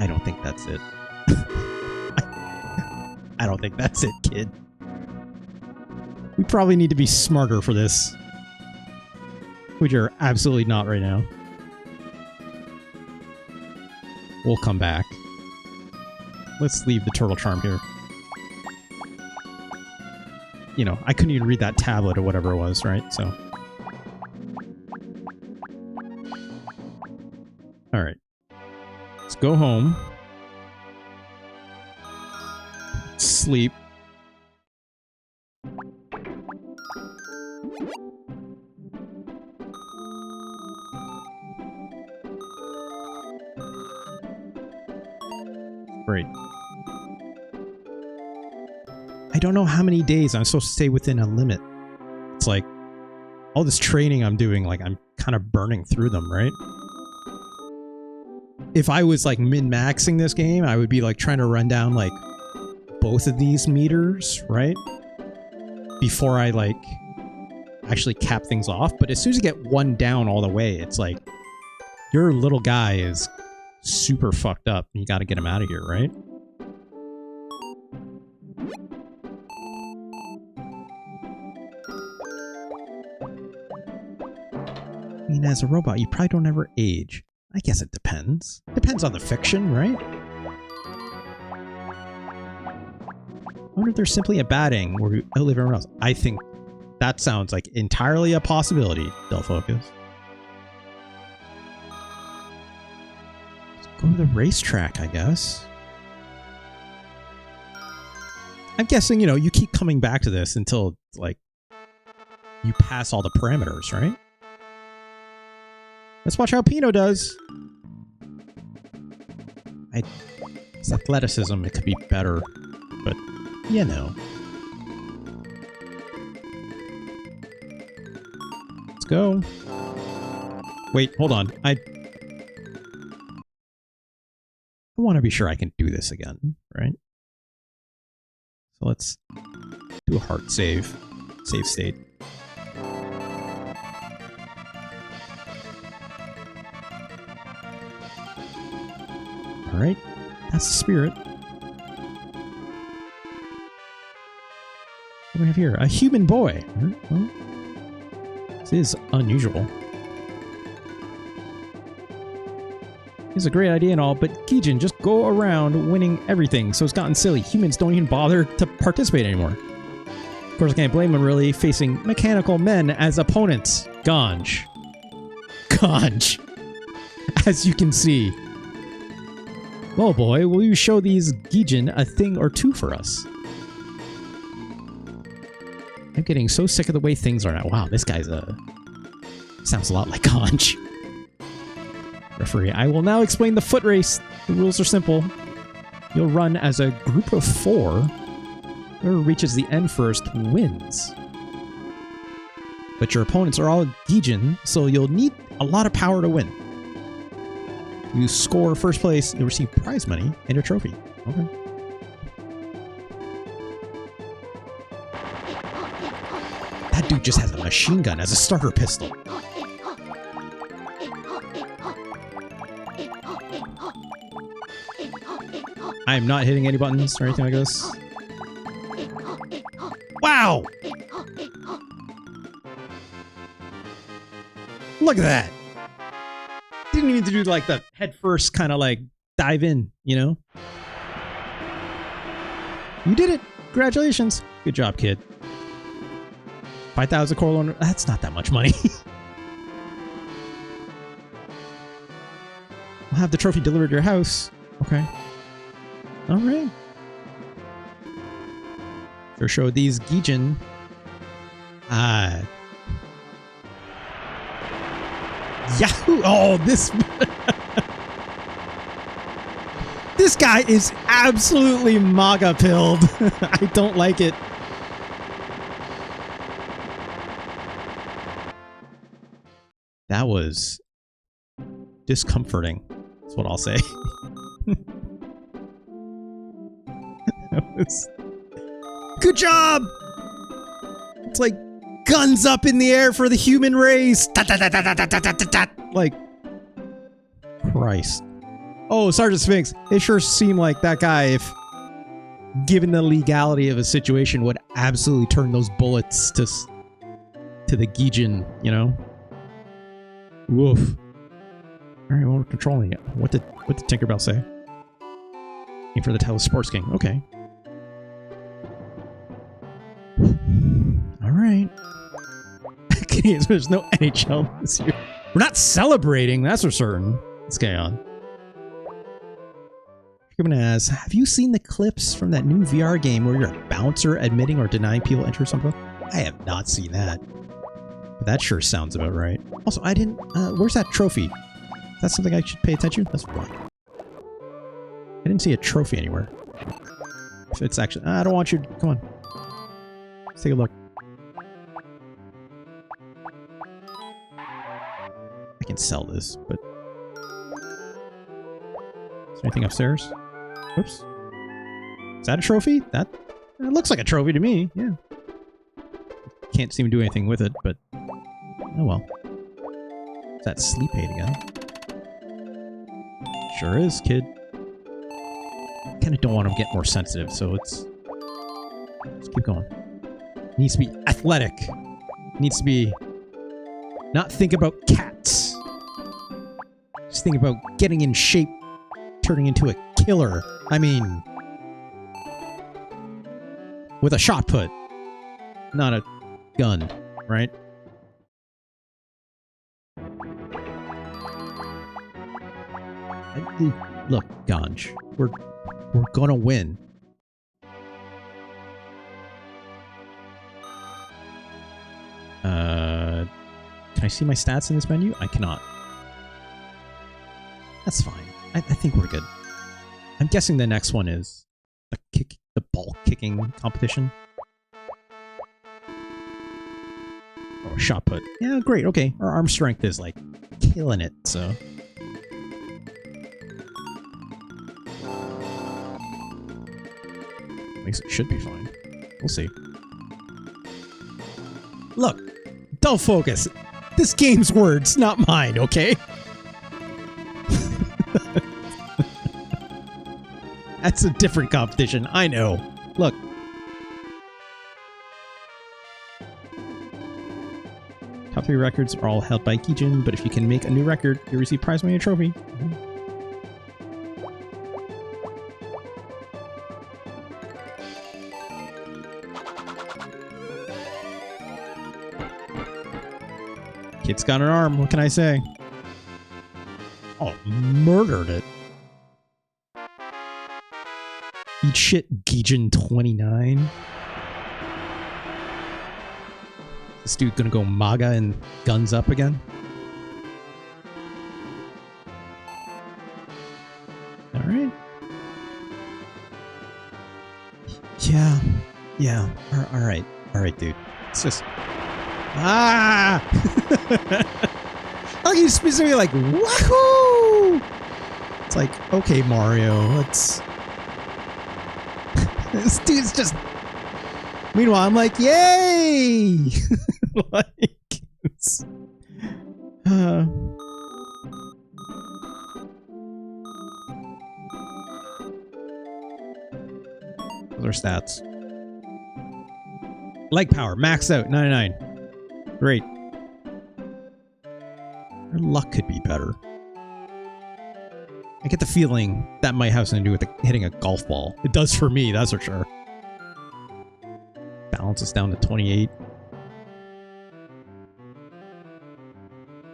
I don't think that's it. I don't think that's it, kid. We probably need to be smarter for this. Which are absolutely not right now. We'll come back. Let's leave the turtle charm here. You know, I couldn't even read that tablet or whatever it was, right? So. Alright. Let's go home. Sleep. Great. I don't know how many days I'm supposed to stay within a limit. It's like all this training I'm doing, like I'm kind of burning through them, right? If I was like min-maxing this game, I would be like trying to run down like both of these meters, right? Before I like actually cap things off. But as soon as you get one down all the way, it's like your little guy is super fucked up and you got to get him out of here, right? I mean, as a robot, you probably don't ever age. I guess it depends. Depends on the fiction, right? I wonder if there's simply a batting where we outlive everyone else. I think that sounds like entirely a possibility, Del Focus. Let's go to the racetrack, I guess. I'm guessing, you know, you keep coming back to this until, like, you pass all the parameters, right? Let's watch how Pino does. It's athleticism. It could be better, but you know. Let's go. Wait, hold on. I want to be sure I can do this again, right? So let's do a hard save. Save state. Alright, that's the spirit. What do we have here? A human boy. Well, this is unusual. It's a great idea and all, but Kijin, just go around winning everything, so it's gotten silly. Humans don't even bother to participate anymore. Of course, I can't blame them, really, facing mechanical men as opponents. Ganj. Ganj. As you can see. Well, boy, will you show these Gijin a thing or two for us? I'm getting so sick of the way things are now. Wow, this guy's sounds a lot like Ganj. Referee, I will now explain the foot race. The rules are simple. You'll run as a group of 4. Whoever reaches the end first wins. But your opponents are all Gijin, so you'll need a lot of power to win. You score first place, you'll receive prize money and your trophy. Okay. That dude just has a machine gun as a starter pistol. I am not hitting any buttons or anything like this. Wow! Look at that! Didn't even do like the head first kind of like dive in, you know? You did it! Congratulations! Good job, kid. 5,000 core loan. That's not that much money. We'll have the trophy delivered to your house. Okay. All right. For sure, these Gijin. Yahoo! Oh, this. This guy is absolutely MAGA pilled. I don't like it. That was discomforting. That's what I'll say. That was... Good job! It's like guns up in the air for the human race. Like, Christ. Oh, Sergeant Sphinx. It sure seemed like that guy, if given the legality of a situation, would absolutely turn those bullets to the Gijin, you know? Woof. Alright, well, we're controlling it. What did Tinkerbell say? Aim for the title of Sports King. Okay. Alright. There's no NHL this year. We're not celebrating, that's for certain. Let's get on. Have you seen the clips from that new VR game where you're a bouncer admitting or denying people enter something? I have not seen that. But that sure sounds about right. Also, I didn't... where's that trophy? Is that something I should pay attention to? That's wrong. I didn't see a trophy anywhere. If it's actually... I don't want you... Come on. Let's take a look. I can sell this, but... Is there anything upstairs? Oops. Is that a trophy? That looks like a trophy to me. Yeah. Can't seem to do anything with it, but... Oh well. Is that sleep aid again? Sure is, kid. Kinda don't want him to get more sensitive, so let's keep going. Needs to be athletic. Needs to be... Not think about cats. Just think about getting in shape, turning into a killer. I mean... With a shot put. Not a gun, right? Look, Ganj, we're gonna win. Can I see my stats in this menu? I cannot. That's fine. I think we're good. I'm guessing the next one is the ball kicking competition. Oh, shot put. Yeah, great. Okay, our arm strength is like killing it. So. At least it should be fine. We'll see. Look, don't focus. This game's words, not mine, okay? That's a different competition, I know. Look. Top 3 records are all held by Gijin, but if you can make a new record, you receive prize money and a trophy. Kid's got an arm, what can I say? Oh, murdered it. Eat shit, Gijin 29. This dude gonna go MAGA and guns up again? Alright. Yeah. Alright. Alright, dude. It's just... Ah! Like he's specifically like, wahoo! It's like, okay, Mario, let's... This dude's just... Meanwhile, I'm like, yay! Like, it's... Those are stats. Leg power, max out, 99. Great. Your luck could be better. I get the feeling that might have something to do with hitting a golf ball. It does for me, that's for sure. Balance is down to 28.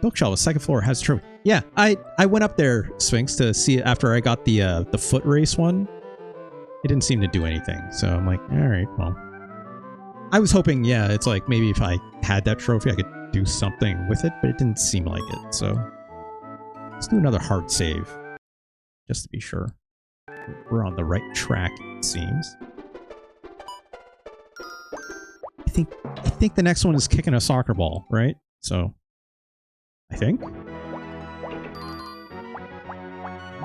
Bookshelf, second floor, has a trophy. Yeah, I went up there, Sphinx, to see it after I got the foot race one. It didn't seem to do anything, so I'm like, all right, well. I was hoping, yeah, it's like maybe if I had that trophy, I could do something with it, but it didn't seem like it, so let's do another hard save, just to be sure. We're on the right track, it seems. I think the next one is kicking a soccer ball, right? So, I think.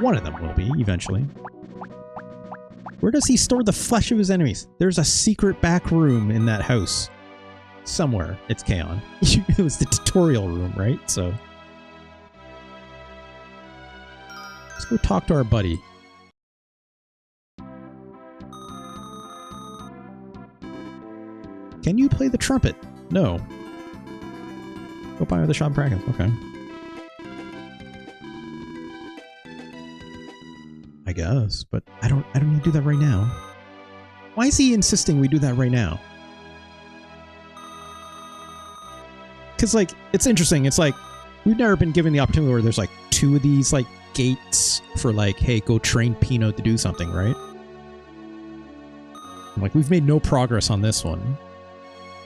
One of them will be, eventually. Where does he store the flesh of his enemies? There's a secret back room in that house. Somewhere. It's Kaon. It was the tutorial room, right? So, let's go talk to our buddy. Can you play the trumpet? No. Go by the shop practice. Okay. I guess, but I don't need to do that right now. Why is he insisting we do that right now? Because, like, it's interesting. It's like, we've never been given the opportunity where there's, like, 2 of these, like, gates for, like, hey, go train Pino to do something, right? I'm like, we've made no progress on this one.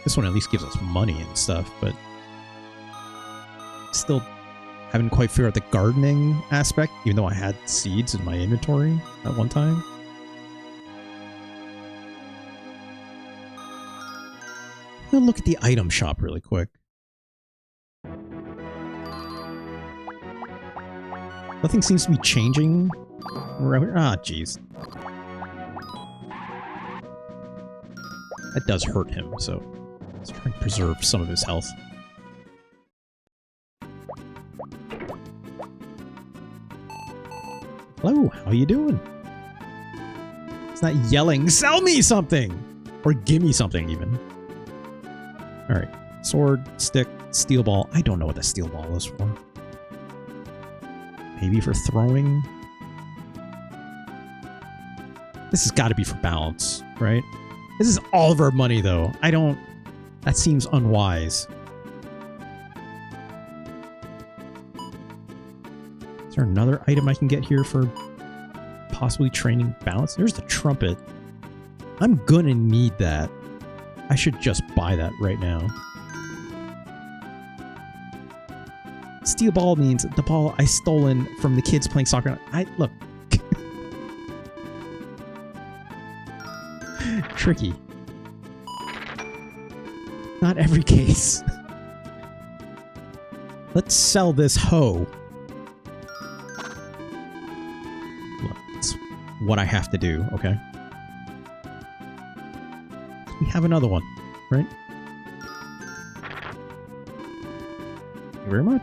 This one at least gives us money and stuff, but still haven't quite figured out the gardening aspect, even though I had seeds in my inventory at one time. I'm gonna look at the item shop really quick. Nothing seems to be changing around here. Ah, jeez. That does hurt him, so let's try and preserve some of his health. Hello, how you doing? It's not yelling, sell me something! Or gimme something, even. Alright. Sword, stick, steel ball. I don't know what the steel ball is for. Maybe for throwing? This has got to be for balance, right? This is all of our money, though. I don't... That seems unwise. Is there another item I can get here for possibly training balance? There's the trumpet. I'm gonna need that. I should just buy that right now. Steel ball means the ball I stolen from the kids playing soccer. Look. Tricky. Not every case. Let's sell this hoe. Look, it's what I have to do, okay? We have another one, right? Thank you very much.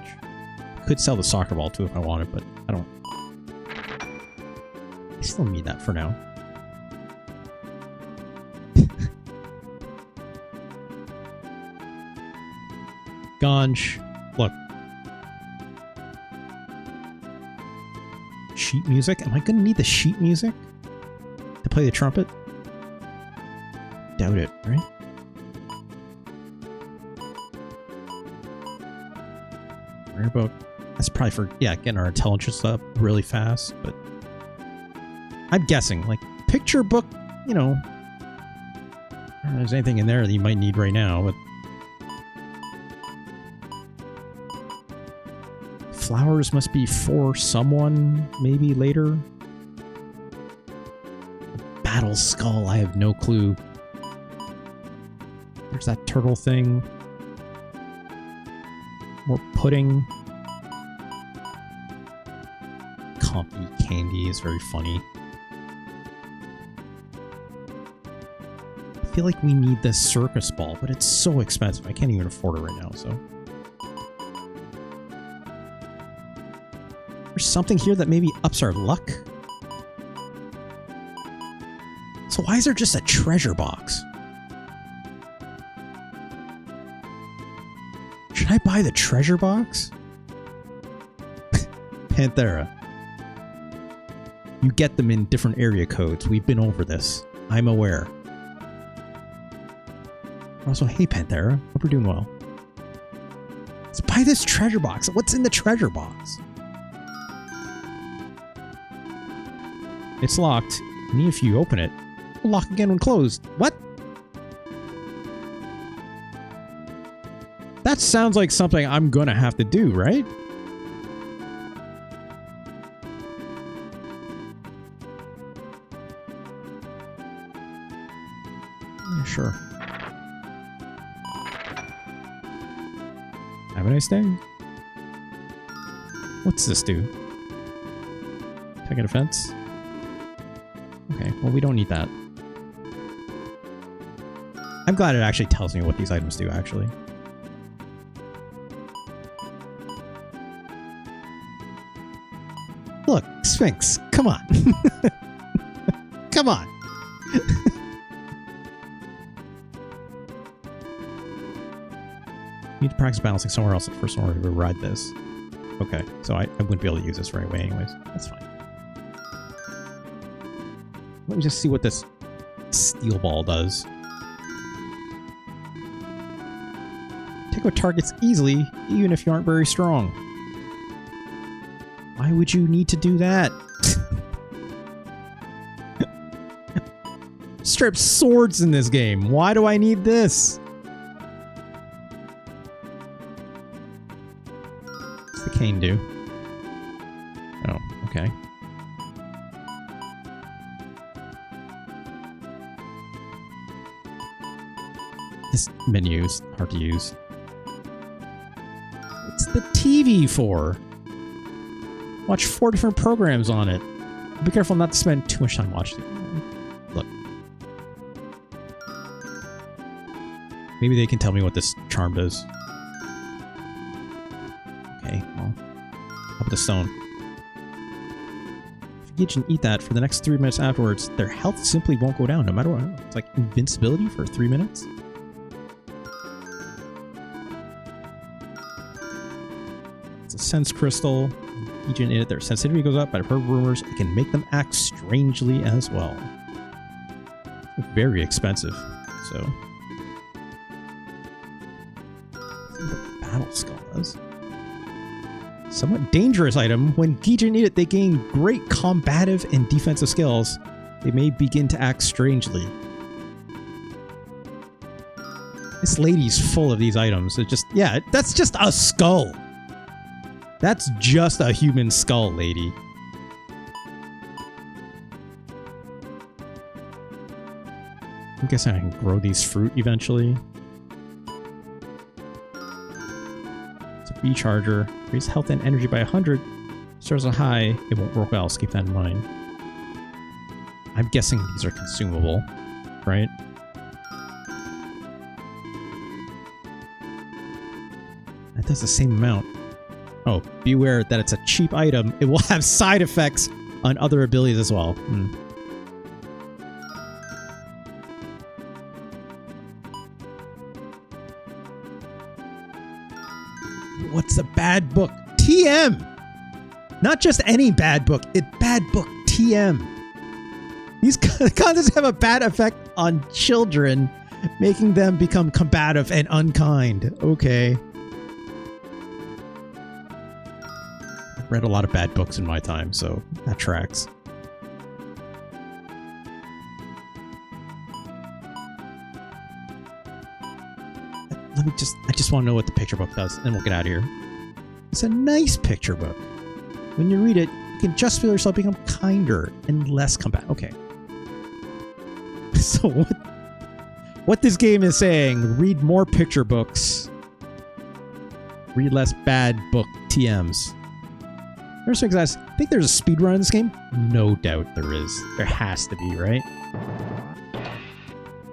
Could sell the soccer ball too if I wanted, but I don't. I still need that for now. Ganj, look. Sheet music? Am I gonna need the sheet music to play the trumpet? Doubt it, right? Worry about... That's probably for, yeah, getting our intelligence up really fast, but... I'm guessing, like, picture book, you know... I don't know if there's anything in there that you might need right now, but... Flowers must be for someone, maybe later. Battle skull, I have no clue. There's that turtle thing. More pudding. Can't eat candy is very funny. I feel like we need this circus ball, but it's so expensive. I can't even afford it right now, so... There's something here that maybe ups our luck? So why is there just a treasure box? Should I buy the treasure box? Panthera. You get them in different area codes. We've been over this. I'm aware. Also, hey Panthera. Hope you're doing well. Let's buy Why this treasure box? What's in the treasure box? It's locked. And if you open it, it'll lock again when closed. What? That sounds like something I'm gonna have to do, right? Yeah, sure. Have a nice day. What's this do? Can I get a fence? Okay, well, we don't need that. I'm glad it actually tells me what these items do, actually. Look, Sphinx, come on. Come on. Need to practice balancing somewhere else first in order to ride this. Okay, so I wouldn't be able to use this right away anyways. That's fine. Let me just see what this steel ball does. Take out targets easily, even if you aren't very strong. Why would you need to do that? Strip swords in this game. Why do I need this? What's the cane do? Oh, okay. This menu is hard to use. What's the TV for? Watch 4 different programs on it. Be careful not to spend too much time watching it. Look. Maybe they can tell me what this charm does. Okay, well. How about the stone? If you can eat that for the next 3 minutes afterwards, their health simply won't go down, no matter what. It's like invincibility for 3 minutes? It's a sense crystal. In it, their sensitivity goes up, but I've heard rumors it can make them act strangely as well. Very expensive, so. Let's see what the battle skull does. Somewhat dangerous item. When Gijin eat it, they gain great combative and defensive skills. They may begin to act strangely. This lady's full of these items. It just, yeah, that's just a skull. That's just a human skull, lady. I'm guessing I can grow these fruit eventually. It's a bee charger. Increase health and energy by 100. Starts a high. It won't work well. So keep that in mind. I'm guessing these are consumable, right? That does the same amount. Oh, beware that it's a cheap item. It will have side effects on other abilities as well. What's a bad book? TM! Not just any bad book. It's bad book TM. These concepts have a bad effect on children, making them become combative and unkind. Okay. Read a lot of bad books in my time, so that tracks. I just want to know what the picture book does, and then we'll get out of here. It's a nice picture book. When you read it, you can just feel yourself become kinder and less combative. Okay. So what this game is saying, read more picture books. Read less bad book TMs. I think there's a speedrun in this game. No doubt there is. There has to be, right?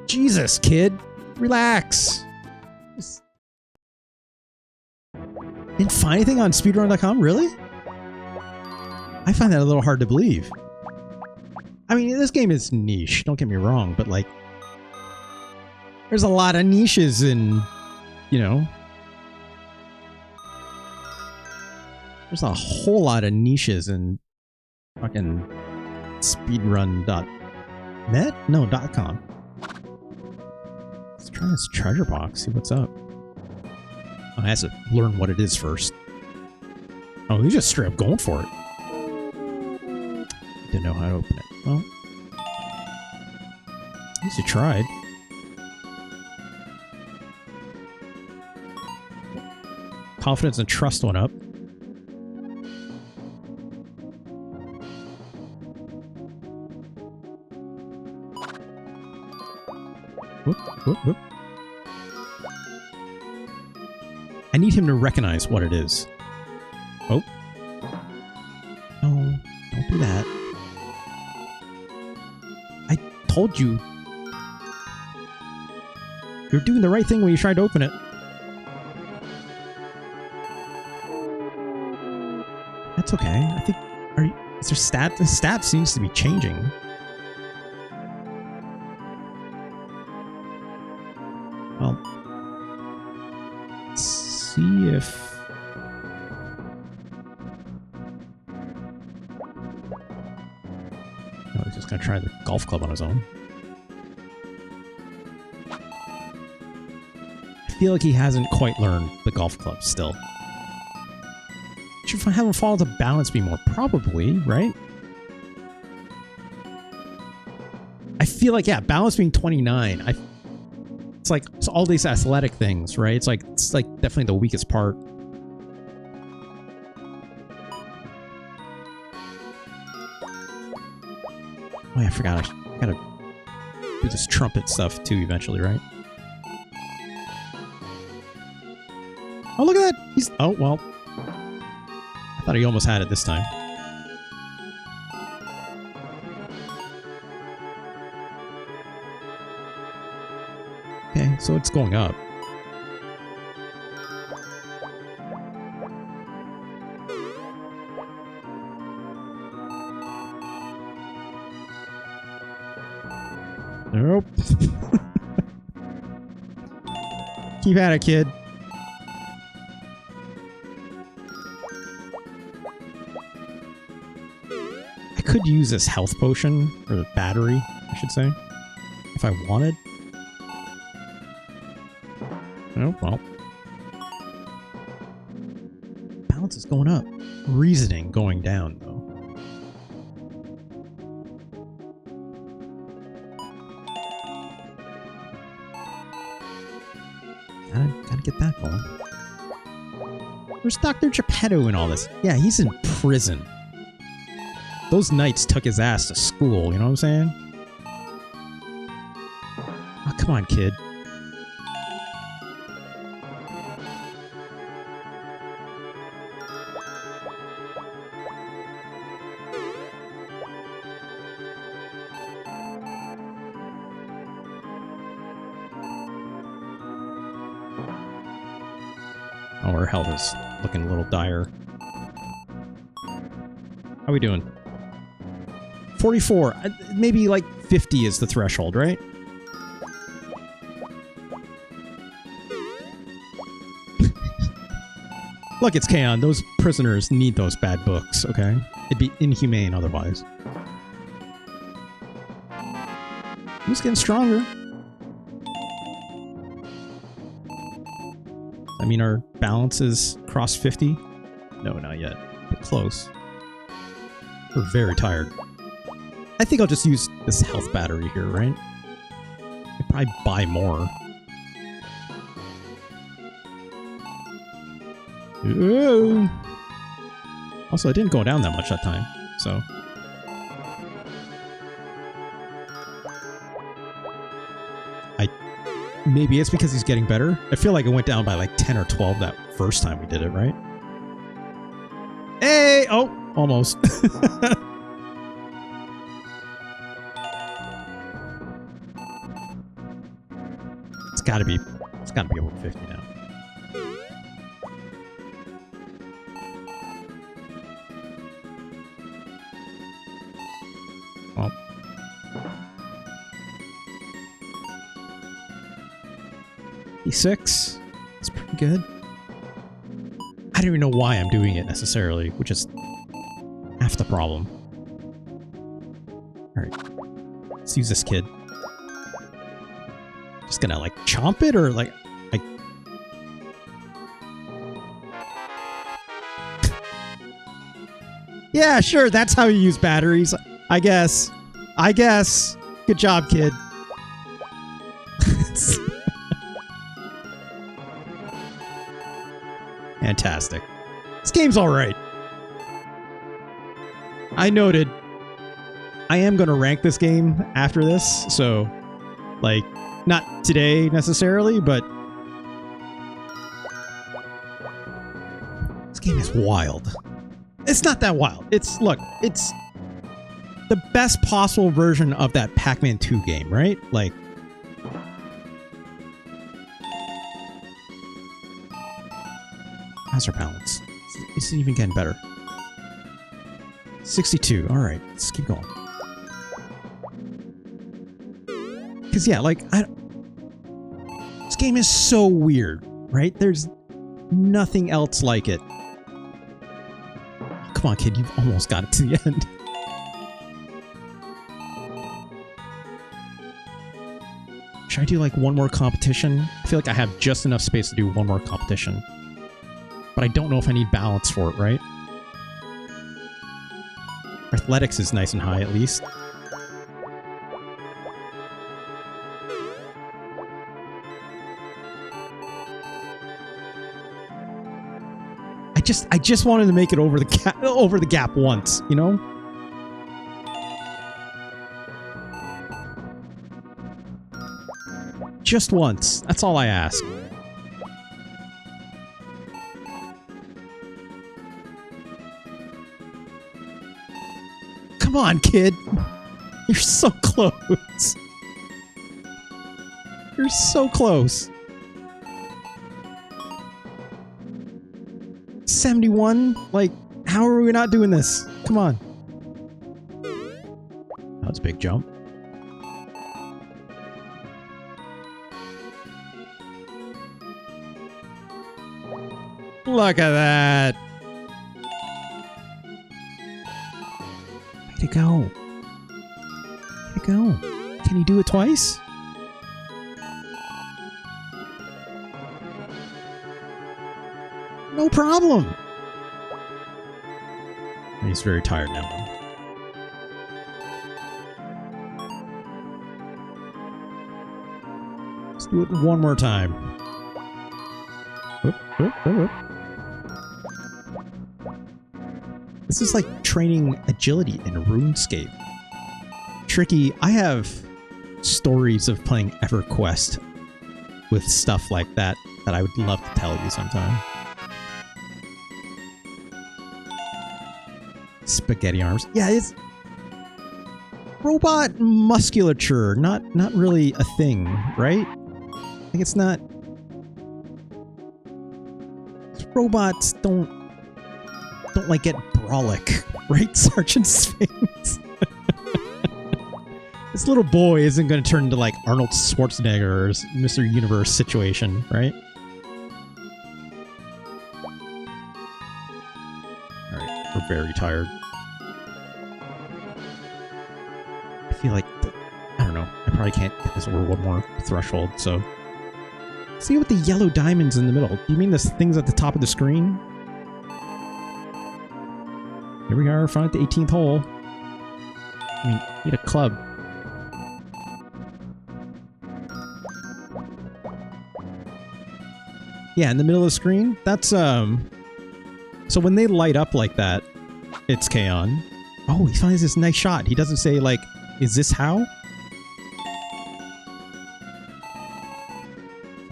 Jesus, kid. Relax. Didn't find anything on speedrun.com? Really? I find that a little hard to believe. I mean, this game is niche. Don't get me wrong, but like, there's a lot of niches in, you know, there's a whole lot of niches in fucking speedrun.net? No, .com. Let's try this treasure box, see what's up. Oh, I have to learn what it is first. Oh, he's just straight up going for it. Didn't know how to open it. Well, at least you tried. Confidence and trust went up. Whoop, whoop, whoop. I need him to recognize what it is. Oh. No, don't do that. I told you. You're doing the right thing when you tried to open it. That's okay. I think... is there stat? The stat seems to be changing. Well... let's see if... oh, he's just gonna try the golf club on his own. I feel like he hasn't quite learned the golf club still. Should have him follow the balance beam more? Probably, right? I feel like, yeah, balance beam 29. It's like it's all these athletic things, right? It's like definitely the weakest part. Oh yeah, I forgot. I gotta do this trumpet stuff too eventually, right? Oh, look at that! He's... oh, well. I thought he almost had it this time. Okay, so it's going up. Nope. Keep at it, kid. I could use this health potion, or the battery, I should say, if I wanted. Oh, well. Balance is going up. Reasoning going down, though. Gotta get that going. Where's Dr. Geppetto in all this? Yeah, he's in prison. Those knights took his ass to school, you know what I'm saying? Oh, come on, kid. Oh, our health is looking a little dire. How we doing? 44. Maybe like 50 is the threshold, right? Look, it's Kaon. Those prisoners need those bad books, okay? It'd be inhumane otherwise. He's getting stronger. I mean, our balance is cross 50? No, not yet. But close. We're very tired. I think I'll just use this health battery here, right? I'd probably buy more. Ooh. Also, it didn't go down that much that time, so... maybe it's because he's getting better. I feel like it went down by like 10 or 12 that first time we did it, right? Hey! Oh! Almost. It's gotta be over 50 now. Well. 6. That's pretty good. I don't even know why I'm doing it necessarily, which is half the problem. Alright. Let's use this kid. Just gonna like chomp it or like Yeah, sure, that's how you use batteries. I guess. Good job, kid. Fantastic. This game's alright. I noted I am going to rank this game after this, so, like, not today necessarily, but this game is wild. It's not that wild. It's the best possible version of that Pac-Man 2 game, right? Like, how's our balance? It's even getting better. 62. All right, let's keep going. Because yeah, like this game is so weird, right? There's nothing else like it. Come on, kid, you've almost got it to the end. Should I do like one more competition? I feel like I have just enough space to do one more competition. But I don't know if I need balance for it, right? Athletics is nice and high, at least. I just wanted to make it over the gap once, you know? Just once. That's all I ask. Come on, kid. You're so close. You're so close. 71? Like, how are we not doing this? Come on. That was a big jump. Look at that. Way to go. Way to go. Can you do it twice? No problem. He's very tired now. Let's do it one more time. Whoop, whoop, whoop, whoop. This is like training agility in RuneScape. Tricky, I have stories of playing EverQuest with stuff like that that I would love to tell you sometime. Spaghetti arms. Yeah, it's robot musculature, not really a thing, right? Like it's not. Robots don't like get brolic, right, Sergeant Sphinx? This little boy isn't going to turn into like Arnold Schwarzenegger or Mr. Universe situation, right? Alright, we're very tired. I feel like, I don't know, I probably can't get this over one more threshold, so. See with the yellow diamonds in the middle. Do you mean the things at the top of the screen? Here we are, front at the 18th hole. I mean, need a club. Yeah, in the middle of the screen. That's, so when they light up like that, it's Kaon. Oh, he finds this nice shot. He doesn't say, like, is this how?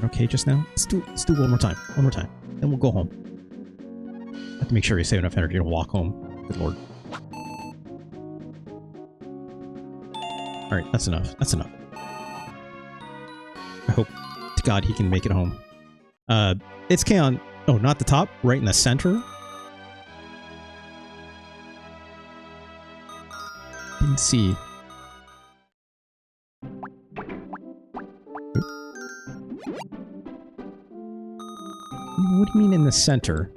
Okay, just now? Let's do one more time. One more time. Then we'll go home. I have to make sure we save enough energy to walk home. Good lord. Alright, that's enough. That's enough. I hope to God he can make it home. It's Kaon. Oh, not the top. Right in the center. Didn't see. What do you mean in the center?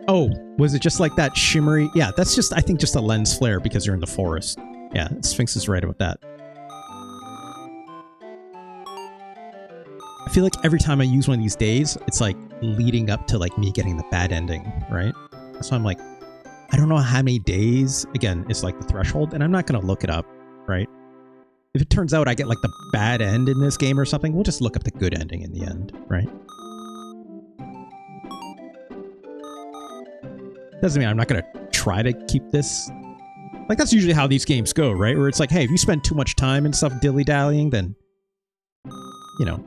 Oh, was it just like that shimmery? Yeah, that's just, I think, just a lens flare because you're in the forest. Yeah, Sphinx is right about that. I feel like every time I use one of these days, it's like leading up to like me getting the bad ending, right? So I'm like, I don't know how many days, again, is like the threshold, and I'm not going to look it up, right? If it turns out I get like the bad end in this game or something, we'll just look up the good ending in the end, right? Doesn't mean I'm not going to try to keep this. Like, that's usually how these games go, right? Where it's like, hey, if you spend too much time and stuff dilly-dallying, then, you know,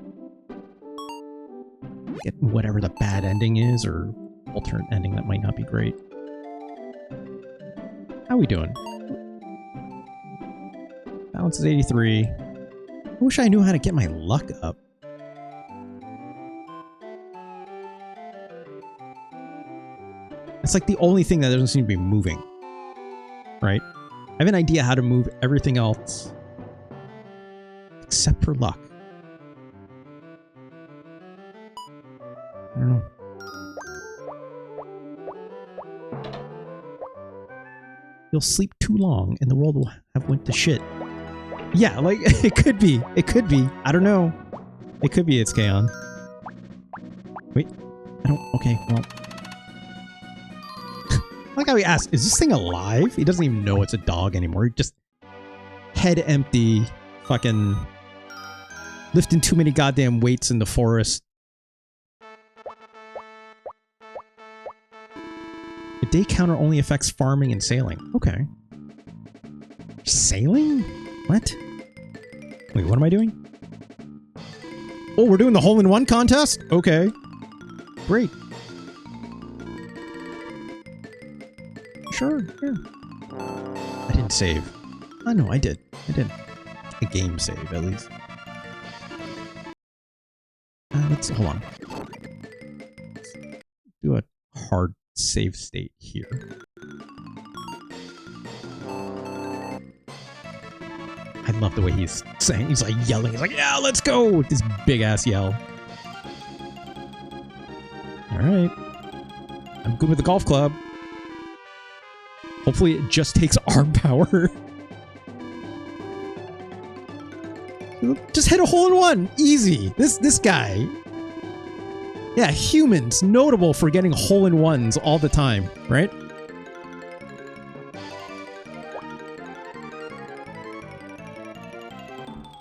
get whatever the bad ending is or alternate ending that might not be great. How we doing? Balance is 83. I wish I knew how to get my luck up. It's like the only thing that doesn't seem to be moving. Right? I have an idea how to move everything else except for luck. I don't know. You'll sleep too long and the world will have went to shit. Yeah, like, it could be. It could be. I don't know. It could be it's Kaon. Wait. I don't... Okay, well... I like how he asks, is this thing alive? He doesn't even know it's a dog anymore. He just... head empty. Fucking... lifting too many goddamn weights in the forest. The day counter only affects farming and sailing. Okay. Sailing? What? Wait, what am I doing? Oh, we're doing the hole-in-one contest? Okay. Great. Sure, yeah. I didn't save. Oh, no, I did. I did. A game save, at least. Let's... hold on. Let's do a hard save state here. I love the way he's saying, he's like yelling, he's like, yeah, let's go, with this big ass yell. Alright. I'm good with the golf club. Hopefully it just takes arm power. Just hit a hole-in-one! Easy! This guy. Yeah, humans, notable for getting hole-in-ones all the time, right?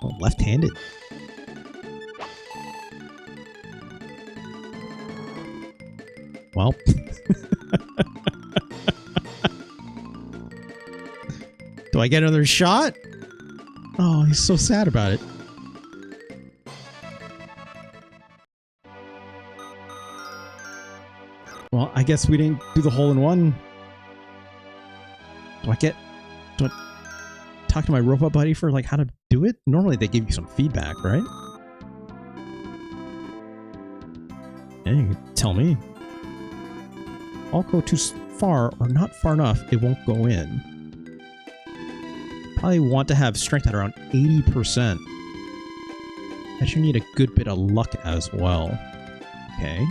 Oh, left-handed. Well. Do I get another shot? Oh, he's so sad about it. Well, I guess we didn't do the hole-in-one. Do I talk to my robot buddy for like how to do it? Normally they give you some feedback, right? Yeah, you can tell me. I'll go too far or not far enough, it won't go in. Probably want to have strength at around 80%. I should need a good bit of luck as well. Okay.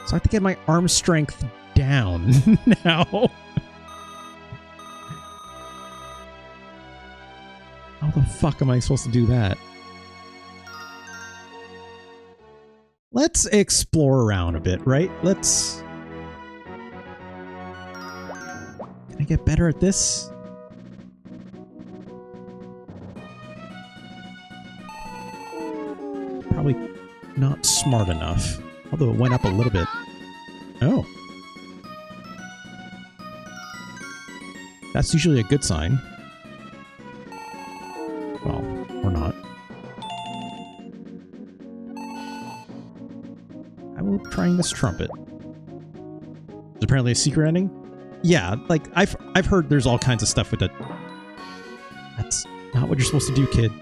So I have to get my arm strength down now. How the fuck am I supposed to do that? Let's explore around a bit, right? Let's... Can I get better at this? Probably not smart enough. Although it went up a little bit. Oh. That's usually a good sign. Well, or not. I will try this trumpet. There's apparently a secret ending? Yeah, like, I've heard there's all kinds of stuff with it. That's not what you're supposed to do, kid.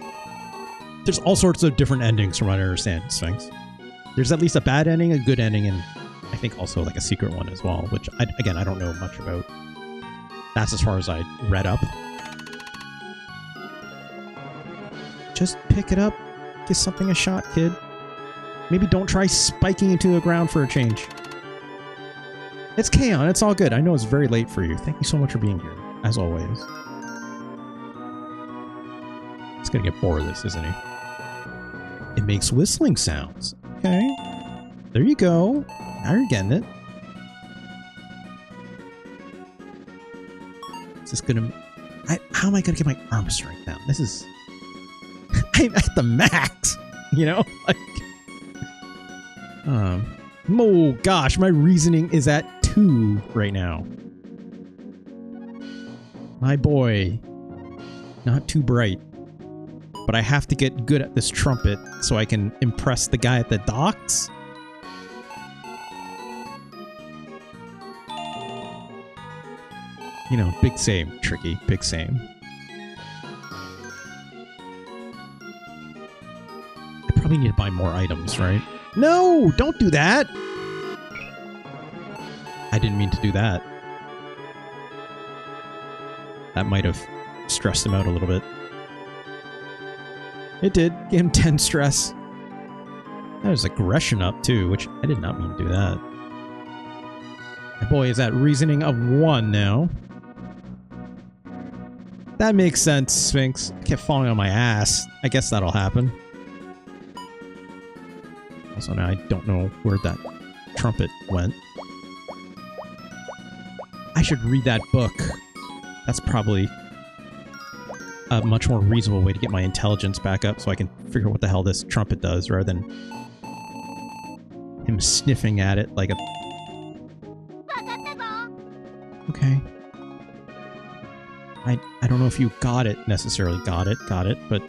There's all sorts of different endings from what I understand, Sphinx. There's at least a bad ending, a good ending, and I think also like a secret one as well, which, again, I don't know much about. That's as far as I read up. Just pick it up. Give something a shot, kid. Maybe don't try spiking into the ground for a change. It's Kaon. It's all good. I know it's very late for you. Thank you so much for being here, as always. He's gonna get bored of this, isn't he? It makes whistling sounds. Okay. There you go. Now you're getting it. Is this gonna... how am I gonna get my arm strength down? This is... I'm at the max, you know? Like... oh gosh, my reasoning is at 2 right now. My boy. Not too bright. But I have to get good at this trumpet so I can impress the guy at the docks. You know, big same, tricky, big same. I probably need to buy more items, right? No, don't do that. I didn't mean to do that. That might have stressed him out a little bit. It did. Give him 10 stress. That was aggression up too, which I did not mean to do that. My boy is at reasoning of 1 now. That makes sense, Sphinx. I kept falling on my ass. I guess that'll happen. Also, now I don't know where that trumpet went. I should read that book. That's probably a much more reasonable way to get my intelligence back up so I can figure out what the hell this trumpet does rather than him sniffing at it like a... Okay. I don't know if you necessarily got it, but...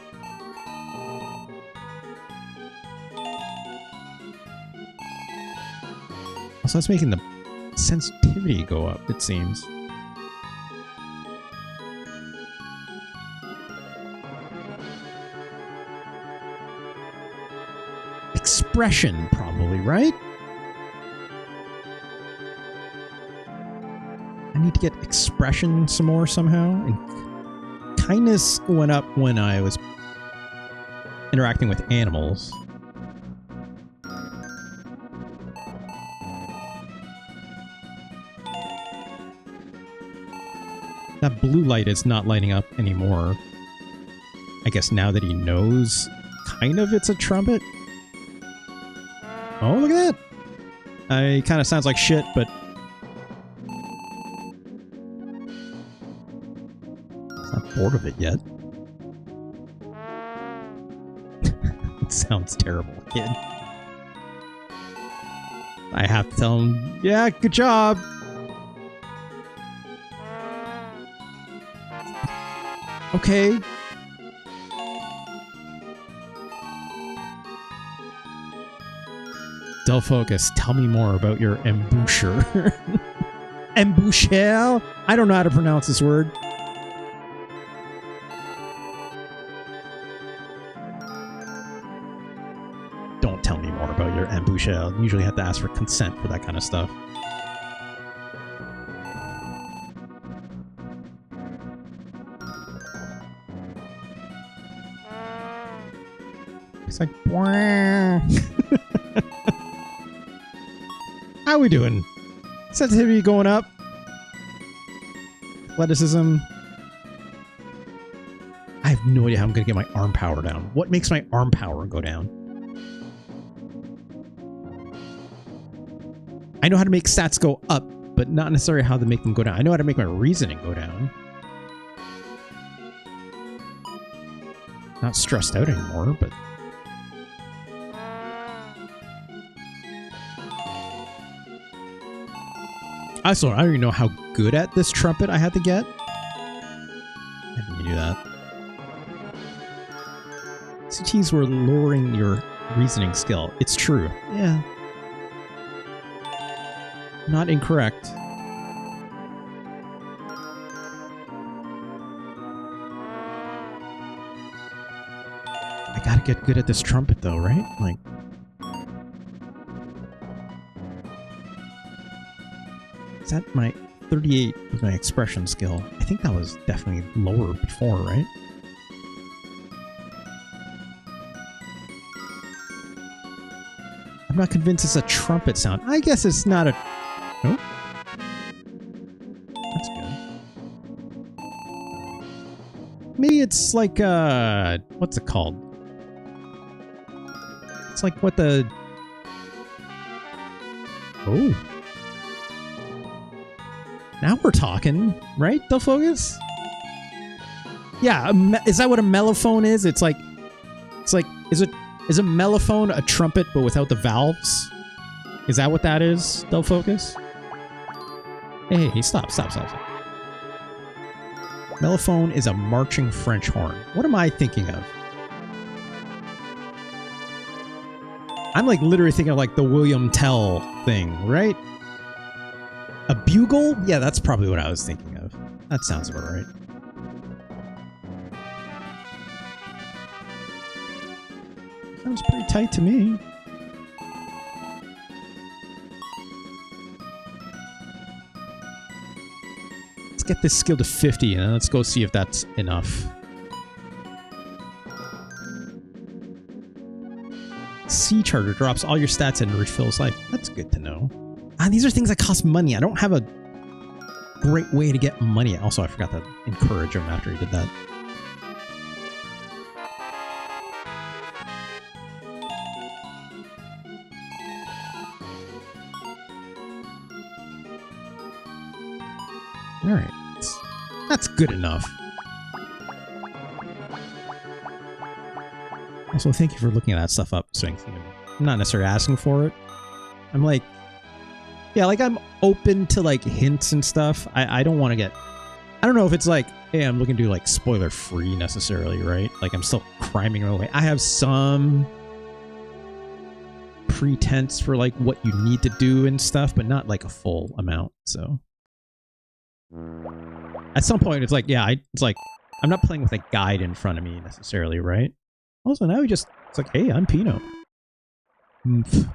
Also, that's making the sensitivity go up, it seems. Expression, probably, right? I need to get expression some more somehow. And kindness went up when I was interacting with animals. That blue light is not lighting up anymore. I guess now that he knows kind of it's a trumpet. Oh, look at that! It kind of sounds like shit, but... it's not bored of it yet. It sounds terrible, kid. I have to tell him, yeah, good job! Okay. Del Focus, tell me more about your embouchure. Embouchure? I don't know how to pronounce this word. Don't tell me more about your embouchure. You usually have to ask for consent for that kind of stuff. It's like, how we doing? Sensitivity going up. Athleticism. I have no idea how I'm going to get my arm power down. What makes my arm power go down? I know how to make stats go up, but not necessarily how to make them go down. I know how to make my reasoning go down. Not stressed out anymore, but... I don't even know how good at this trumpet I had to get. I didn't do that. CTs were lowering your reasoning skill. It's true. Yeah. Not incorrect. I gotta get good at this trumpet though, right? Like... is that my 38 was my expression skill? I think that was definitely lower before, right? I'm not convinced it's a trumpet sound. I guess it's not a... nope. That's good. Maybe it's like, what's it called? It's like what the Oh. Now we're talking, right? They'll focus? Yeah, is that what a mellophone is? It's like, is a mellophone a trumpet but without the valves? Is that what that is? They'll focus? Hey, stop. Mellophone is a marching French horn. What am I thinking of? I'm like literally thinking of like the William Tell thing, right? A bugle? Yeah, that's probably what I was thinking of. That sounds about right. Sounds pretty tight to me. Let's get this skill to 50 and let's go see if that's enough. C charger drops all your stats and refills life. That's good to know. These are things that cost money. I don't have a great way to get money. Also, I forgot to encourage him after he did that. Alright. That's good enough. Also, thank you for looking at that stuff up, Swings. I'm not necessarily asking for it. I'm like... Yeah, like, I'm open to, like, hints and stuff. I don't want to get... I don't know if it's like, hey, I'm looking to do, like, spoiler-free necessarily, right? Like, I'm still criming away. I have some pretense for, like, what you need to do and stuff, but not, like, a full amount, so... At some point, it's like, yeah, it's like, I'm not playing with a guide in front of me necessarily, right? Also, now it's like, hey, I'm Pino. Oomph.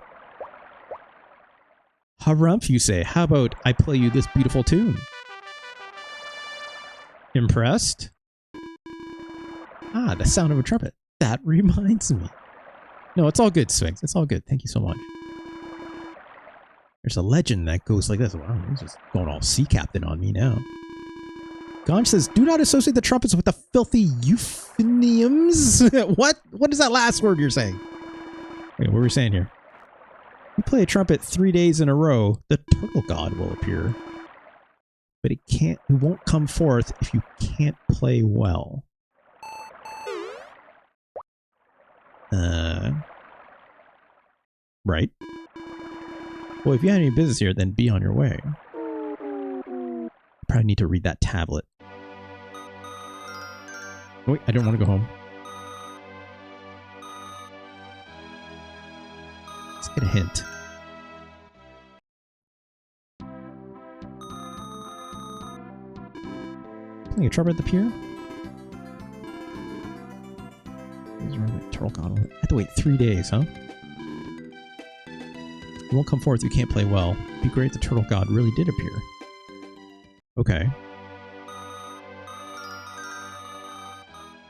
Harumph, you say. How about I play you this beautiful tune? Impressed? Ah, the sound of a trumpet. That reminds me. No, it's all good, Swings. It's all good. Thank you so much. There's a legend that goes like this. Wow, he's just going all sea captain on me now. Ganj says, do not associate the trumpets with the filthy euphoniums. What? What is that last word you're saying? Wait, what were we saying here? You play a trumpet 3 days in a row, the turtle god will appear. But it won't come forth if you can't play well. Right. Well, if you have any business here, then be on your way. You probably need to read that tablet. Wait, I don't want to go home. Let's get a hint. Playing a trumpet at the pier? Turtle God. I have to wait 3 days, huh? It won't come forth, you can't play well. It'd be great if the turtle god really did appear. Okay.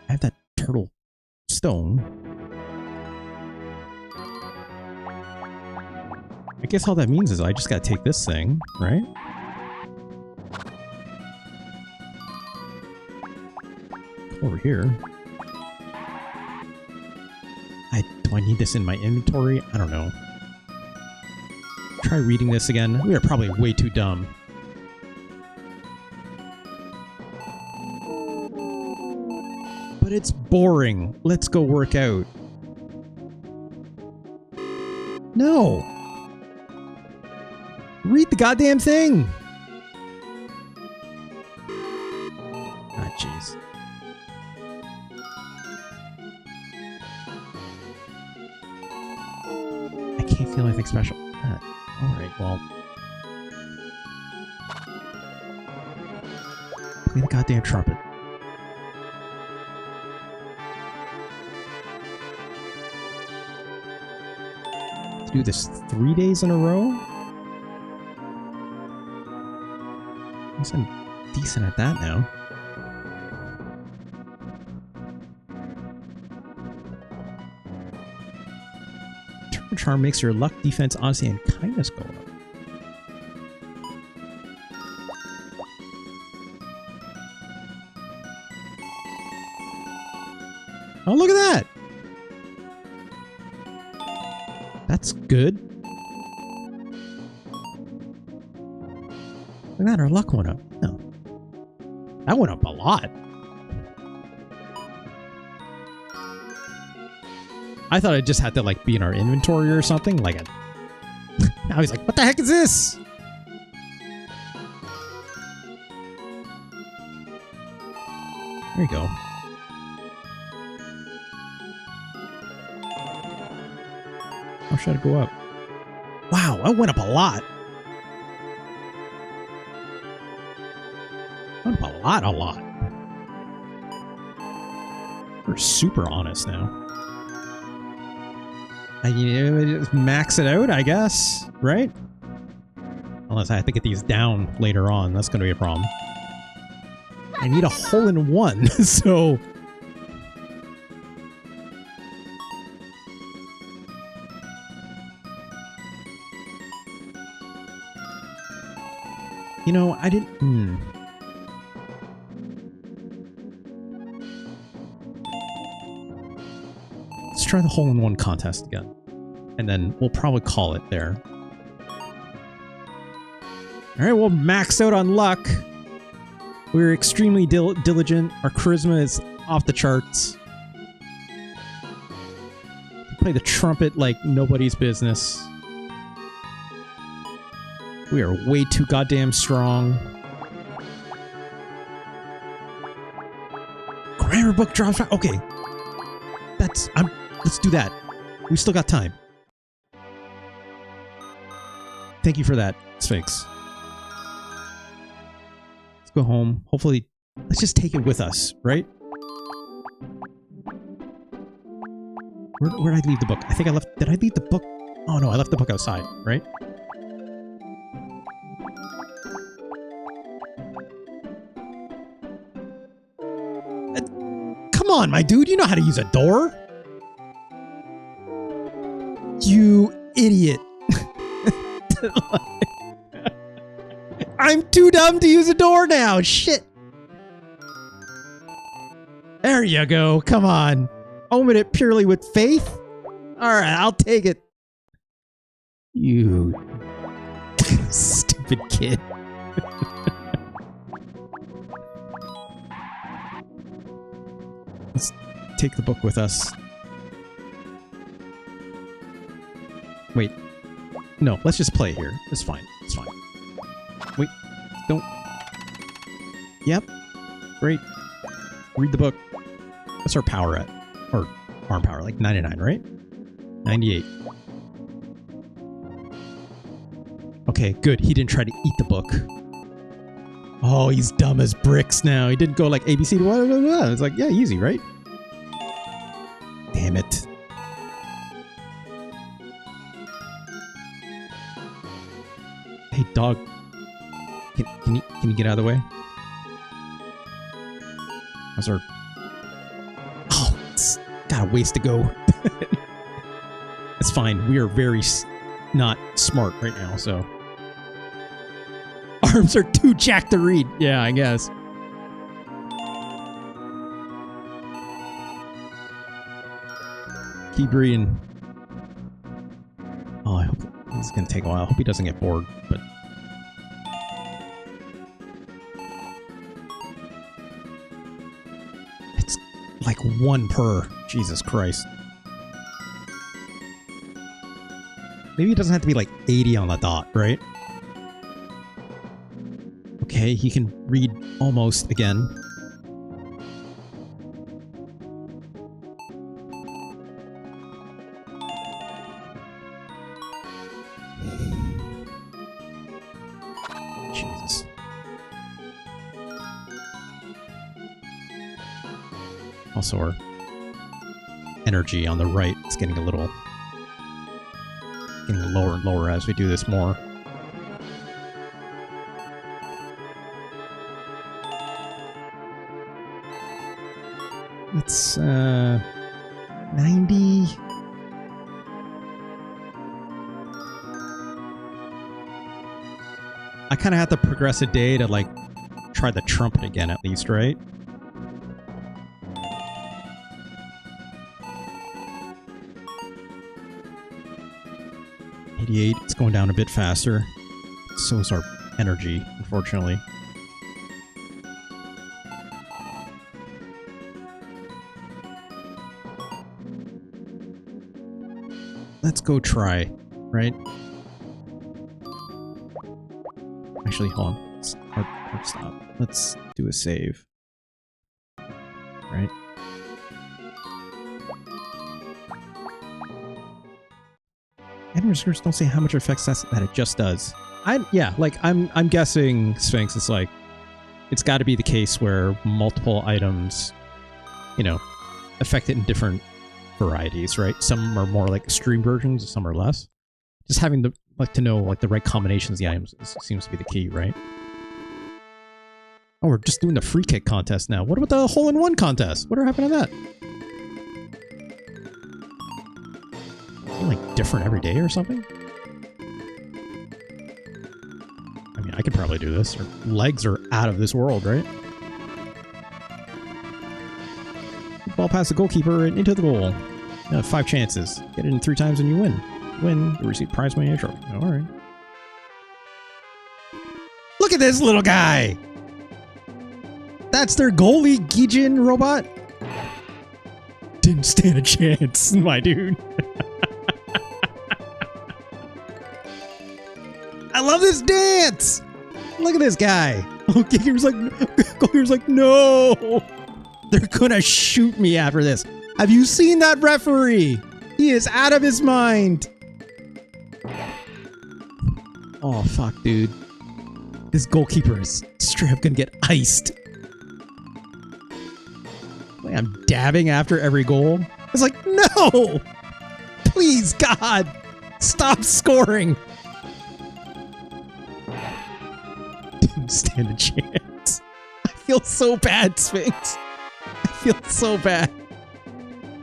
I have that turtle stone. I guess all that means is I just gotta take this thing, right? Over here. Do I need this in my inventory? I don't know. Try reading this again. We are probably way too dumb. But it's boring. Let's go work out. No! Read the goddamn thing! Ah, jeez. I can't feel anything special. Alright, well. Play the goddamn trumpet. Let's do this 3 days in a row? I guess I'm decent at that now. Turn charm makes your luck, defense, honesty, and kindness go up. Oh, look at that! Look at that, our luck went up. No. That went up a lot. I thought it just had to like be in our inventory or something. Like, now he's like, what the heck is this? There you go. How should I go up? Wow, that went up a lot. Went up a lot. We're super honest now. Just max it out, I guess, right? Unless I have to get these down later on. That's going to be a problem. I need a hole in one, so... You know, I didn't... Let's try the hole-in-one contest again. And then we'll probably call it there. Alright, we'll max out on luck. We're extremely diligent. Our charisma is off the charts. We play the trumpet like nobody's business. We are way too goddamn strong. Grammar book drops. Okay. Let's do that. We still got time. Thank you for that, Sphinx. Let's go home. Hopefully, let's just take it with us, right? Where did I leave the book? I think I left... Did I leave the book? Oh no, I left the book outside, right? Come on, my dude. You know how to use a door. You idiot. I'm too dumb to use a door now. Shit. There you go. Come on. Omen it purely with faith. All right, I'll take it. You stupid kid. Let's take the book with us. Wait. No, let's just play here. It's fine. It's fine. Wait. Don't. Yep. Great. Read the book. What's our power at? Or arm power, like 99, right? 98. Okay, good. He didn't try to eat the book. Oh, he's dumb as bricks now. He didn't go like ABC to blah, blah, blah. It's like, yeah, easy, right? Damn it. Hey, dog. Can you get out of the way? How's our... Oh, it's got a ways to go. It's fine. We are very not smart right now, so... Arms are too jacked to read. Yeah, I guess. Keep reading. Oh, I hope this is going to take a while. I hope he doesn't get bored, but... It's like one per. Jesus Christ. Maybe it doesn't have to be like 80 on the dot, right? Okay, he can read almost again. Jesus. Also, our energy on the right is getting lower and lower as we do this more. It's 90. I kind of have to progress a day to like try the trumpet again at least, right? It's going down a bit faster. So is our energy, unfortunately. Let's go try, right? Actually, hold on. Hard stop. Let's do a save. Right? End resistors don't say how much effects that it just does. I'm guessing, Sphinx, it's like it's got to be the case where multiple items, you know, affect it in different varieties, right? Some are more like extreme versions, some are less. Just having to know like the right combinations of the items seems to be the key, right? Oh, we're just doing the free kick contest now. What about the hole-in-one contest? What happened to that? Is it like different every day or something? I mean, I could probably do this. Our legs are out of this world, right? Ball past the goalkeeper and into the goal. 5 chances. Get it in 3 times and you win. Win, you receive prize money and a trophy. Alright. Look at this little guy! That's their goalie, Gijin robot? Didn't stand a chance, my dude. I love this dance! Look at this guy. Oh, goalie's like, no! They're gonna shoot me after this. Have you seen that referee? He is out of his mind. Oh, fuck, dude. This goalkeeper is straight up gonna get iced. Like I'm dabbing after every goal. It's like, no! Please, God! Stop scoring! Didn't stand a chance. I feel so bad, Sphinx. I feel so bad.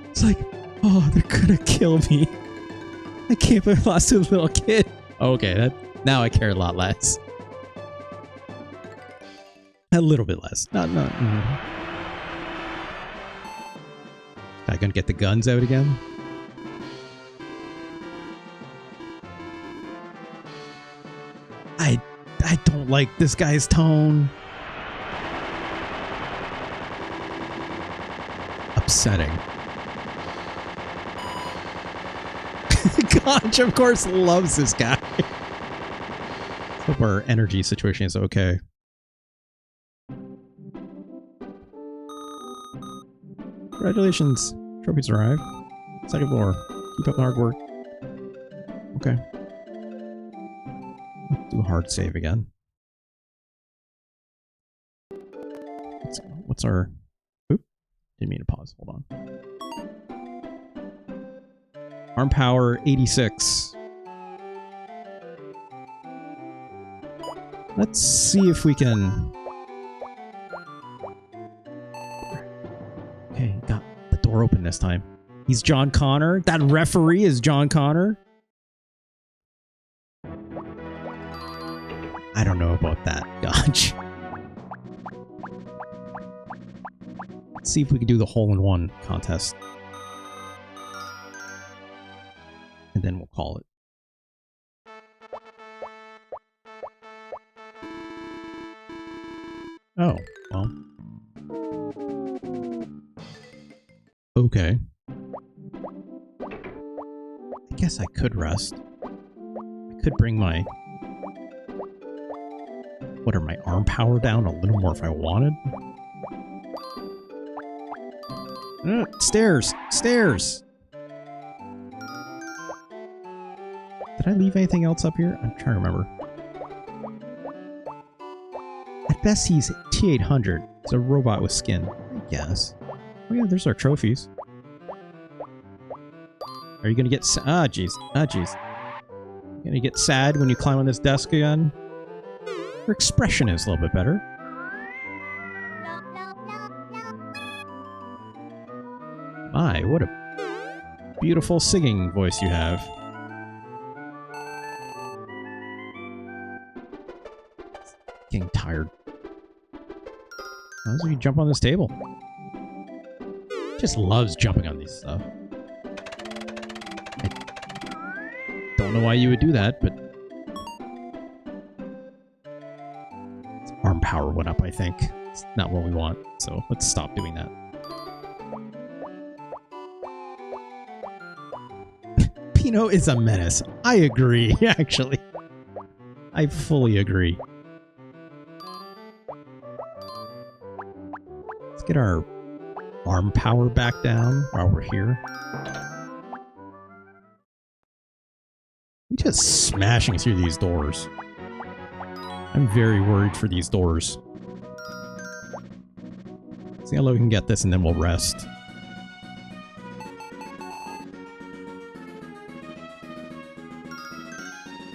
It's like, oh, they're gonna kill me. I can't believe I lost to a little kid. Okay, now I care a lot less. A little bit less. Not. Guy gonna get the guns out again? I don't like this guy's tone. Upsetting. Conch, of course, loves this guy. Hope our energy situation is okay. Congratulations. Trophies arrived. 2nd floor. Keep up the hard work. Okay. Let's do a hard save again. What's our... Oop. Didn't mean to pause. Hold on. Arm power 86. Let's see if we can... Okay, got the door open this time. He's John Connor. That referee is John Connor. I don't know about that, Gotch. Let's see if we can do the hole-in-one contest. And then we'll call it. Oh, well. Okay. I guess I could rest. I could bring my... What, are my arm power down a little more if I wanted? Stairs! Stairs! Did I leave anything else up here? I'm trying to remember. At best, he's T-800. It's a robot with skin, I guess. Oh yeah, there's our trophies. Are you gonna get ah, jeez. Ah, jeez. You gonna get sad when you climb on this desk again? Her expression is a little bit better. My, what a beautiful singing voice you have. Getting tired. How does he jump on this table? Just loves jumping on these stuff. I don't know why you would do that, but arm power went up, I think. It's not what we want, so let's stop doing that. Pino is a menace. I agree, actually. I fully agree. Let's get our arm power back down while we're here. We're just smashing through these doors. I'm very worried for these doors. See how low we can get this and then we'll rest.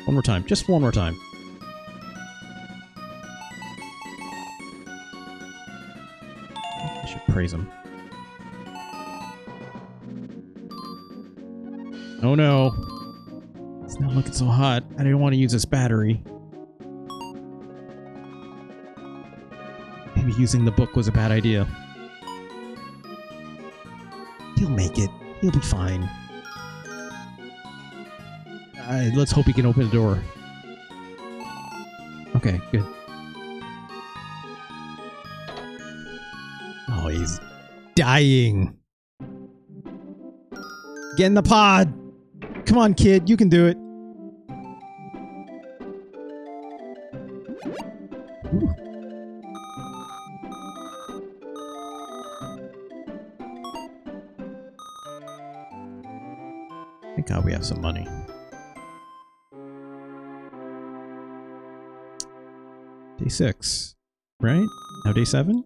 One more time. Just one more time. I should praise him. Oh no. It's not looking so hot. I didn't want to use this battery. Maybe using the book was a bad idea. He'll make it. He'll be fine. Let's hope he can open the door. Okay, good. Oh, he's dying. Get in the pod! Come on, kid, you can do it. Ooh. Thank God we have some money. Day 6, right? Now day 7?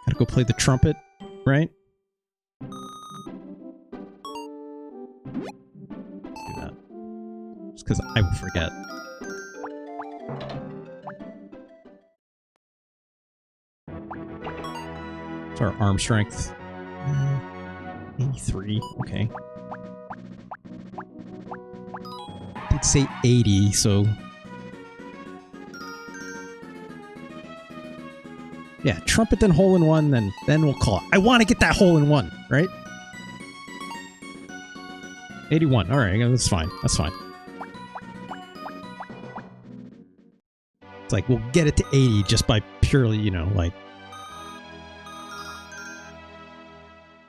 Gotta go play the trumpet, right? Let's do that. Just because I will forget. It's our arm strength. 83, okay. Did say 80, so... Yeah, trumpet then hole-in-one, then we'll call it. I want to get that hole-in-one, right? 81, alright, that's fine, that's fine. It's like, we'll get it to 80 just by purely, you know, like...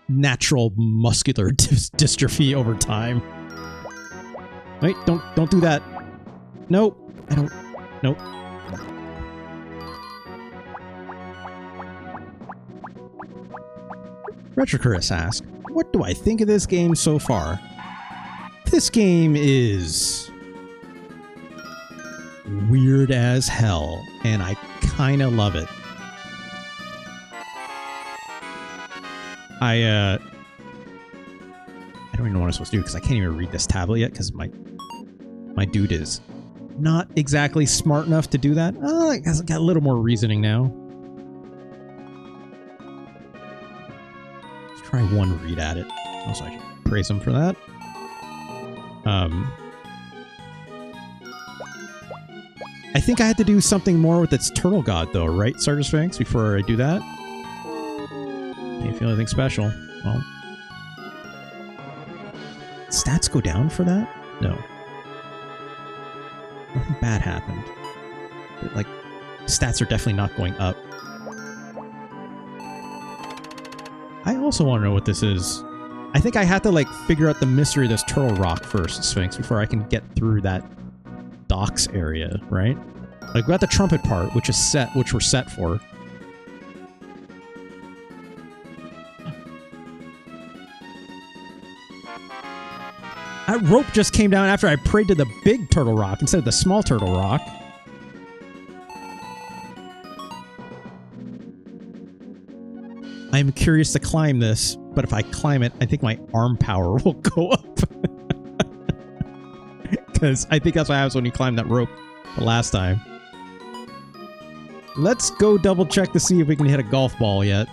natural muscular dystrophy over time. Wait, don't do that. Nope. I don't. Nope. Retrochris asks, what do I think of this game so far? This game is weird as hell, and I kinda love it. I don't even know what I'm supposed to do because I can't even read this tablet yet because my dude is not exactly smart enough to do that. Oh, I got a little more reasoning now. Let's try one read at it. Also, I should praise him for that. I think I had to do something more with its turtle god though, right, Sergeant Sphinx, before I do that? Can't feel anything special. Well, stats go down for that? No. Nothing bad happened. But, like, stats are definitely not going up. I also want to know what this is. I think I have to, like, figure out the mystery of this turtle rock first, Sphinx, before I can get through that docks area, right? Like, we got the trumpet part, which we're set for. That rope just came down after I prayed to the big turtle rock instead of the small turtle rock. I'm curious to climb this, but if I climb it, I think my arm power will go up. Because I think that's what happens when you climb that rope the last time. Let's go double check to see if we can hit a golf ball yet.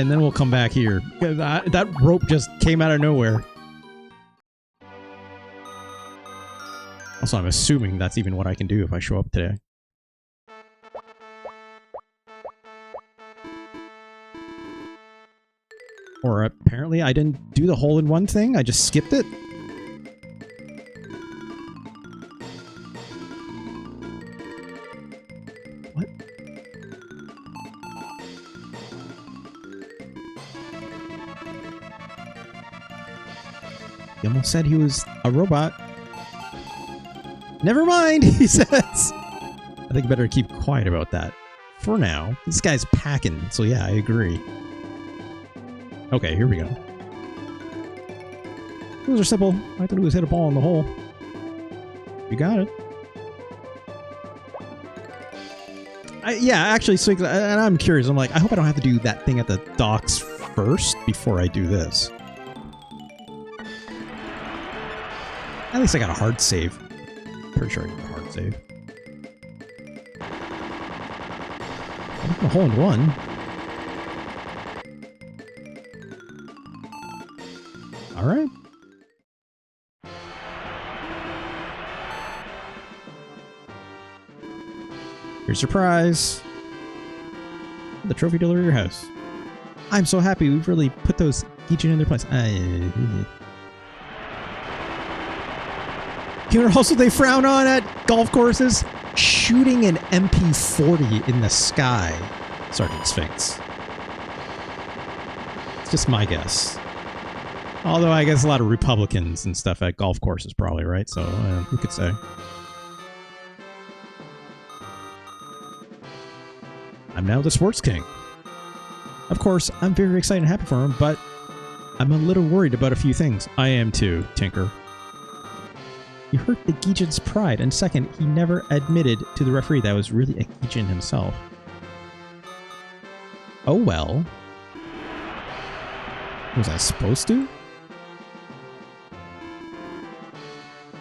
And then we'll come back here. Because that rope just came out of nowhere. Also, I'm assuming that's even what I can do if I show up today. Or apparently I didn't do the hole-in-one thing. I just skipped it. What? He almost said he was a robot. Never mind, he says. I think I better keep quiet about that. For now. This guy's packing, so yeah, I agree. Okay, here we go. Those are simple. All I have to do is hit a ball in the hole. You got it. Yeah, actually, so, and I'm curious. I'm like, I hope I don't have to do that thing at the docks first before I do this. At least I got a hard save. Pretty sure I got a hard save. I'm a hole in one. All right. Here's your prize. The trophy dealer at your house. I'm so happy we've really put those Geejin in their place. You know, also they frown on at golf courses? Shooting an MP40 in the sky, Sergeant Sphinx. It's just my guess. Although I guess a lot of Republicans and stuff at golf courses probably, right? So, who could say? I'm now the sports king. Of course, I'm very excited and happy for him, but I'm a little worried about a few things. I am too, Tinker. You hurt the Geejin's pride, and second, he never admitted to the referee that was really a Geejin himself. Oh well. Was I supposed to?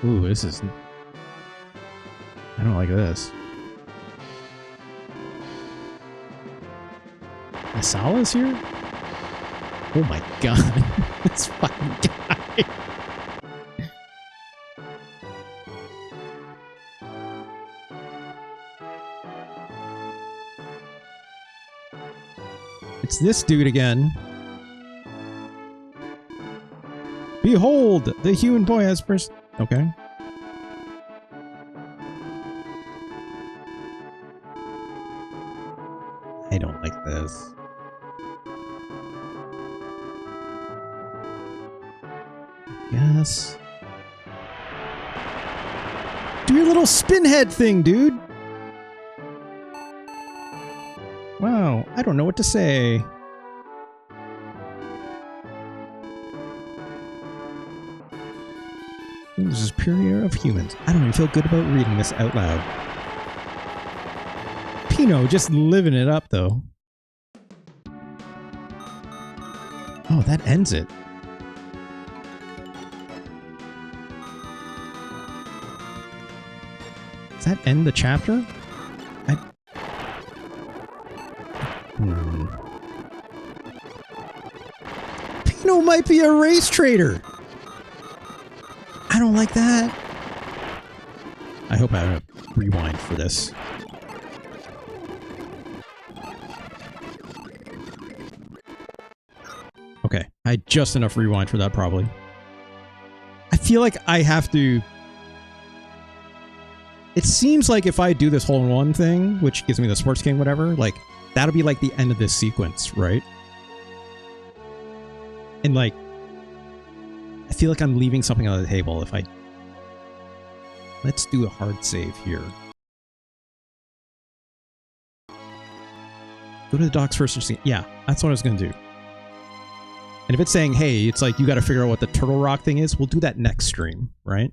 Ooh, this is... I don't like this. Asala's here? Oh my god. This fucking guy. It's this dude again. Behold, the human boy has first. Okay. I don't like this. Yes. Do your little spin head thing, dude. Wow, I don't know what to say. This is superior of humans. I don't even feel good about reading this out loud. Pino just living it up, though. Oh, that ends it. Does that end the chapter? Pino might be a race trader. I don't like that. I hope I don't rewind for this. Okay, I had just enough rewind for that probably. I feel like I have to... It seems like if I do this hole-in-one thing, which gives me the Sports King, whatever, like, that'll be like the end of this sequence, right? And like, I feel like I'm leaving something on the table if I... Let's do a hard save here. Go to the docks first and see... Yeah, that's what I was going to do. And if it's saying, hey, it's like, you got to figure out what the Turtle Rock thing is, we'll do that next stream, right?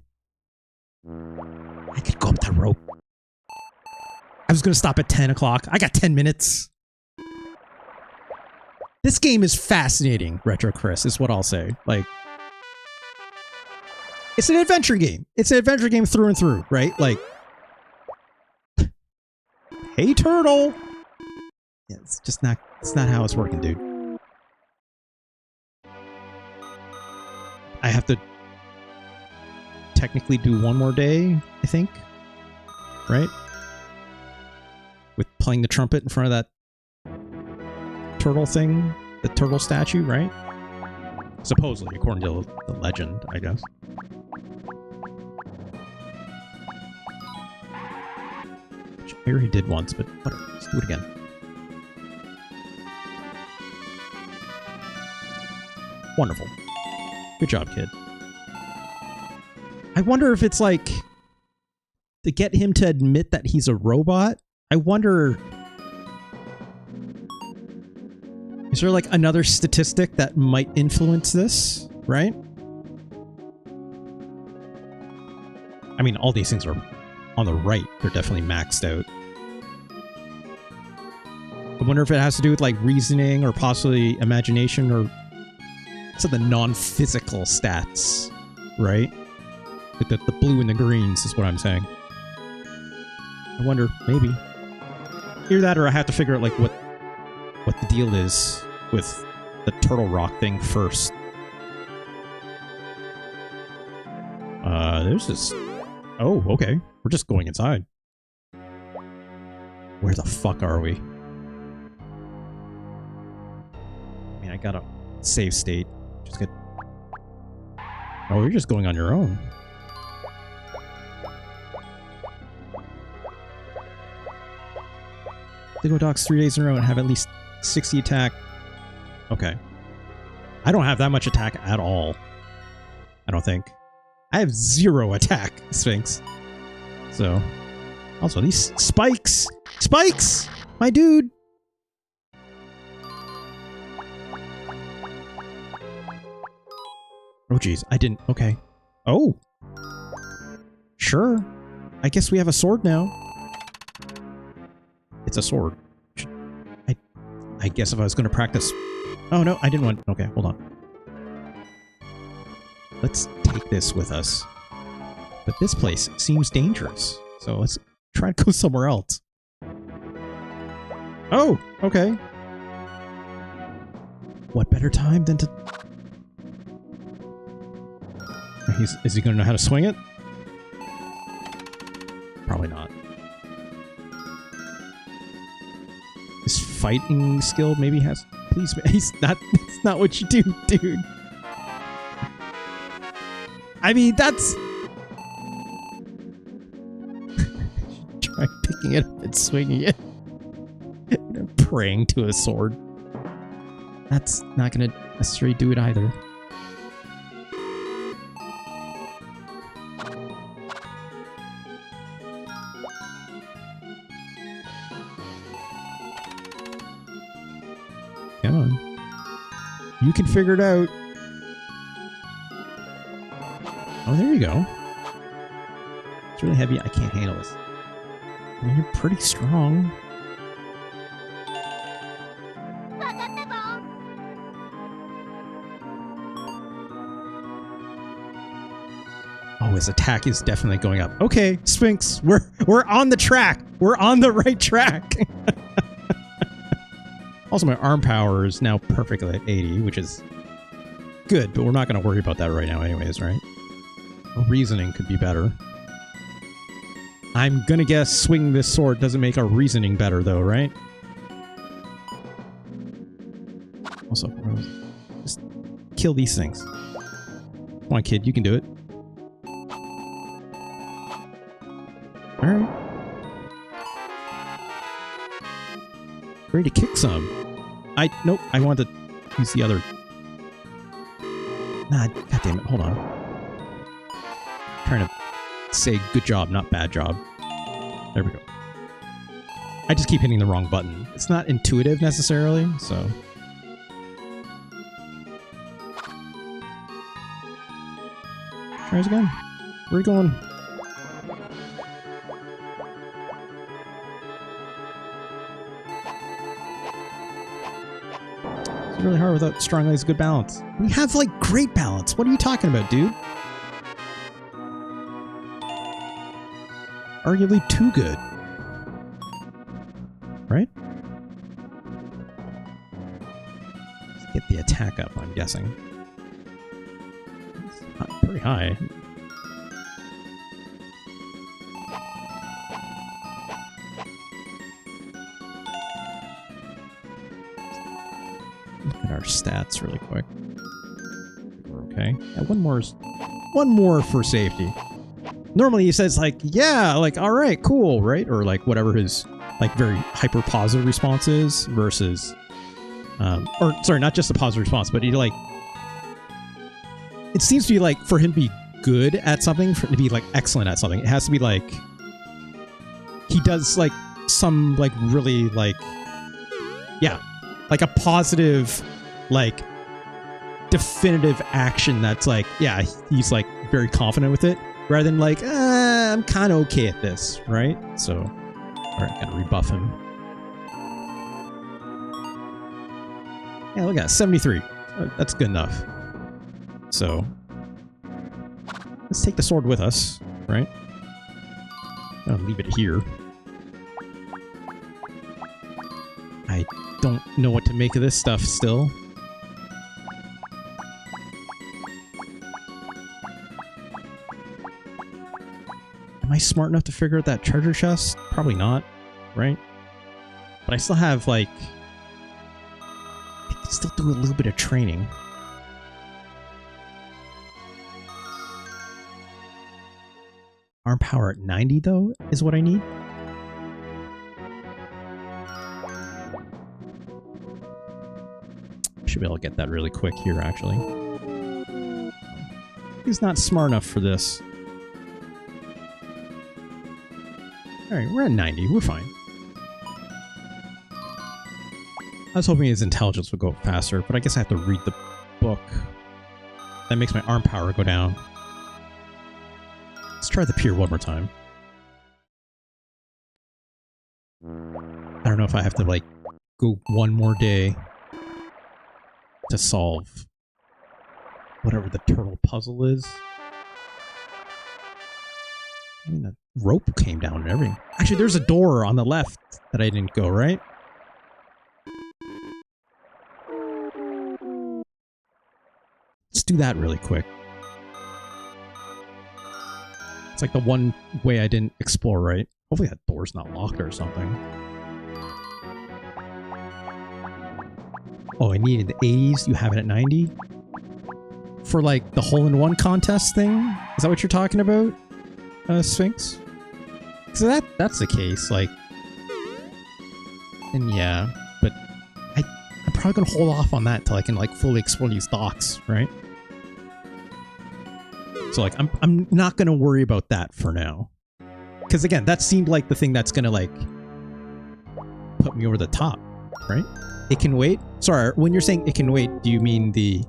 I could go up that rope. I was going to stop at 10 o'clock. I got 10 minutes. This game is fascinating, Retro Chris, is what I'll say. Like, it's an adventure game. It's an adventure game through and through, right? Like, hey, turtle. Yeah, it's just not, it's not how it's working, dude. I have to technically do one more day, I think. Right? With playing the trumpet in front of that turtle thing, the turtle statue, right? Supposedly, according to the legend, I guess. Which I already did once, but whatever. Let's do it again. Wonderful. Good job, kid. I wonder if it's like to get him to admit that he's a robot. I wonder, is there like another statistic that might influence this, right? I mean, all these things are on the right. They're definitely maxed out. I wonder if it has to do with like reasoning or possibly imagination or some of the non-physical stats, right? Like the blue and the greens is what I'm saying. I wonder, maybe. Either that or I have to figure out like what the deal is with the Turtle Rock thing first. There's this... Oh, okay. We're just going inside. Where the fuck are we? I mean, I got a save state. Just get... Oh, you're just going on your own. They go docks 3 days in a row and have at least 60 attack. Okay. I don't have that much attack at all. I don't think. I have 0 attack, Sphinx. So. Also, these spikes! Spikes! My dude! Oh, jeez. I didn't... Okay. Oh! Sure. I guess we have a sword now. It's a sword. I guess if I was going to practice... Oh, no, I didn't want... Okay, hold on. Let's take this with us. But this place seems dangerous. So let's try to go somewhere else. Oh, okay. What better time than to... Is he going to know how to swing it? Probably not. His fighting skill maybe has... Please, he's not... That's not what you do, dude. I mean, that's... Try picking it up and swinging it. Praying to a sword. That's not going to necessarily do it either. Come on. You can figure it out. Oh, there you go. It's really heavy. I can't handle this. I mean, you're pretty strong. Oh, his attack is definitely going up. Okay, Sphinx, we're on the track. We're on the right track. Also, my arm power is now perfectly at 80, which is good, but we're not going to worry about that right now anyways, right? Reasoning could be better. I'm going to guess swinging this sword doesn't make our reasoning better, though, right? Also, just kill these things. Come on, kid, you can do it. Alright. Ready to kick some. Nope, I want to use the other. Nah, goddammit, hold on. I'm trying to say good job, not bad job. There we go. I just keep hitting the wrong button. It's not intuitive necessarily, so. Try this again. Where are you going? It's really hard without strong legs, good balance. We have like great balance. What are you talking about, dude? Arguably too good. Right? Let's get the attack up, I'm guessing. It's not pretty high. Look at our stats really quick. Okay. Yeah, one more for safety. Normally he says like, yeah, like, all right, cool, right? Or like whatever his like very hyper positive response is versus, or sorry, not just a positive response, but he like, it seems to be like for him to be good at something, for him to be like excellent at something, it has to be like, he does like some like really like, yeah, like a positive, like definitive action that's like, yeah, he's like very confident with it, rather than like, I'm kind of okay at this, right? So, all right, gotta rebuff him. Yeah, look at that, 73. That's good enough. So, let's take the sword with us, right? I'll leave it here. I don't know what to make of this stuff still. Am I smart enough to figure out that treasure chest? Probably not, right? But I still have, like... I can still do a little bit of training. Arm power at 90, though, is what I need. Should be able to get that really quick here, actually. He's not smart enough for this. Alright, we're at 90. We're fine. I was hoping his intelligence would go up faster, but I guess I have to read the book. That makes my arm power go down. Let's try the pier one more time. I don't know if I have to, like, go one more day to solve whatever the turtle puzzle is. I mean, the rope came down and everything. Actually, there's a door on the left that I didn't go, right? Let's do that really quick. It's like the one way I didn't explore, right? Hopefully that door's not locked or something. Oh, I needed the 80s. You have it at 90? For like the hole-in-one contest thing? Is that what you're talking about? Sphinx? So that's the case, like, and yeah, but I'm probably gonna hold off on that until I can like fully explore these docks, right? So like, I'm not gonna worry about that for now, because again, that seemed like the thing that's gonna like put me over the top, right? It can wait. Sorry, when you're saying it can wait, do you mean the?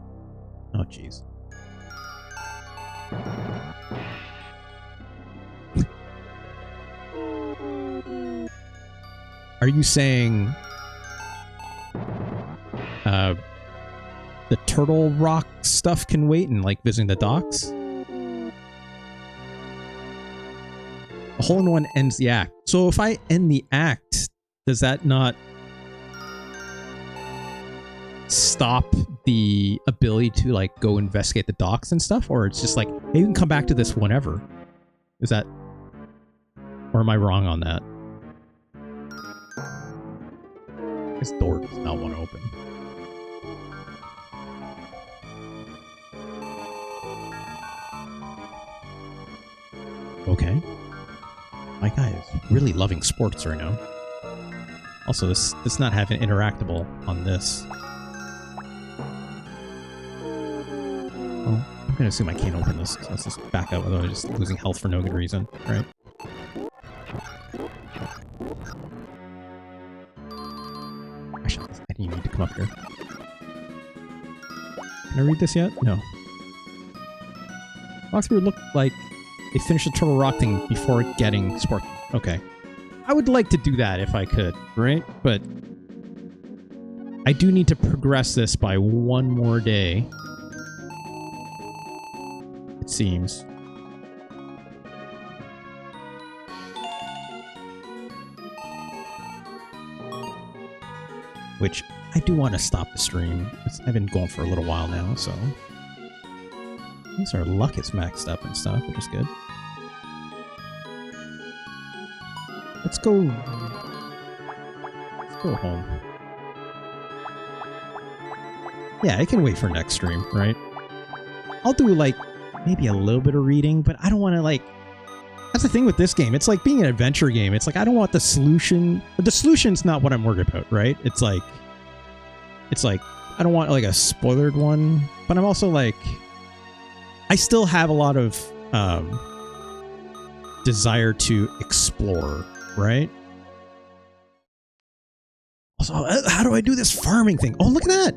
Oh, jeez. Are you saying the turtle rock stuff can wait and like visiting the docks? A hole-in-one ends the act. So if I end the act, does that not stop the ability to like go investigate the docks and stuff? Or it's just like, hey, you can come back to this whenever. Is that... Or am I wrong on that? This door does not want to open. Okay. My guy is really loving sports right now. Also, this does not have an interactable on this. Well, I'm gonna assume I can't open this, so let's just back up, otherwise I'm just losing health for no good reason, right? Actually, I didn't need to come up here. Can I read this yet? No. Walkthrough looked like they finished the turtle rock thing before getting sport. Okay. I would like to do that if I could, right? But I do need to progress this by one more day. It seems. Which I do want to stop the stream. I've been going for a little while now, so. At least our luck is maxed up and stuff, which is good. Let's go home. Yeah, I can wait for next stream, right? I'll do like maybe a little bit of reading, but I don't want to like. That's the thing with this game. It's like being an adventure game. It's like I don't want the solution. The solution's not what I'm worried about, right? It's like I don't want like a spoilered one, but I'm also like I still have a lot of desire to explore, right? Also, how do I do this farming thing? Oh, look at that!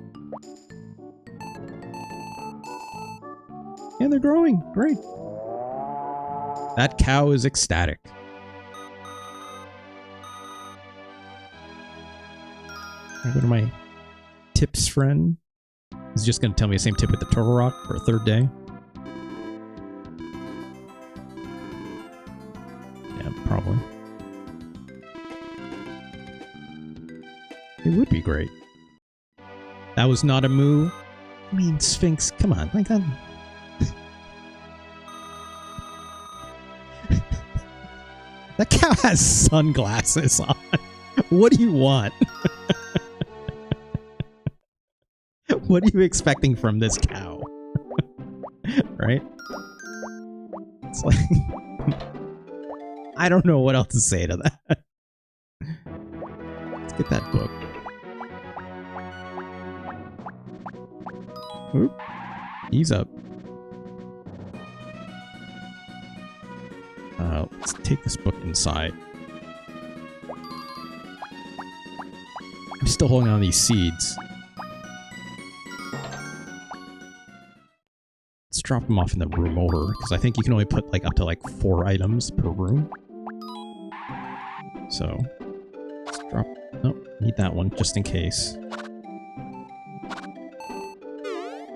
And they're growing. Great. That cow is ecstatic. I go to my tips friend. He's just going to tell me the same tip with the Turtle Rock for a third day. Yeah, probably. It would be great. That was not a moo. I mean, Sphinx, come on. Like that. That cow has sunglasses on. What do you want? What are you expecting from this cow? Right? It's like... I don't know what else to say to that. Let's get that book. Oop. Ease up. Let's take this book inside. I'm still holding on to these seeds. Let's drop them off in the room over, because I think you can only put like up to like 4 items per room. So, let's drop... Oh, need that one, just in case.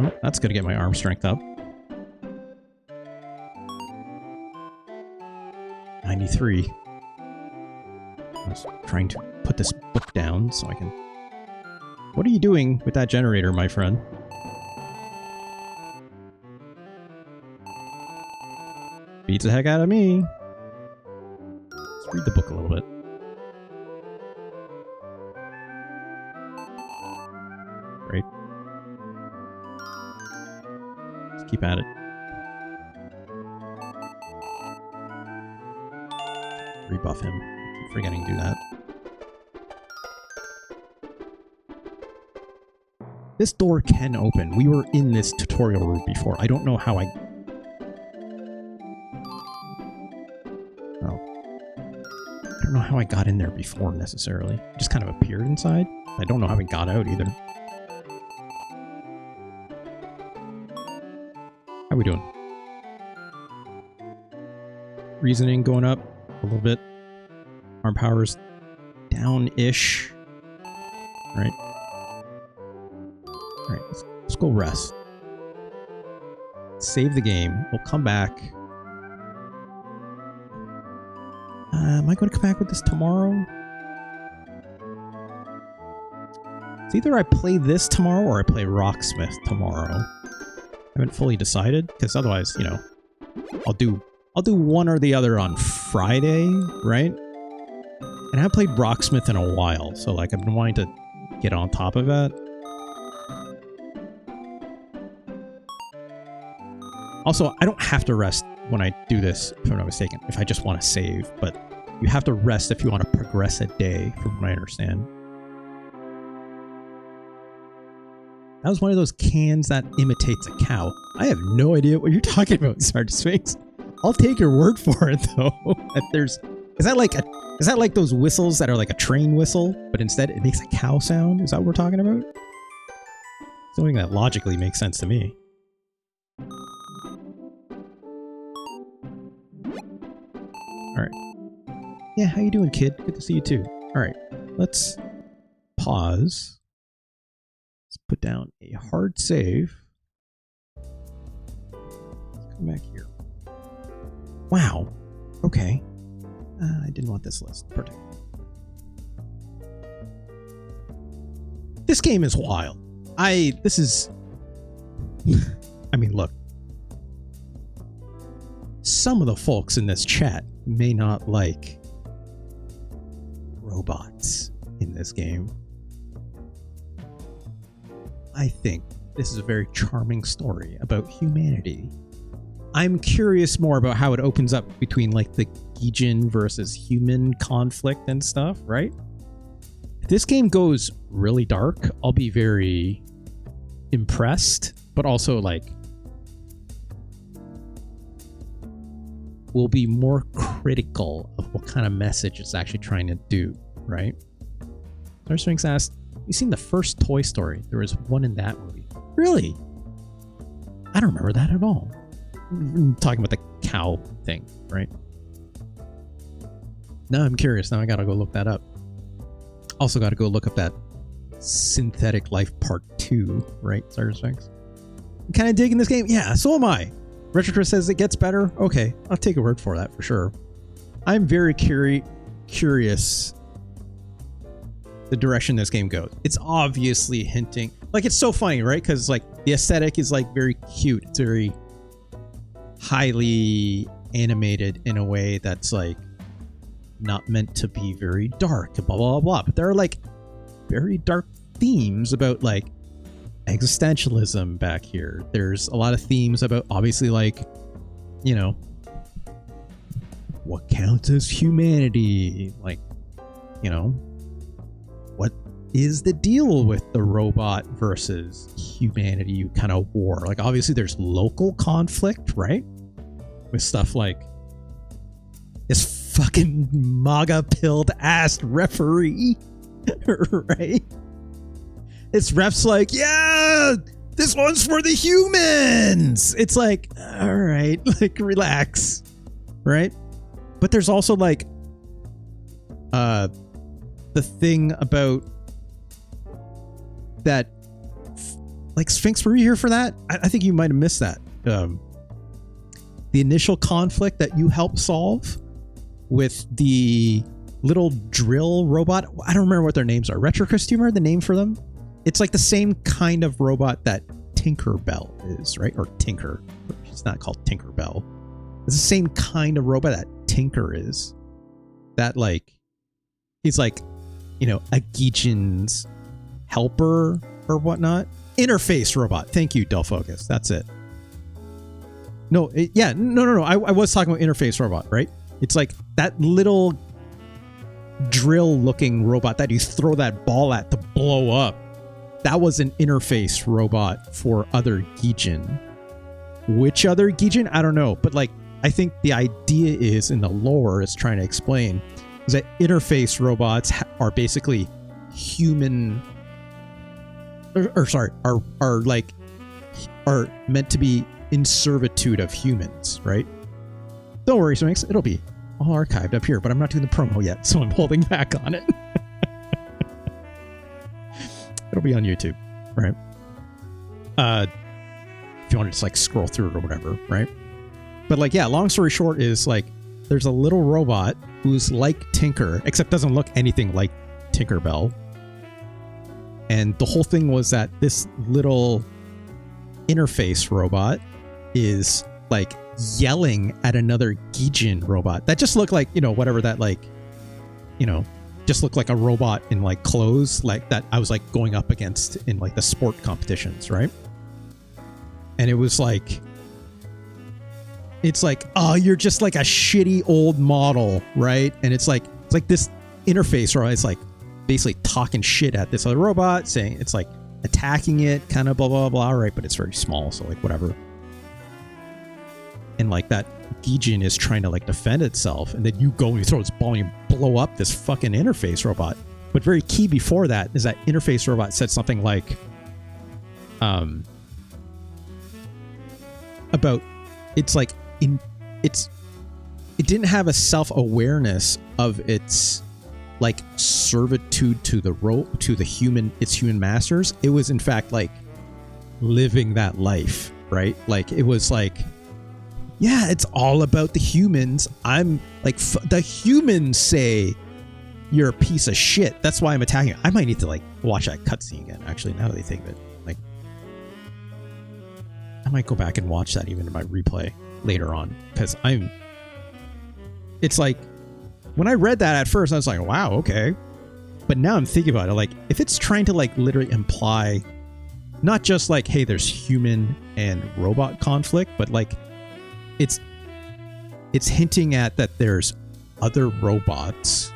Oh, that's gonna get my arm strength up. 93. I was trying to put this book down so I can... What are you doing with that generator, my friend? Beats the heck out of me. Let's read the book a little bit. Great. Let's keep at it. Rebuff him. I keep forgetting to do that. This door can open. We were in this tutorial room before. I don't know how I... I don't know how I got in there before, necessarily. It just kind of appeared inside. I don't know how I got out, either. How we doing? Reasoning going up a little bit. Arm power's down-ish. Right? Alright, let's go rest. Save the game. We'll come back. Am I going to come back with this tomorrow? It's either I play this tomorrow or I play Rocksmith tomorrow. I haven't fully decided, because otherwise, you know, I'll do one or the other on Friday, right? And I haven't played Rocksmith in a while, so like I've been wanting to get on top of that. Also, I don't have to rest when I do this, if I'm not mistaken, if I just want to save, but you have to rest if you want to progress a day, from what I understand. That was one of those cans that imitates a cow. I have no idea what you're talking about, Sergeant Sphinx. I'll take your word for it, though. Is that like those whistles that are like a train whistle, but instead it makes a cow sound? Is that what we're talking about? Something that logically makes sense to me. Alright. Yeah, how you doing, kid? Good to see you too. Alright, let's pause. Let's put down a hard save. Let's come back here. Wow. Okay. I didn't want this list particularly. This game is wild. I mean, look. Some of the folks in this chat may not like robots in this game. I think this is a very charming story about humanity. I'm curious more about how it opens up between like the Gijan versus human conflict and stuff, right? If this game goes really dark, I'll be very impressed, but also like will be more critical of what kind of message it's actually trying to do, right? Star Sphinx asked, you seen the first Toy Story? There was one in that movie. Really? I don't remember that at all. I'm talking about the cow thing, right? Now I'm curious. Now I gotta go look that up. Also gotta go look up that Synthetic Life Part 2, right, Star Sphinx? I'm kind of digging this game. Yeah, so am I. Retro Chris says it gets better. Okay, I'll take a word for that for sure. I'm very curious the direction this game goes. It's obviously hinting, like, it's so funny, right? Because like the aesthetic is like very cute. It's very highly animated in a way that's like not meant to be very dark, blah blah blah. But there are like very dark themes about like existentialism back here. There's a lot of themes about obviously like, you know, what counts as humanity, like, you know, what is the deal with the robot versus humanity kind of war. Like obviously there's local conflict, right, with stuff like this fucking MAGA pilled ass referee right? This ref's like, yeah, this one's for the humans. It's like, all right, like relax, right? But there's also like the thing about that, like, Sphinx, were you here for that? I think you might have missed that. The initial conflict that you helped solve with the little drill robot. I don't remember what their names are. Retro Chris, do you remember the name for them? It's like the same kind of robot that Tinkerbell is, right? Or Tinker. It's not called Tinkerbell. It's the same kind of robot that Tinker is. That, like, he's like, you know, a Gijan's helper or whatnot. Interface robot. Thank you, Delfocus. That's it. No, no. I was talking about interface robot, right? It's like that little drill-looking robot that you throw that ball at to blow up. That was an interface robot for other Gijan. Which other Gijan? I don't know. But, like, I think the idea is, in the lore, it's trying to explain, is that interface robots are basically human, are meant to be in servitude of humans, right? Don't worry, Sphinx, it'll be all archived up here, but I'm not doing the promo yet, so I'm holding back on it. It'll be on YouTube, right? If you want to just like scroll through it or whatever, right? But like, yeah, long story short is like, there's a little robot who's like Tinker, except doesn't look anything like Tinkerbell. And the whole thing was that this little interface robot is like yelling at another Gijan robot that just looked like, you know, whatever that, like, you know, just looked like a robot in like clothes, like that I was like going up against in like the sport competitions, right? And it was like, it's like, oh, you're just like a shitty old model, right? And it's like this interface, right? It's like basically talking shit at this other robot, saying it's like attacking it, kind of blah blah blah, right? But it's very small, so like whatever. And like that Gijan is trying to like defend itself, and then you go and you throw this ball and you blow up this fucking interface robot. But very key before that is that interface robot said something like, about, it's like it didn't have a self-awareness of its like servitude to the human, its human masters. It was in fact like living that life, right? Like it was like, yeah, it's all about the humans. I'm like, the humans say you're a piece of shit. That's why I'm attacking you. I might need to like watch that cutscene again, actually, now that I think of it. Like, I might go back and watch that even in my replay later on, because it's like, when I read that at first, I was like, wow, okay. But now I'm thinking about it, like, if it's trying to like literally imply not just like, hey, there's human and robot conflict, but like it's hinting at that there's other robots,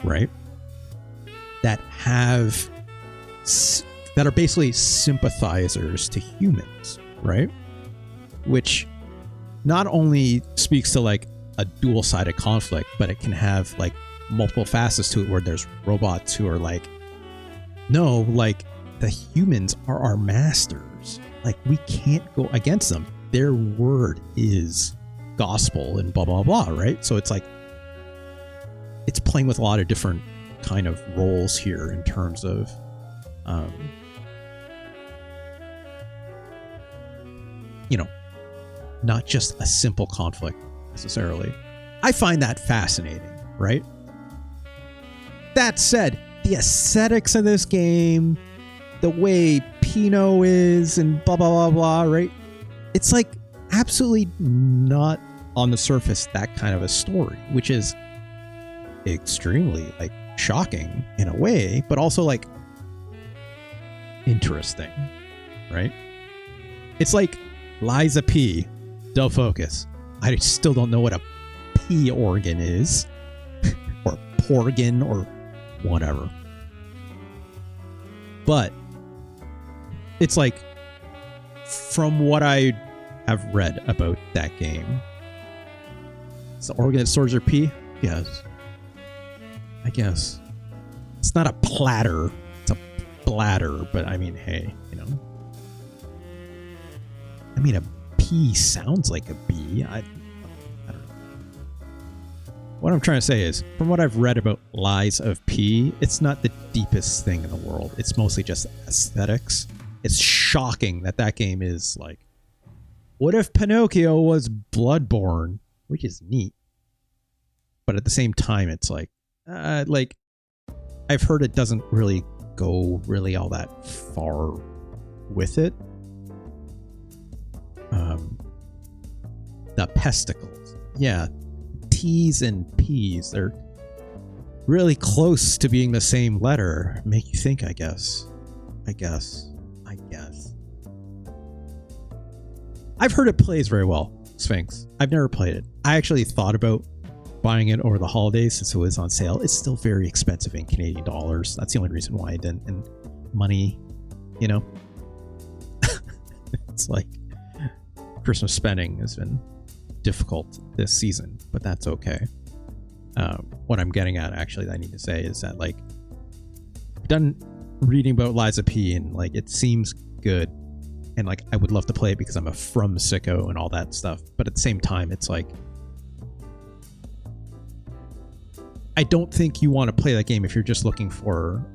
right? That are basically sympathizers to humans, right? Which not only speaks to like a dual-sided conflict, but it can have like multiple facets to it where there's robots who are like, no, like the humans are our masters. Like we can't go against them. Their word is gospel and blah, blah, blah, right? So it's like, it's playing with a lot of different kind of roles here in terms of not just a simple conflict necessarily. I find that fascinating, right? That said, the aesthetics of this game, the way Pinot is and blah, blah, blah, blah, right? It's like absolutely not on the surface that kind of a story, which is extremely like shocking in a way, but also like interesting, right? It's like Liza P. Del Focus. I still don't know what a P organ is, or porgan, or whatever. But it's like, from what I have read about that game, it's the organ that stores your pee? Yes. I guess. It's not a platter, it's a bladder, but I mean, hey, you know. I mean, a P sounds like a B. I don't know. What I'm trying to say is, from what I've read about Lies of P, it's not the deepest thing in the world. It's mostly just aesthetics. It's shocking that that game is like, what if Pinocchio was Bloodborne? Which is neat. But at the same time, it's like I've heard it doesn't really go really all that far with it. The pesticles. Yeah. T's and P's. They're really close to being the same letter. Make you think, I guess. I've heard it plays very well, Sphinx. I've never played it. I actually thought about buying it over the holidays since it was on sale. It's still very expensive in Canadian dollars. That's the only reason why I didn't. And money, you know. It's like Christmas spending has been difficult this season, but that's okay. What I'm getting at, actually, that I need to say is that, like, I've done reading about Liza P, and like it seems good, and like I would love to play it because I'm a From sicko and all that stuff. But at the same time, it's like, I don't think you want to play that game if you're just looking for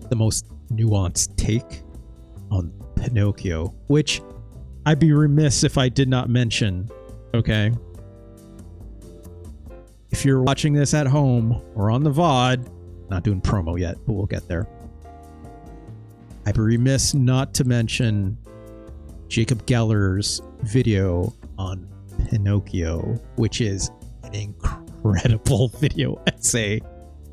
the most nuanced take on Pinocchio, which I'd be remiss if I did not mention, okay? If you're watching this at home or on the VOD, not doing promo yet, but we'll get there. I'd be remiss not to mention Jacob Geller's video on Pinocchio, which is an incredible video essay.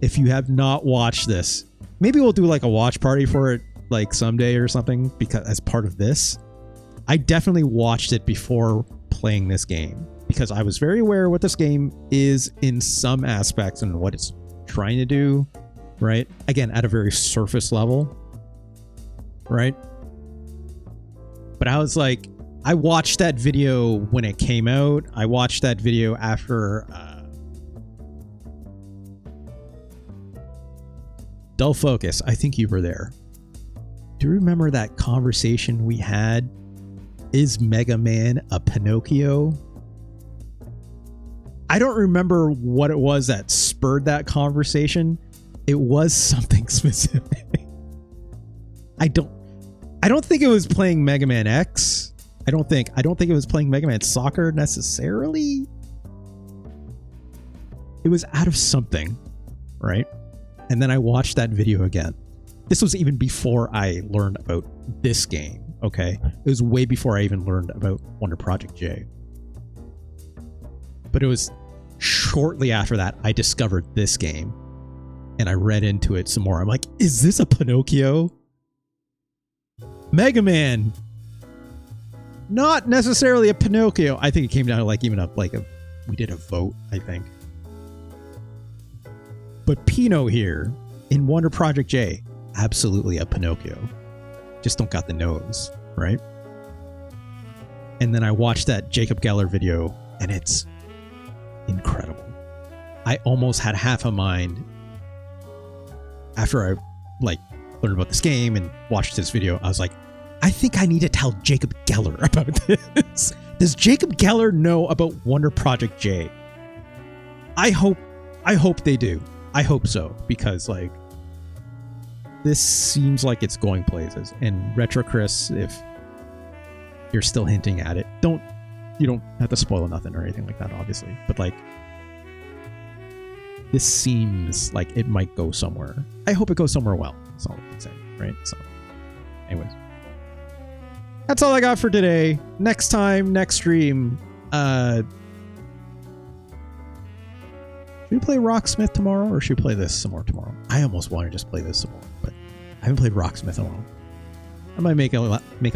If you have not watched this, maybe we'll do like a watch party for it like someday or something, because as part of this, I definitely watched it before playing this game because I was very aware of what this game is in some aspects and what it's trying to do, right? Again, at a very surface level, right? But I was like, I watched that video when it came out. I watched that video after Dull Focus. I think you were there. Do you remember that conversation we had? Is Mega Man a Pinocchio? I don't remember what it was that spurred that conversation. It was something specific. I don't think it was playing Mega Man X. I don't think it was playing Mega Man Soccer necessarily. It was out of something, right? And then I watched that video again. This was even before I learned about this game, okay? It was way before I even learned about Wonder Project J. But it was shortly after that I discovered this game. and I read into it some more. I'm like, is this a Pinocchio? Mega Man. Not necessarily a Pinocchio. I think it came down to like even we did a vote, I think. But Pino here in Wonder Project J, absolutely a Pinocchio. Just don't got the nose, right? And then I watched that Jacob Geller video, and it's incredible. I almost had half a mind after I learned about this game and watched this video. I was like, I think I need to tell Jacob Geller about this. Does Jacob Geller know about Wonder Project J? I hope they do. I hope so, because this seems like it's going places. And Retro Chris, if you're still hinting at it, you don't have to spoil nothing or anything like that, obviously. But this seems like it might go somewhere. I hope it goes somewhere well. That's all I can say, right? So, anyways, that's all I got for today. Next stream, should we play Rocksmith tomorrow, or should we play this some more tomorrow? I almost want to just play this some more, but I haven't played Rocksmith in a while. I might make a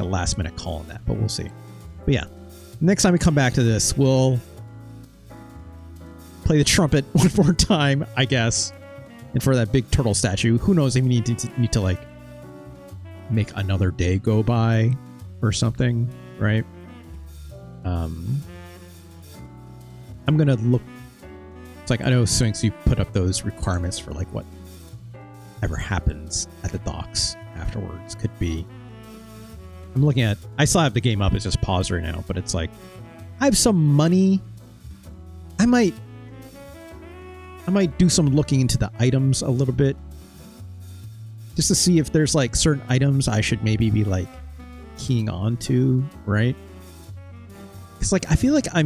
last minute call on that, but we'll see. But yeah, next time we come back to this, we'll play the trumpet one more time, I guess. And for that big turtle statue, who knows if we need to make another day go by or something, right? I'm gonna look. It's I know Sphinx, you put up those requirements for whatever happens at the docks afterwards. Could be. I'm looking at. I still have the game up. It's just paused right now, but it's I have some money. I might do some looking into the items a little bit, just to see if there's certain items I should maybe be keying on to, right? Because I feel I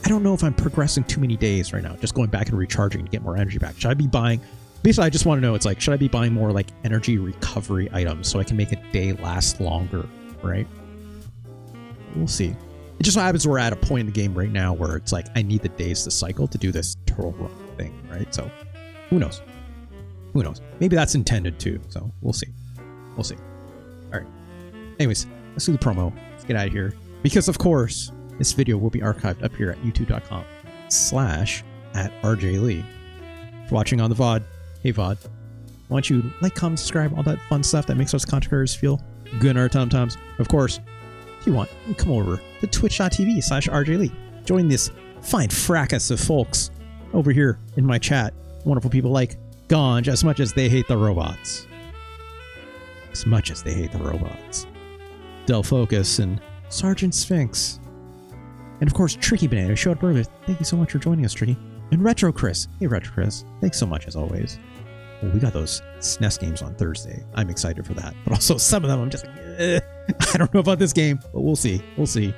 don't know if I'm progressing too many days right now, just going back and recharging to get more energy back. Should I be buying? Basically, I just want to know, should I be buying more energy recovery items so I can make a day last longer, right? We'll see. It just so happens we're at a point in the game right now where it's I need the days to cycle to do this turtle run thing, right? So who knows? Who knows? Maybe that's intended too. So we'll see. We'll see. All right. Anyways, let's do the promo. Let's get out of here. Because of course, this video will be archived up here at youtube.com/@RJLee. For watching on the VOD, hey VOD, why don't you comment, subscribe, all that fun stuff that makes us content creators feel good in our tom-toms. Of course, if you want, you come over to twitch.tv/RJLee. Join this fine fracas of folks over here in my chat. Wonderful people like Ganj, as much as they hate the robots. As much as they hate the robots. Del Focus and Sergeant Sphinx. And of course, Tricky Banana, who showed up earlier. Thank you so much for joining us, Tricky. And Retro Chris. Hey, Retro Chris. Thanks so much, as always. Well, we got those SNES games on Thursday. I'm excited for that. But also, some of them I'm just I don't know about this game, but we'll see. We'll see.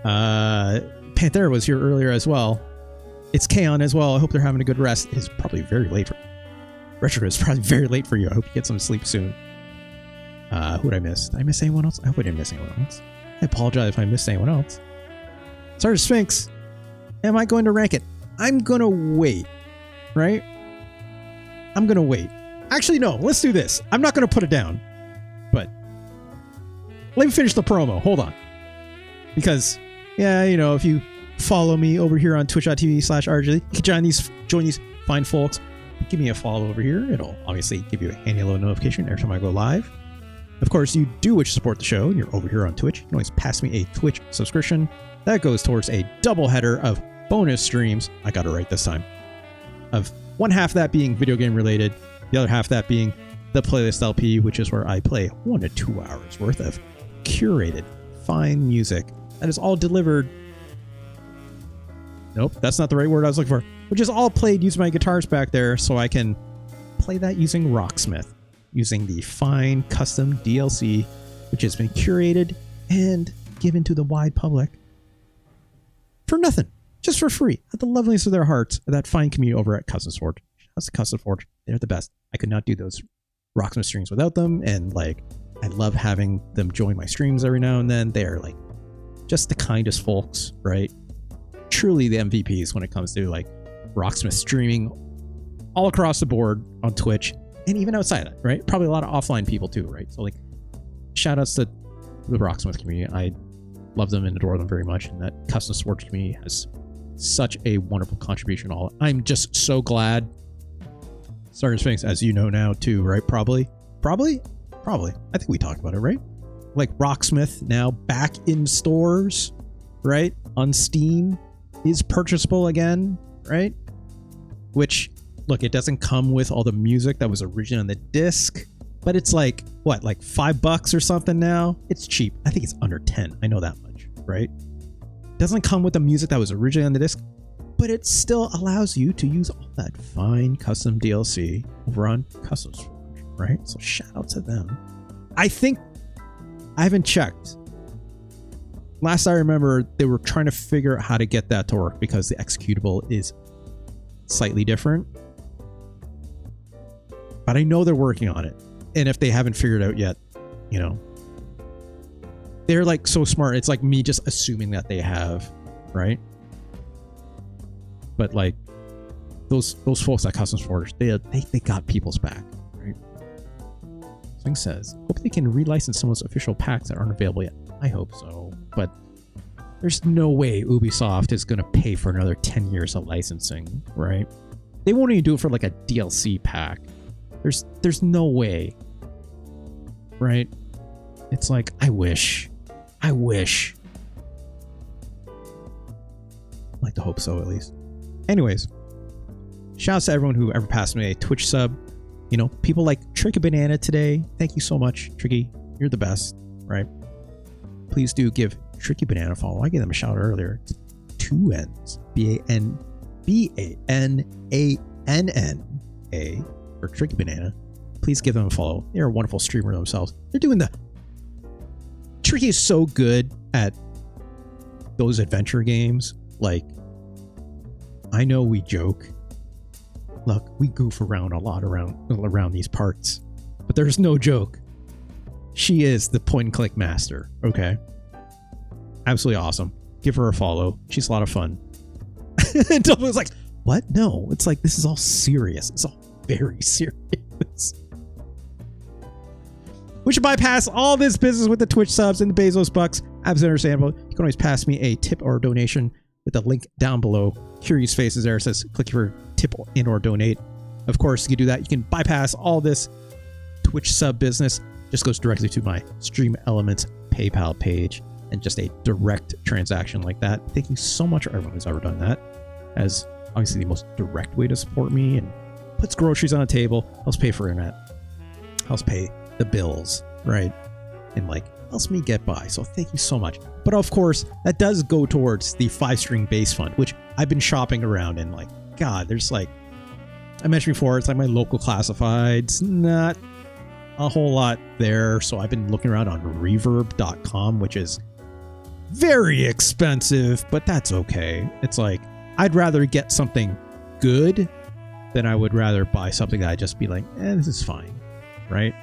Panthera was here earlier as well. It's Kaon as well. I hope they're having a good rest. It is probably very late for Retro Chris. Probably very late for you. I hope you get some sleep soon. Who did I miss? Did I miss anyone else? I hope I didn't miss anyone else. I apologize if I missed anyone else. Sergeant Sphinx. Am I going to rank it? I'm going to wait. Right? I'm going to wait. Actually, no. Let's do this. I'm not going to put it down. But let me finish the promo. Hold on. Because, yeah, if you follow me over here on twitch.tv/RJ, you can join these fine folks. Give me a follow over here. It'll obviously give you a handy little notification every time I go live. Of course, you do wish to support the show and you're over here on Twitch. You can always pass me a Twitch subscription. That goes towards a double header of bonus streams. I got it right this time. Of one half that being video game related, the other half that being the playlist LP, which is where I play 1 to 2 hours worth of curated fine music that is all delivered. Nope, that's not the right word I was looking for. Which is all played using my guitars back there, so I can play that using Rocksmith, using the fine custom DLC, which has been curated and given to the wide public for nothing, just for free, at the loveliness of their hearts, that fine community over at Custom Forge. That's the Custom Forge. They're the best. I could not do those Rocksmith streams without them, and I love having them join my streams every now and then. They're just the kindest folks, right? Truly the MVPs when it comes to Rocksmith streaming all across the board on Twitch and even outside of it, right? Probably a lot of offline people too, right? So like, shout outs to the Rocksmith community. I love them and adore them very much. And that custom sports community has such a wonderful contribution. All I'm just so glad. Sergeant Sphinx, as you know now too, right? Probably. I think we talked about it, right? Like Rocksmith now back in stores, right? On Steam is purchasable again, right? Which, look, it doesn't come with all the music that was originally on the disc, but it's like, what, like $5 or something now? It's cheap. I think it's under 10. I know that much, right? Doesn't come with the music that was originally on the disc, but it still allows you to use all that fine custom DLC over on Customs Forge, right? So shout out to them. I think, I haven't checked. Last I remember, they were trying to figure out how to get that to work because the executable is slightly different. But I know they're working on it. And if they haven't figured it out yet, you know, they're like so smart. It's like me just assuming that they have, right? But like those folks at Customs Forge, they got people's back, right? Swing says, hope they can relicense some of those official packs that aren't available yet. I hope so, but there's no way Ubisoft is going to pay for another 10 years of licensing, right? They won't even do it for like a DLC pack. There's no way, right? It's like, I wish. I'd like to hope so, at least. Anyways, shouts to everyone who ever passed me a Twitch sub. You know, people like Tricky Banana today. Thank you so much, Tricky. You're the best, right? Please do give Tricky Banana a follow. I gave them a shout out earlier. It's 2 N's. BANANNA for Tricky Banana. Please give them a follow. They're a wonderful streamer themselves. They're doing the... Tricky is so good at those adventure games. Like, I know we joke. Look, we goof around a lot around these parts, but there's no joke. She is the point and click master. Okay. Absolutely awesome. Give her a follow. She's a lot of fun. And Dylan was like, what? No, it's like, this is all serious. It's all very serious. We should bypass all this business with the Twitch subs and the Bezos bucks. Absolutely understandable. You can always pass me a tip or donation with the link down below. Curious Faces there says click for tip in or donate. Of course, you can do that. You can bypass all this Twitch sub business. Just goes directly to my Stream Elements PayPal page and just a direct transaction like that. Thank you so much for everyone who's ever done that, as obviously the most direct way to support me and puts groceries on the table, helps pay for internet, helps pay the bills, right? And like helps me get by. So thank you so much. But of course, that does go towards the 5-string base fund, which I've been shopping around and like, God, there's like, I mentioned before, it's like my local classifieds, not a whole lot there. So I've been looking around on reverb.com, which is very expensive, but that's okay. It's like, I'd rather get something good than I would rather buy something that I'd just be like, this is fine, right?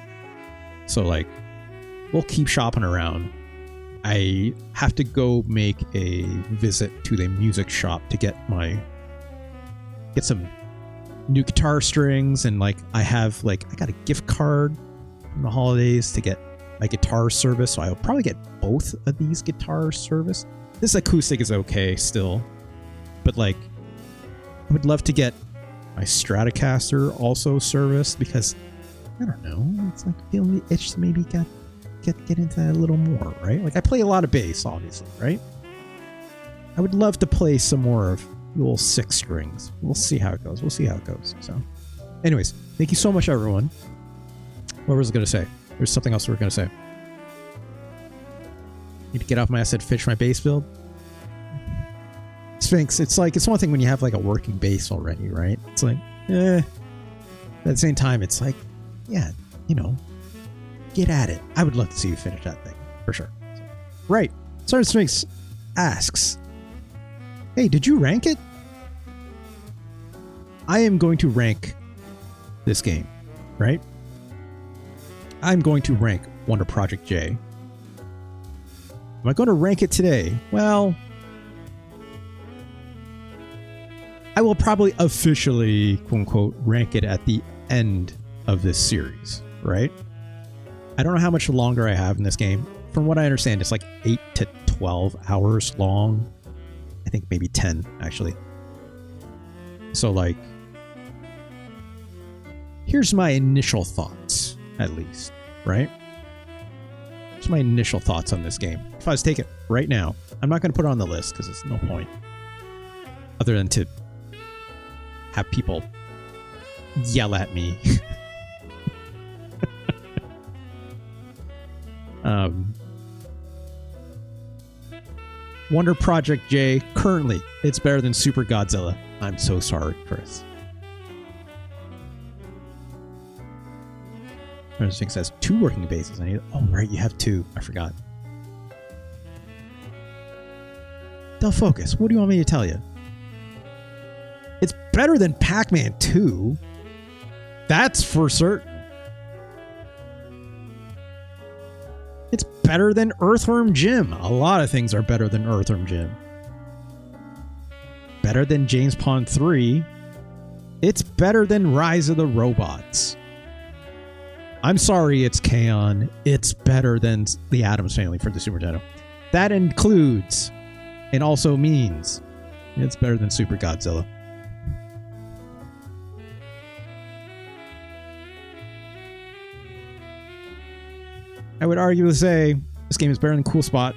So like, we'll keep shopping around. I have to go make a visit to the music shop to get some new guitar strings, and like I got a gift card from the holidays to get my guitar service, so I'll probably get both of these guitar service. This acoustic is okay still, but like I would love to get my Stratocaster also serviced, because I don't know, it's like feeling the itch to maybe get into that a little more, right? Like I play a lot of bass, obviously, right? I would love to play some more of the old 6 strings. We'll see how it goes. So anyways, thank you so much, everyone. What was I going to say? There's something else we were going to say. Need to get off my ass and finish my bass build. Sphinx, it's like, it's one thing when you have like a working bass already, right? It's like, at the same time, it's like, yeah, you know, get at it. I would love to see you finish that thing, for sure. So, right. Sergeant Sphinx asks, hey, did you rank it? I am going to rank this game, right? I'm going to rank Wonder Project J. Am I going to rank it today? Well, I will probably officially, quote unquote, rank it at the end of this series, right? I don't know how much longer I have in this game. From what I understand, it's like 8 to 12 hours long. I think maybe 10, actually. So, like, here's my initial thoughts, at least, right? Here's my initial thoughts on this game. If I was to take it right now, I'm not going to put it on the list because it's no point. Other than to have people yell at me. Wonder Project J, currently, it's better than Super Godzilla. I'm so sorry, Chris. There's thing says 2 working bases. Oh, right, you have 2. I forgot. Del Focus, what do you want me to tell you? It's better than Pac-Man 2. That's for certain. It's better than Earthworm Jim. A lot of things are better than Earthworm Jim. Better than James Pond 3. It's better than Rise of the Robots. I'm sorry, it's K-On! It's better than the Addams Family for the Super Nintendo. That includes, and also means, it's better than Super Godzilla. I would argue to say this game is better than Cool Spot.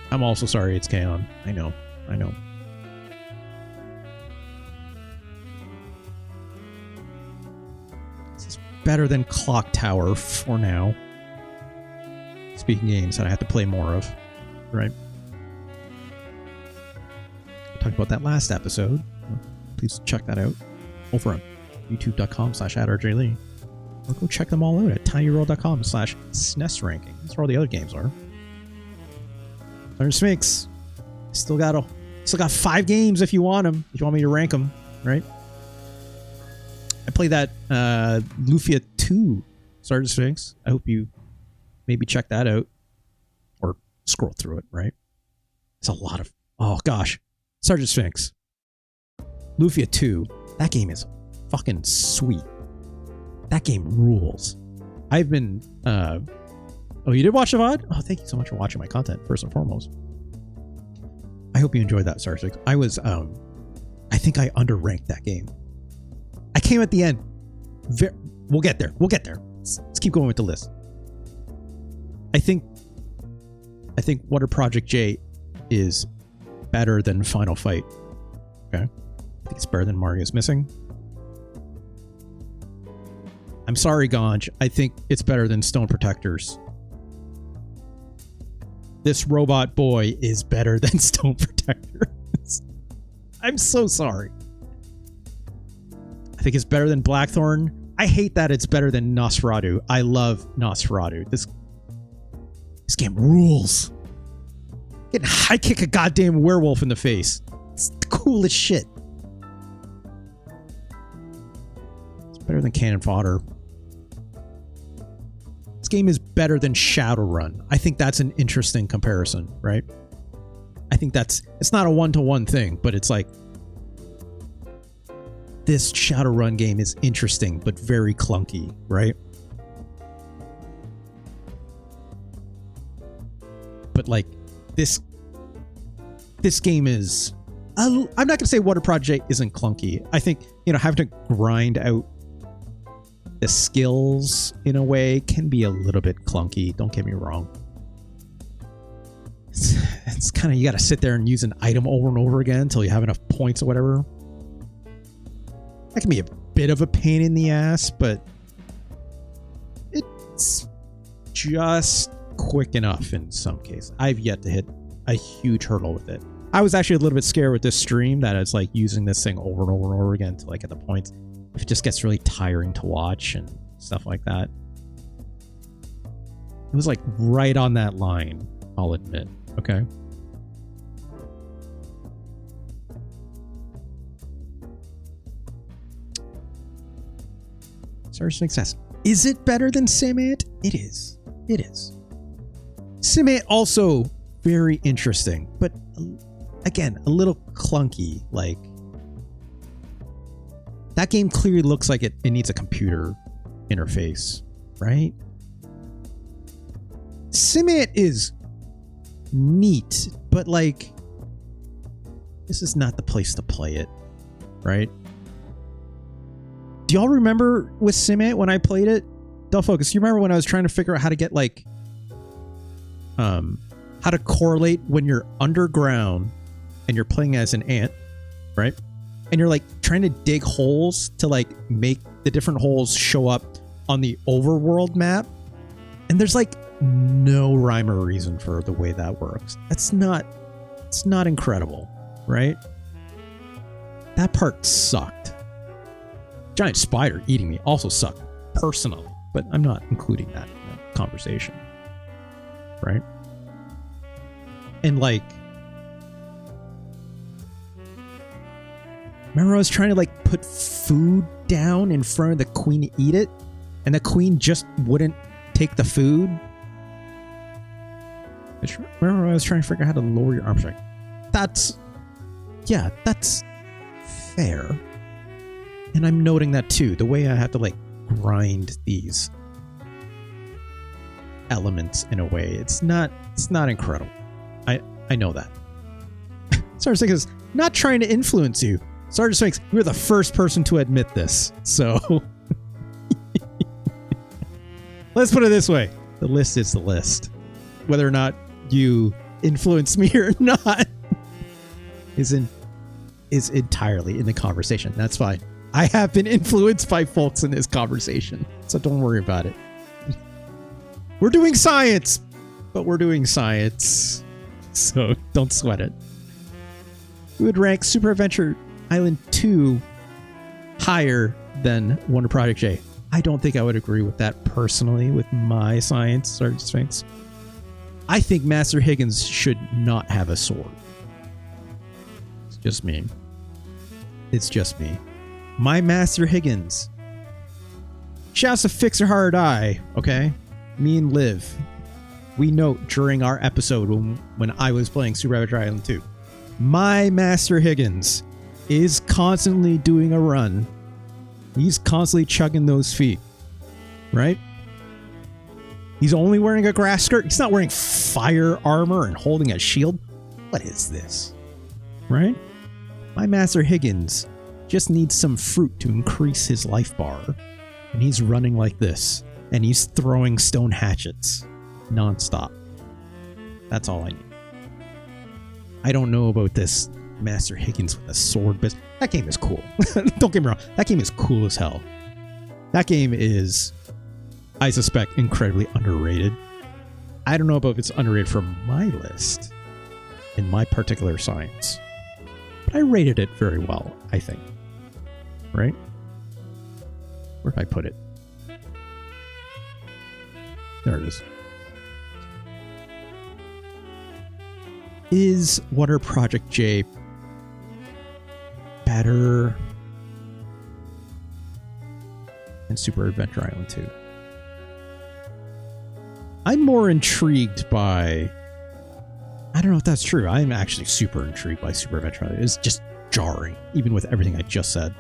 I'm also sorry it's K-On! I know. This is better than Clock Tower for now. Speaking of games that I have to play more of, right? I talked about that last episode. Please check that out over on youtube.com/@RJLee. Or go check them all out at tinyworld.com/SNES ranking. That's where all the other games are. Thunder Sphinx. Still got 5 games if you want them. If you want me to rank them, right? I played that Lufia 2 Sergeant Sphinx. I hope you maybe check that out. Or scroll through it, right? It's a lot of... Oh, gosh. Sergeant Sphinx. Lufia 2. That game is fucking sweet. That game rules. I've been... Oh, you did watch the VOD? Oh, thank you so much for watching my content, first and foremost. I hope you enjoyed that, Star 6. I was... I think I underranked that game. I came at the end. We'll get there. Let's keep going with the list. I think Water Project J is better than Final Fight. Okay? I think it's better than Mario's Missing. I'm sorry, Ganj. I think it's better than Stone Protectors. This robot boy is better than Stone Protectors. I'm so sorry. I think it's better than Blackthorn. I hate that it's better than Nosferatu. I love Nosferatu. This game rules. Getting high kick a goddamn werewolf in the face. It's the coolest shit. It's better than Cannon Fodder. This game is better than Shadowrun. I think that's an interesting comparison, right? I think it's not a one-to-one thing, but it's like this Shadowrun game is interesting, but very clunky, right? But like this game is... I'm not going to say Water Project isn't clunky. I think, having to grind out the skills in a way can be a little bit clunky. Don't get me wrong. It's kind of, you got to sit there and use an item over and over again until you have enough points or whatever. That can be a bit of a pain in the ass, but it's just quick enough in some cases. I've yet to hit a huge hurdle with it. I was actually a little bit scared with this stream that it's like using this thing over and over and over again to like at the points. If it just gets really tiring to watch and stuff like that. It was like right on that line, I'll admit. Okay. Search success. Is it better than SimAnt? It is. It is. SimAnt also very interesting, but again, a little clunky. Like, That game clearly looks like it needs a computer interface, right? Sim8 is neat, but like, this is not the place to play it, right? Do y'all remember with Sim8 when I played it? Del Focus, you remember when I was trying to figure out how to get like, how to correlate when you're underground and you're playing as an ant, right? And you're like trying to dig holes to like make the different holes show up on the overworld map. And there's like no rhyme or reason for the way that works. It's not incredible, right? That part sucked. Giant spider eating me also sucked personally, but I'm not including that in the conversation, right? And like, remember I was trying to like put food down in front of the queen to eat it, and the queen just wouldn't take the food? Remember I was trying to figure out how to lower your arm strength? That's fair. And I'm noting that too, the way I have to like grind these elements in a way. It's not incredible. I know that. Sergeant Sphinx is not trying to influence you. Sergeant Sphinx, you're the first person to admit this. So let's put it this way. The list is the list. Whether or not you influence me or not is entirely in the conversation. That's fine. I have been influenced by folks in this conversation, so don't worry about it. We're doing science, but we're doing science, so don't sweat it. We would rank Super Adventure Island 2 higher than Wonder Project J. I don't think I would agree with that personally with my science, Sergeant Sphinx. I think Master Higgins should not have a sword. It's just me. It's just me. My Master Higgins. Shouts to Fixer Hard Eye, okay? Me and Liv. We note during our episode when I was playing Super Adventure Island 2. My Master Higgins is constantly doing a run. He's constantly chugging those feet. Right? He's only wearing a grass skirt. He's not wearing fire armor and holding a shield. What is this? Right? My Master Higgins just needs some fruit to increase his life bar. And he's running like this. And he's throwing stone hatchets nonstop. That's all I need. I don't know about this Master Higgins with a sword business. That game is cool. Don't get me wrong. That game is cool as hell. That game is, I suspect, incredibly underrated. I don't know about if it's underrated for my list in my particular science. But I rated it very well, I think. Right? Where did I put it? There it is. Is Water Project J better than Super Adventure Island 2? I'm more intrigued by... I don't know if that's true. I'm actually super intrigued by Super Adventure Island. It's just jarring, even with everything I just said.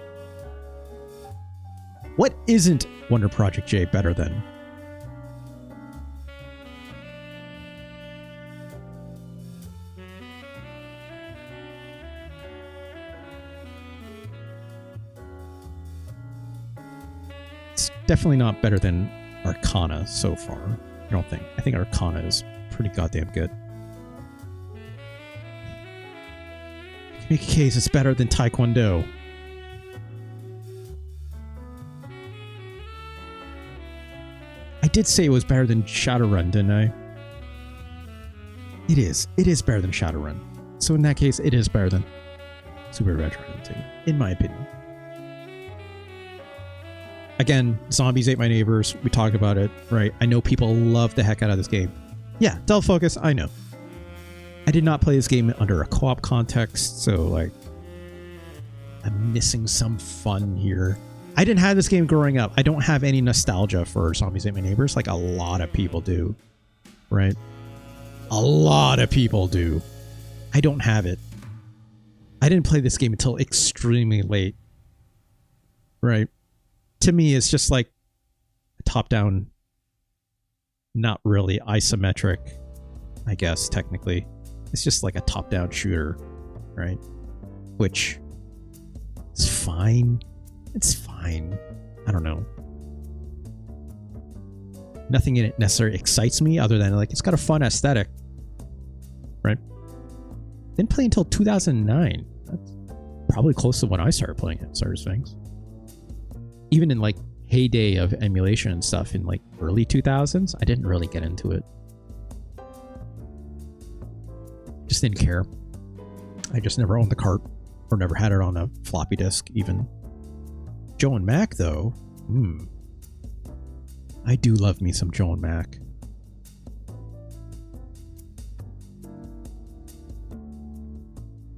What isn't Wonder Project J better than? It's definitely not better than Arcana so far. I don't think. I think Arcana is pretty goddamn good. You can make a case it's better than Taekwondo. I did say it was better than Shadowrun, didn't I? It is. It is better than Shadowrun. So in that case, it is better than Super Adventure Island 2, in my opinion. Again, Zombies Ate My Neighbors. We talked about it, right? I know people love the heck out of this game. Yeah, Del Focus, I know. I did not play this game under a co-op context, so like, I'm missing some fun here. I didn't have this game growing up. I don't have any nostalgia for Zombies Ate My Neighbors like a lot of people do, right? A lot of people do. I don't have it. I didn't play this game until extremely late. right? To me, it's just like a top-down, not really isometric, I guess, technically. It's just like a top-down shooter, right? Which is fine. It's fine. I don't know. Nothing in it necessarily excites me other than like it's got a fun aesthetic, right? Didn't play until 2009. That's probably close to when I started playing it, sort of things. Even in like heyday of emulation and stuff in like early 2000s, I didn't really get into it. Just didn't care. I just never owned the cart or never had it on a floppy disk even. Joe and Mac though, I do love me some Joe and Mac.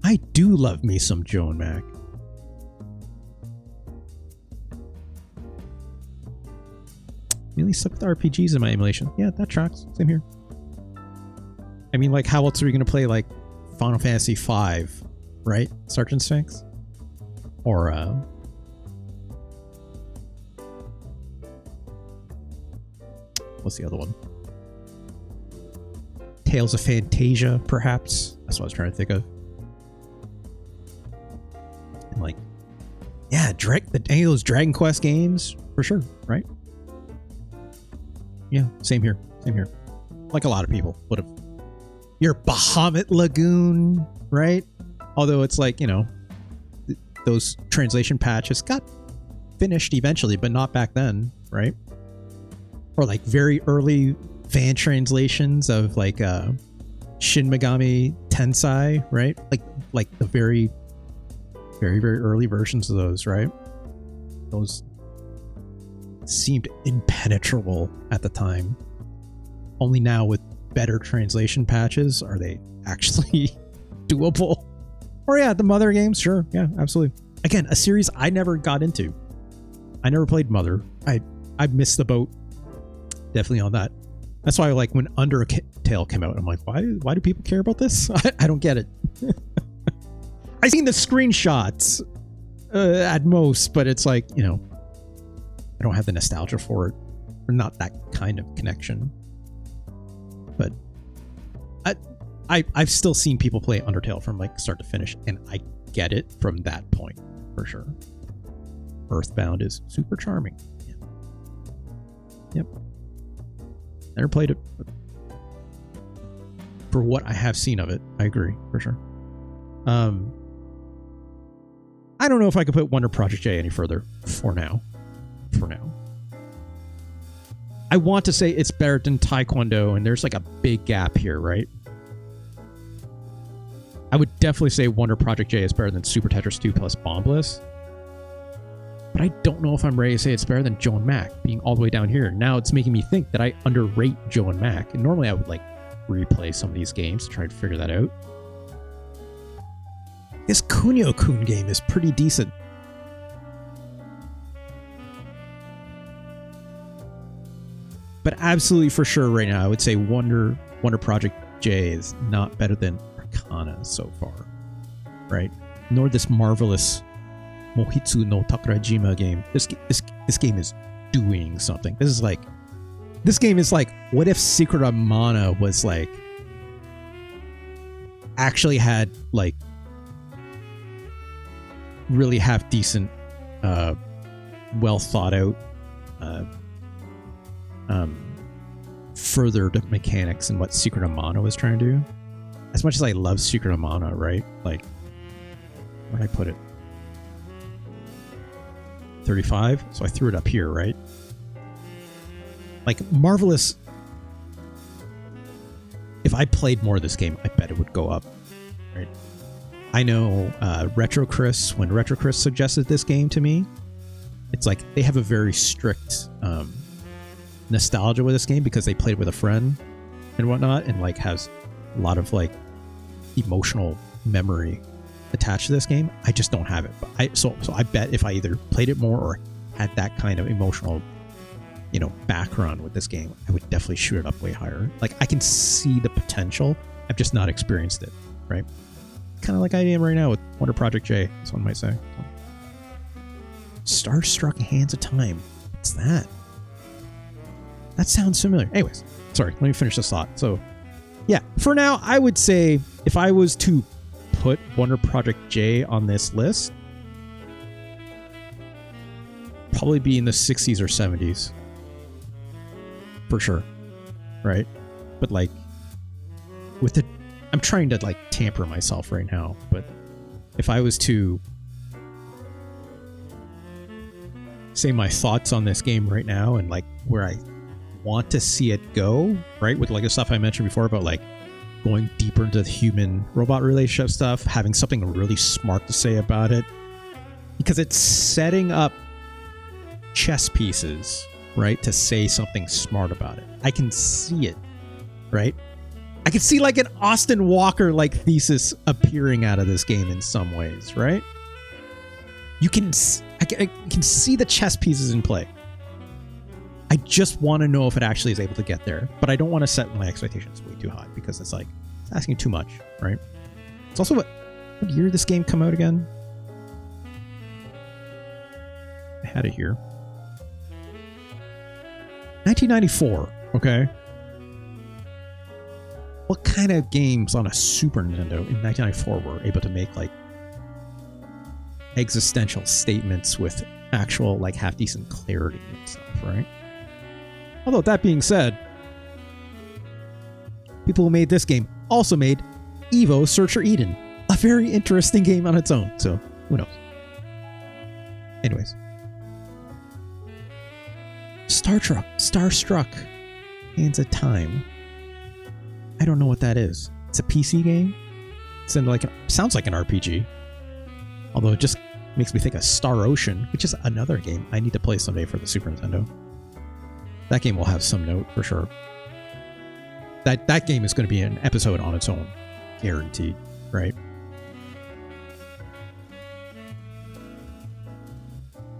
I do love me some Joe and Mac. Really stuck with RPGs in my emulation. Yeah, that tracks. Same here. I mean, like, how else are you going to play, like, Final Fantasy V, right? Sergeant Sphinx? Or, what's the other one? Tales of Phantasia, perhaps? That's what I was trying to think of. And, like, yeah, any of those Dragon Quest games, for sure, right? Yeah, same here. Same here. Like a lot of people would have. Your Bahamut Lagoon, right? Although it's like, you know, those translation patches got finished eventually, but not back then, right? Or like very early fan translations of like Shin Megami Tensei, right? Like the very, very, very early versions of those, right? Those seemed impenetrable at the time. Only now with better translation patches are they actually doable. Or yeah, the Mother games, sure, yeah, absolutely. Again, a series I never got into. I never played Mother. I missed the boat. Definitely on that. That's why, like, when Undertale came out, I'm like, why do people care about this? I don't get it. I've seen the screenshots at most, but it's like, you know, I don't have the nostalgia for it, or not that kind of connection. But I've still seen people play Undertale from like start to finish, and I get it from that point for sure. Earthbound is super charming. Yeah. Yep. Never played it, but for what I have seen of it, I agree for sure. I don't know if I could put Wonder Project J any further for now. I want to say it's better than Taekwondo, and there's like a big gap here, right? I would definitely say Wonder Project J is better than Super Tetris 2 plus Bomb Bliss. But I don't know if I'm ready to say it's better than Joe and Mac, being all the way down here. Now it's making me think that I underrate Joe and Mac. And normally I would like replay some of these games to try to figure that out. This Kunio-kun game is pretty decent. But absolutely for sure right now, I would say Wonder Project J is not better than Arcana so far, right? Nor this marvelous Mohitsu no Takurajima game. This game is doing something. This game is like, what if Secret of Mana was like, actually had like really half decent, well thought out, furthered mechanics in what Secret of Mana was trying to do. As much as I love Secret of Mana, right? Like, where'd I put it? 35? So I threw it up here, right? Like, marvelous. If I played more of this game, I bet it would go up, right? I know Retro Chris, when Retro Chris suggested this game to me, it's like they have a very strict nostalgia with this game because they played with a friend and whatnot, and like has a lot of like emotional memory attached to this game. I just don't have it. But so I bet if I either played it more or had that kind of emotional, you know, background with this game, I would definitely shoot it up way higher. Like, I can see the potential. I've just not experienced it, right? Kind of like I am right now with Wonder Project J, someone might say. Starstruck Hands of Time. What's that? That sounds familiar. Anyways, sorry, let me finish this thought. So, yeah, for now, I would say if I was to put Wonder Project J on this list, probably be in the 60s or 70s. For sure. Right? But like, with the... I'm trying to like tamper myself right now, but if I was to say my thoughts on this game right now and like where I want to see it go, right, with like the stuff I mentioned before about like going deeper into the human robot relationship stuff, having something really smart to say about it, because it's setting up chess pieces, right, to say something smart about it. I can see it, right? I can see like an Austin Walker like thesis appearing out of this game in some ways, right? I can see the chess pieces in play. I just want to know if it actually is able to get there, but I don't want to set my expectations way too high because it's like it's asking too much, right? It's also what year did this game come out again? I had it here. 1994. Okay. What kind of games on a Super Nintendo in 1994 were able to make like existential statements with actual like half decent clarity and stuff, right? Although that being said, people who made this game also made Evo Search for Eden, a very interesting game on its own. So who knows? Anyways, Starstruck Hands of Time. I don't know what that is. It's a PC game. Sounds like an RPG. Although it just makes me think of Star Ocean, which is another game I need to play someday for the Super Nintendo. That game will have some note for sure. That game is going to be an episode on its own, guaranteed, right?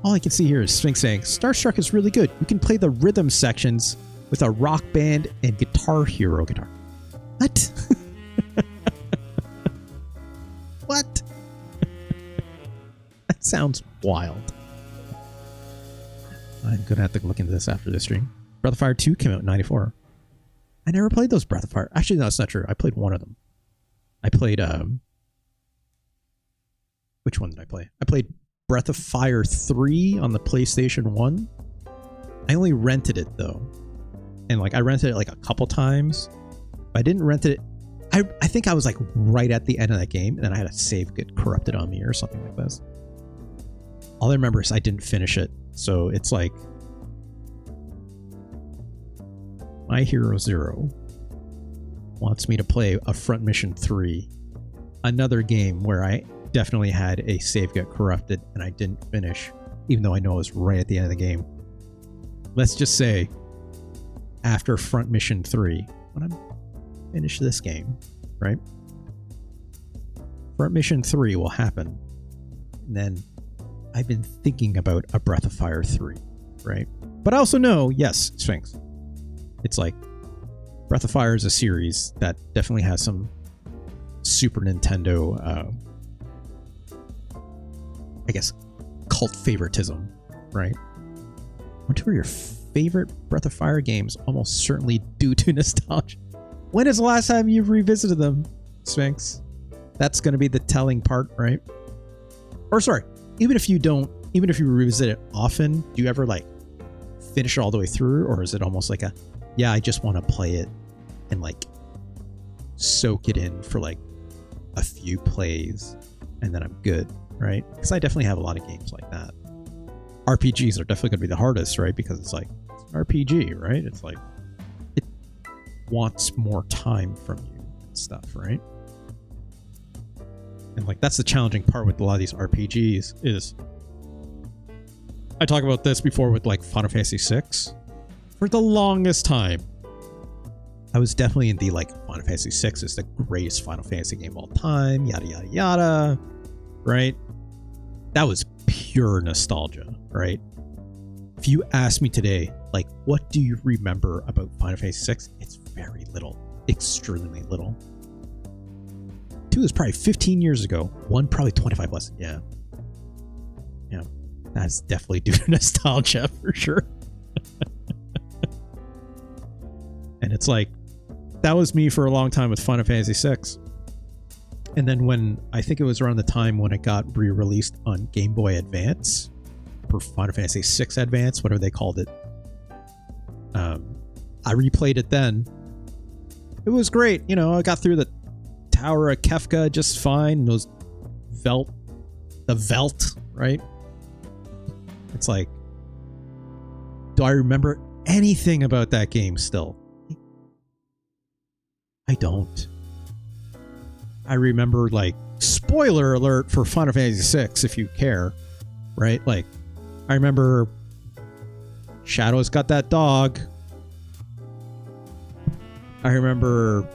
All I can see here is Sphinx saying, Starstruck is really good. You can play the rhythm sections with a rock band and Guitar Hero guitar. What? What? That sounds wild. I'm going to have to look into this after this stream. Breath of Fire 2 came out in 94. I never played those Breath of Fire. Actually, no, that's not true. I played one of them. I played, which one did I play? I played Breath of Fire 3 on the PlayStation 1. I only rented it, though. And, like, I rented it, like, a couple times. I didn't rent it. I think I was, like, right at the end of that game, and then I had a save get corrupted on me or something like this. All I remember is I didn't finish it. So it's like My Hero Zero wants me to play a Front Mission 3, another game where I definitely had a save get corrupted and I didn't finish, even though I know I was right at the end of the game. Let's just say after Front Mission 3, when I finish this game, right? Front Mission 3 will happen, and then I've been thinking about a Breath of Fire 3, right? But I also know, yes, Sphinx. It's like Breath of Fire is a series that definitely has some Super Nintendo, I guess, cult favoritism, right? What were your favorite Breath of Fire games? Almost certainly due to nostalgia. When is the last time you've revisited them, Sphinx? That's going to be the telling part, right? Or sorry, even if you revisit it often, do you ever like finish it all the way through? Or is it almost like yeah, I just want to play it and like soak it in for like a few plays and then I'm good, right? Because I definitely have a lot of games like that. RPGs are definitely going to be the hardest, right? Because it's like it's an RPG, right? It's like it wants more time from you and stuff, right? And like that's the challenging part with a lot of these RPGs is I talk about this before with like Final Fantasy VI. For the longest time, I was definitely in the like Final Fantasy VI is the greatest Final Fantasy game of all time, yada yada yada, right? That was pure nostalgia, right? If you ask me today, like, what do you remember about Final Fantasy VI? It's very little, extremely little. 2 is probably 15 years ago. 1 probably 25 less. Yeah. That's definitely due to nostalgia for sure. And it's like, that was me for a long time with Final Fantasy VI. And then when, I think it was around the time when it got re-released on Game Boy Advance, for Final Fantasy VI Advance, whatever they called it. I replayed it then. It was great. You know, I got through the Tower of Kefka just fine. Those the Velt, right? It's like, do I remember anything about that game still? I don't. I remember, like, spoiler alert for Final Fantasy VI, if you care, right? Like, I remember Shadow's got that dog. I remember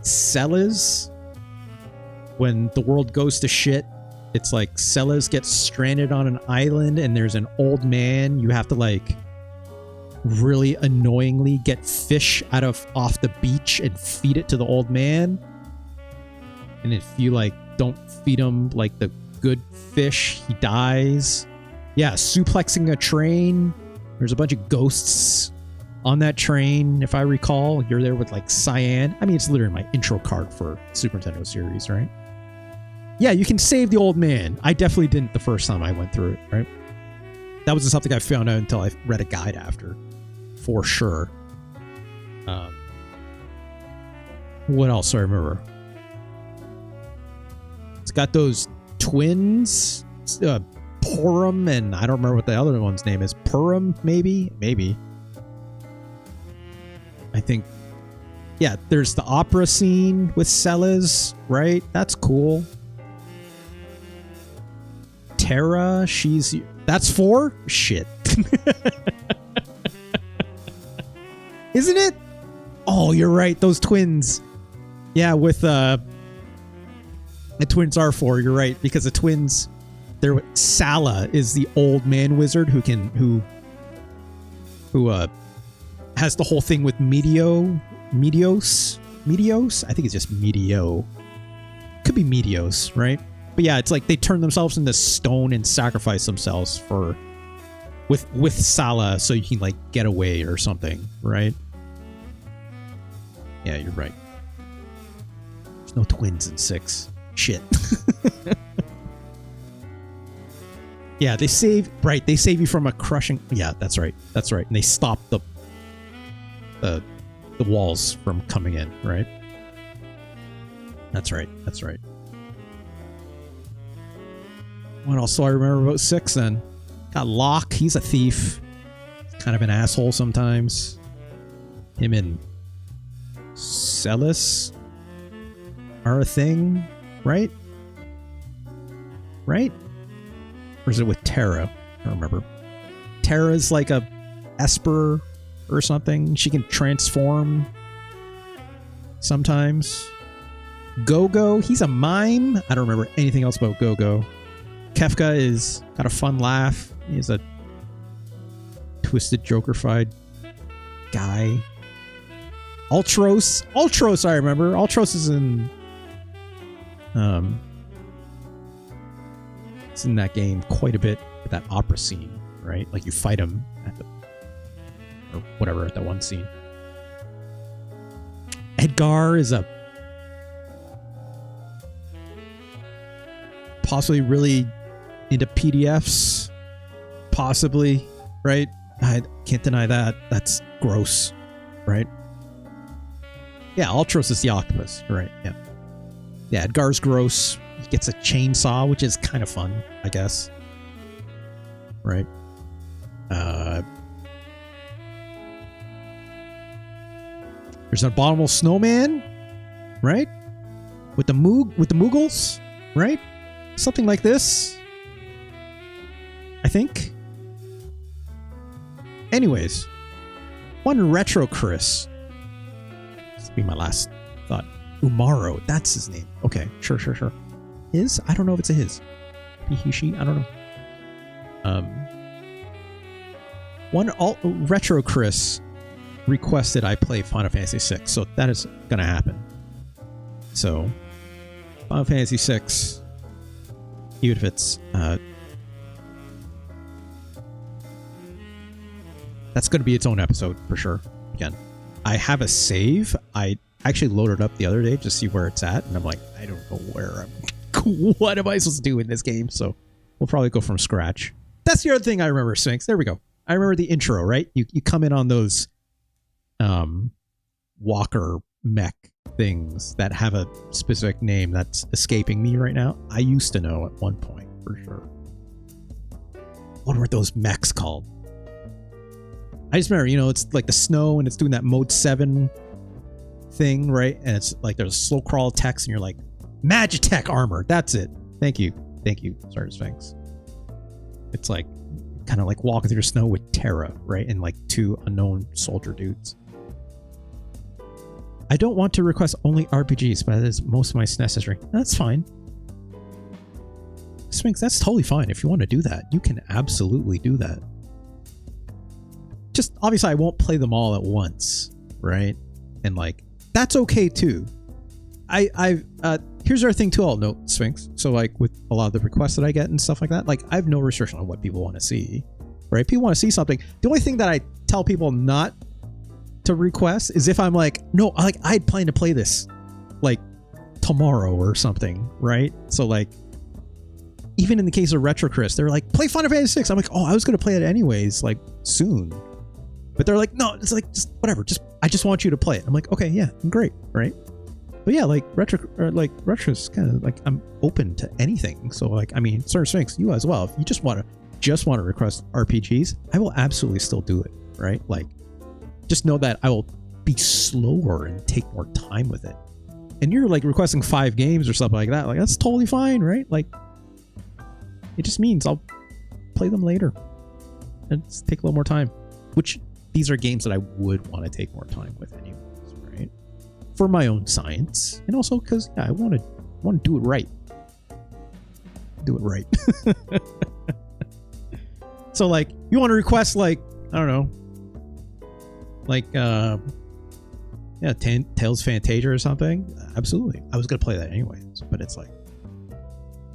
Celes. When the world goes to shit, it's like Celes gets stranded on an island and there's an old man. You have to, like, really annoyingly get fish off the beach and feed it to the old man. And if you, like, don't feed him, like, the good fish, he dies. Yeah, suplexing a train. There's a bunch of ghosts on that train, if I recall. You're there with, like, Cyan. I mean, it's literally my intro card for Super Nintendo series, right? Yeah, you can save the old man. I definitely didn't the first time I went through it, right? That wasn't something I found out until I read a guide after, for sure. What else do I remember? It's got those twins, Purim, and I don't remember what the other one's name is. Purim, maybe? Maybe. I think, yeah, there's the opera scene with Celes, right? That's cool. Terra, that's 4? Shit. Isn't it? Oh, you're right. Those twins. Yeah, with, the twins are 4, you're right, because the twins, Sala is the old man wizard who has the whole thing with Meteos. I think it's just Meteo. Could be Meteos, right? But yeah, it's like they turn themselves into stone and sacrifice themselves with Sala so you can, like, get away or something, right? Yeah, you're right. There's no twins in 6. Shit. Yeah, they save you from a crushing. Yeah, that's right. And they stop the walls from coming in, right? That's right. What else do I remember about 6 then? Got Locke, he's a thief. Kind of an asshole sometimes. Him and Celes are a thing, right? Right? Or is it with Terra? I don't remember. Terra's like a Esper or something. She can transform sometimes. Go-Go, he's a mime. I don't remember anything else about Go-Go. Kefka is got a fun laugh. He's a twisted Joker-fied guy. Ultros, I remember. Ultros is in it's in that game quite a bit with that opera scene, right? Like you fight him at or whatever at that one scene. Edgar is a possibly really into PDFs, possibly, right? I can't deny that. That's gross, right? Yeah, Ultros is the octopus, right? Yeah, Edgar's gross. He gets a chainsaw, which is kind of fun, I guess. Right? There's an abominable snowman, right? With the Moogles, right? Something like this, I think. Anyways, one retro Chris. This will be my last thought. Umaro, that's his name. Okay, sure. His? I don't know if it's a his. He, she, I don't know. One retro Chris requested I play Final Fantasy VI, so that is gonna happen. So, Final Fantasy VI, even if it's That's going to be its own episode for sure. Again, I have a save. I actually loaded up the other day to see where it's at, and I'm like, I don't know where I'm. What am I supposed to do in this game? So we'll probably go from scratch. That's the other thing I remember, Sphinx. There we go. I remember the intro, right? You come in on those walker mech things that have a specific name that's escaping me right now. I used to know at one point for sure. What were those mechs called? I just remember, it's like the snow and it's doing that mode 7 thing, right? And it's like there's a slow crawl text and you're like, Magitech armor. That's it. Thank you. Sorry, Sphinx. It's like kind of like walking through snow with Terra, right? And like 2 unknown soldier dudes. I don't want to request only RPGs, but that is most of my SNES history. That's fine. Sphinx, that's totally fine. If you want to do that, you can absolutely do that. Just obviously I won't play them all at once, right? And like that's okay too. Here's our thing too, I'll note, Sphinx. So like with a lot of the requests that I get and stuff like that, like I have no restriction on what people want to see, right? People want to see something. The only thing that I tell people not to request is if I'm like, no, like I'd plan to play this like tomorrow or something, right? So like even in the case of Retro Chris, they're like, play Final Fantasy VI. I'm like, oh, I was gonna play it anyways, like soon. But they're like, no, it's like just whatever. I just want you to play it. I'm like, okay, yeah, great, right? But yeah, like retro's kind of like I'm open to anything. So like, I mean, Sir Sphinx, you as well. If you just want to request RPGs, I will absolutely still do it, right? Like, just know that I will be slower and take more time with it. And you're like requesting 5 games or something like that. Like that's totally fine, right? Like, it just means I'll play them later and take a little more time. Which these are games that I would want to take more time with anyways, right? For my own science, and also because I want to do it right. Do it right. So like, you want to request like, I don't know, like Tales Fantasia or something? Absolutely. I was gonna play that anyways, but it's like,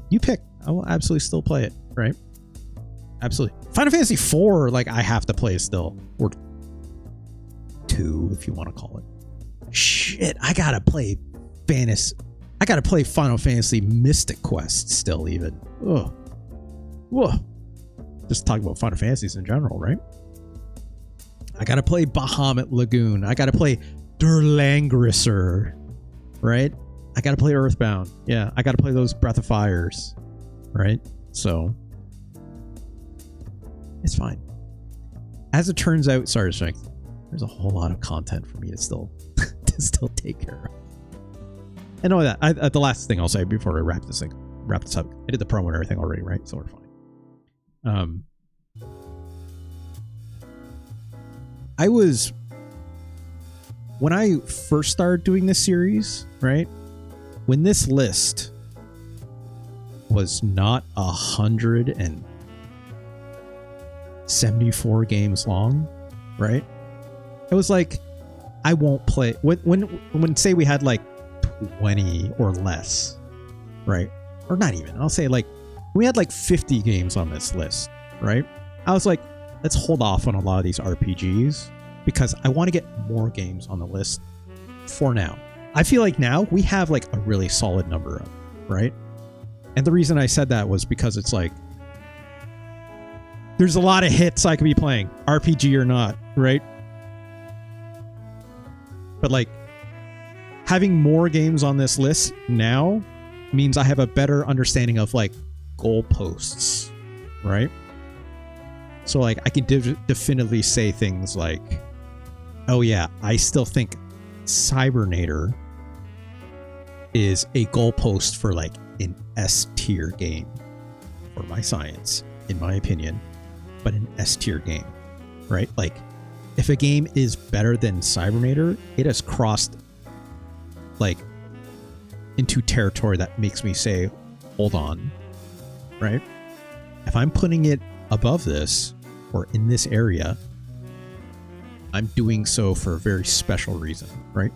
you pick. I will absolutely still play it, right? Absolutely. Final Fantasy IV, like I have to play still, or 2 if you want to call it. Shit, I gotta play Final Fantasy Mystic Quest still even. Ugh. Whoa. Just talking about Final Fantasies in general, right? I gotta play Bahamut Lagoon. I gotta play Der Langrisser, right? I gotta play Earthbound. Yeah, I gotta play those Breath of Fires, right? So it's fine. As it turns out, sorry, Strength, there's a whole lot of content for me to still take care of. And all that. The last thing I'll say before I wrap this up, I did the promo and everything already, right? So we're fine. When I first started doing this series, right? When this list was not 174 games long, right? It was like, I won't play when say we had like 20 or less, right? Or not even, I'll say like we had like 50 games on this list, right? I was like, let's hold off on a lot of these RPGs because I want to get more games on the list for now. I feel like now we have like a really solid number of, right? And the reason I said that was because it's like, there's a lot of hits I could be playing, RPG or not, right? But like, having more games on this list now means I have a better understanding of like goalposts, right? So like, I can definitively say things like, oh yeah, I still think Cybernator is a goalpost for like an S tier game for my science, in my opinion, but an S tier game, right? Like, if a game is better than Cybernator, it has crossed like into territory that makes me say, hold on, right? If I'm putting it above this or in this area, I'm doing so for a very special reason, right?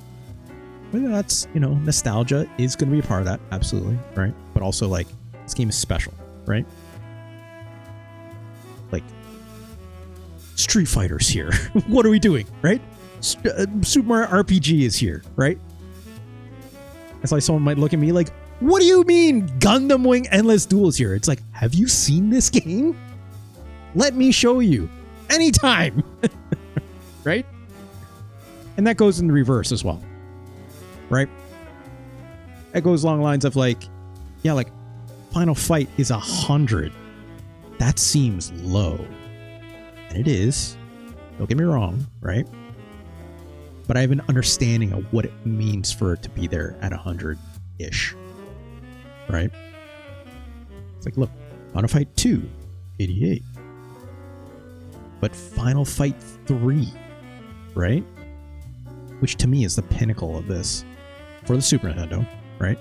Whether that's, nostalgia is going to be a part of that, absolutely, right? But also, like, this game is special, right? Like, Street Fighter's here. What are we doing, right? Super Mario RPG is here, right? It's like someone might look at me like, what do you mean Gundam Wing Endless Duel is here? It's like, have you seen this game? Let me show you. Anytime. Right? And that goes in the reverse as well. Right? It goes along lines of like, yeah, like Final Fight is 100. That seems low. And it is. Don't get me wrong, right? But I have an understanding of what it means for it to be there at 100-ish. Right? It's like, look, Final Fight 2, 88. But Final Fight 3, right? Which to me is the pinnacle of this for the Super Nintendo, right?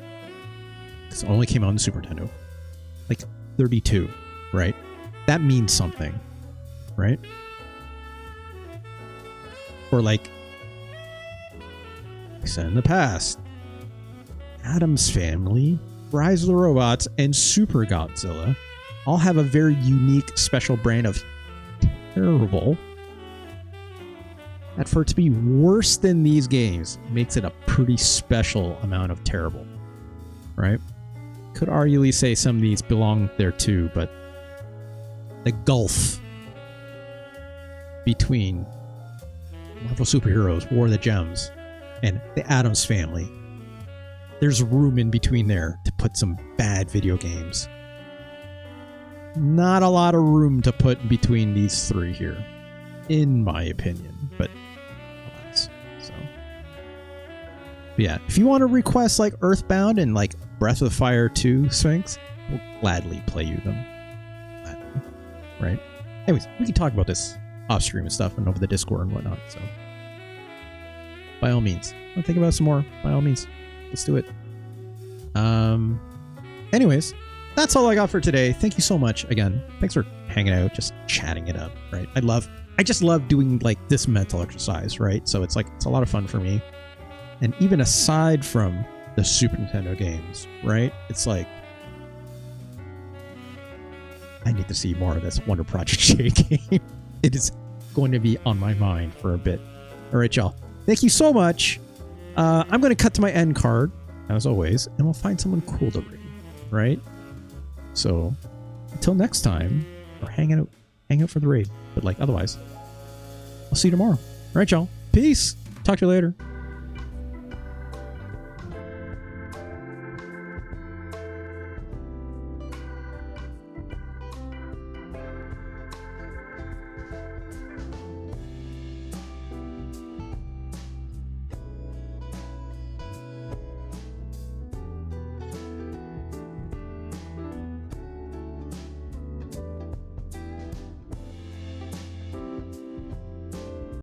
Because it only came out on the Super Nintendo. Like 32, right? That means something, right? Or like, in the past, Addams Family, Rise of the Robots, and Super Godzilla all have a very unique special brand of terrible. That for it to be worse than these games makes it a pretty special amount of terrible, right? Could arguably say some of these belong there too, but the gulf between Marvel Superheroes, War of the Gems, and the Addams Family, there's room in between there to put some bad video games. Not a lot of room to put between these three here, in my opinion, but alas. So, but yeah, if you want to request like Earthbound and like Breath of the Fire 2 Sphinx, we'll gladly play you them. Gladly. Right? Anyways, we can talk about this off stream and stuff and over the Discord and whatnot, so by all means. Want to think about it some more? By all means. Let's do it. Anyways, that's all I got for today. Thank you so much again. Thanks for hanging out, just chatting it up, right? I just love doing like this mental exercise, right? So it's like, it's a lot of fun for me. And even aside from the Super Nintendo games, right? It's like, I need to see more of this Wonder Project J game. It is going to be on my mind for a bit. All right, y'all. Thank you so much. I'm going to cut to my end card, as always, and we'll find someone cool to raid, right? So, until next time, we're hanging out for the raid. But like, otherwise, I'll see you tomorrow. All right, y'all. Peace. Talk to you later.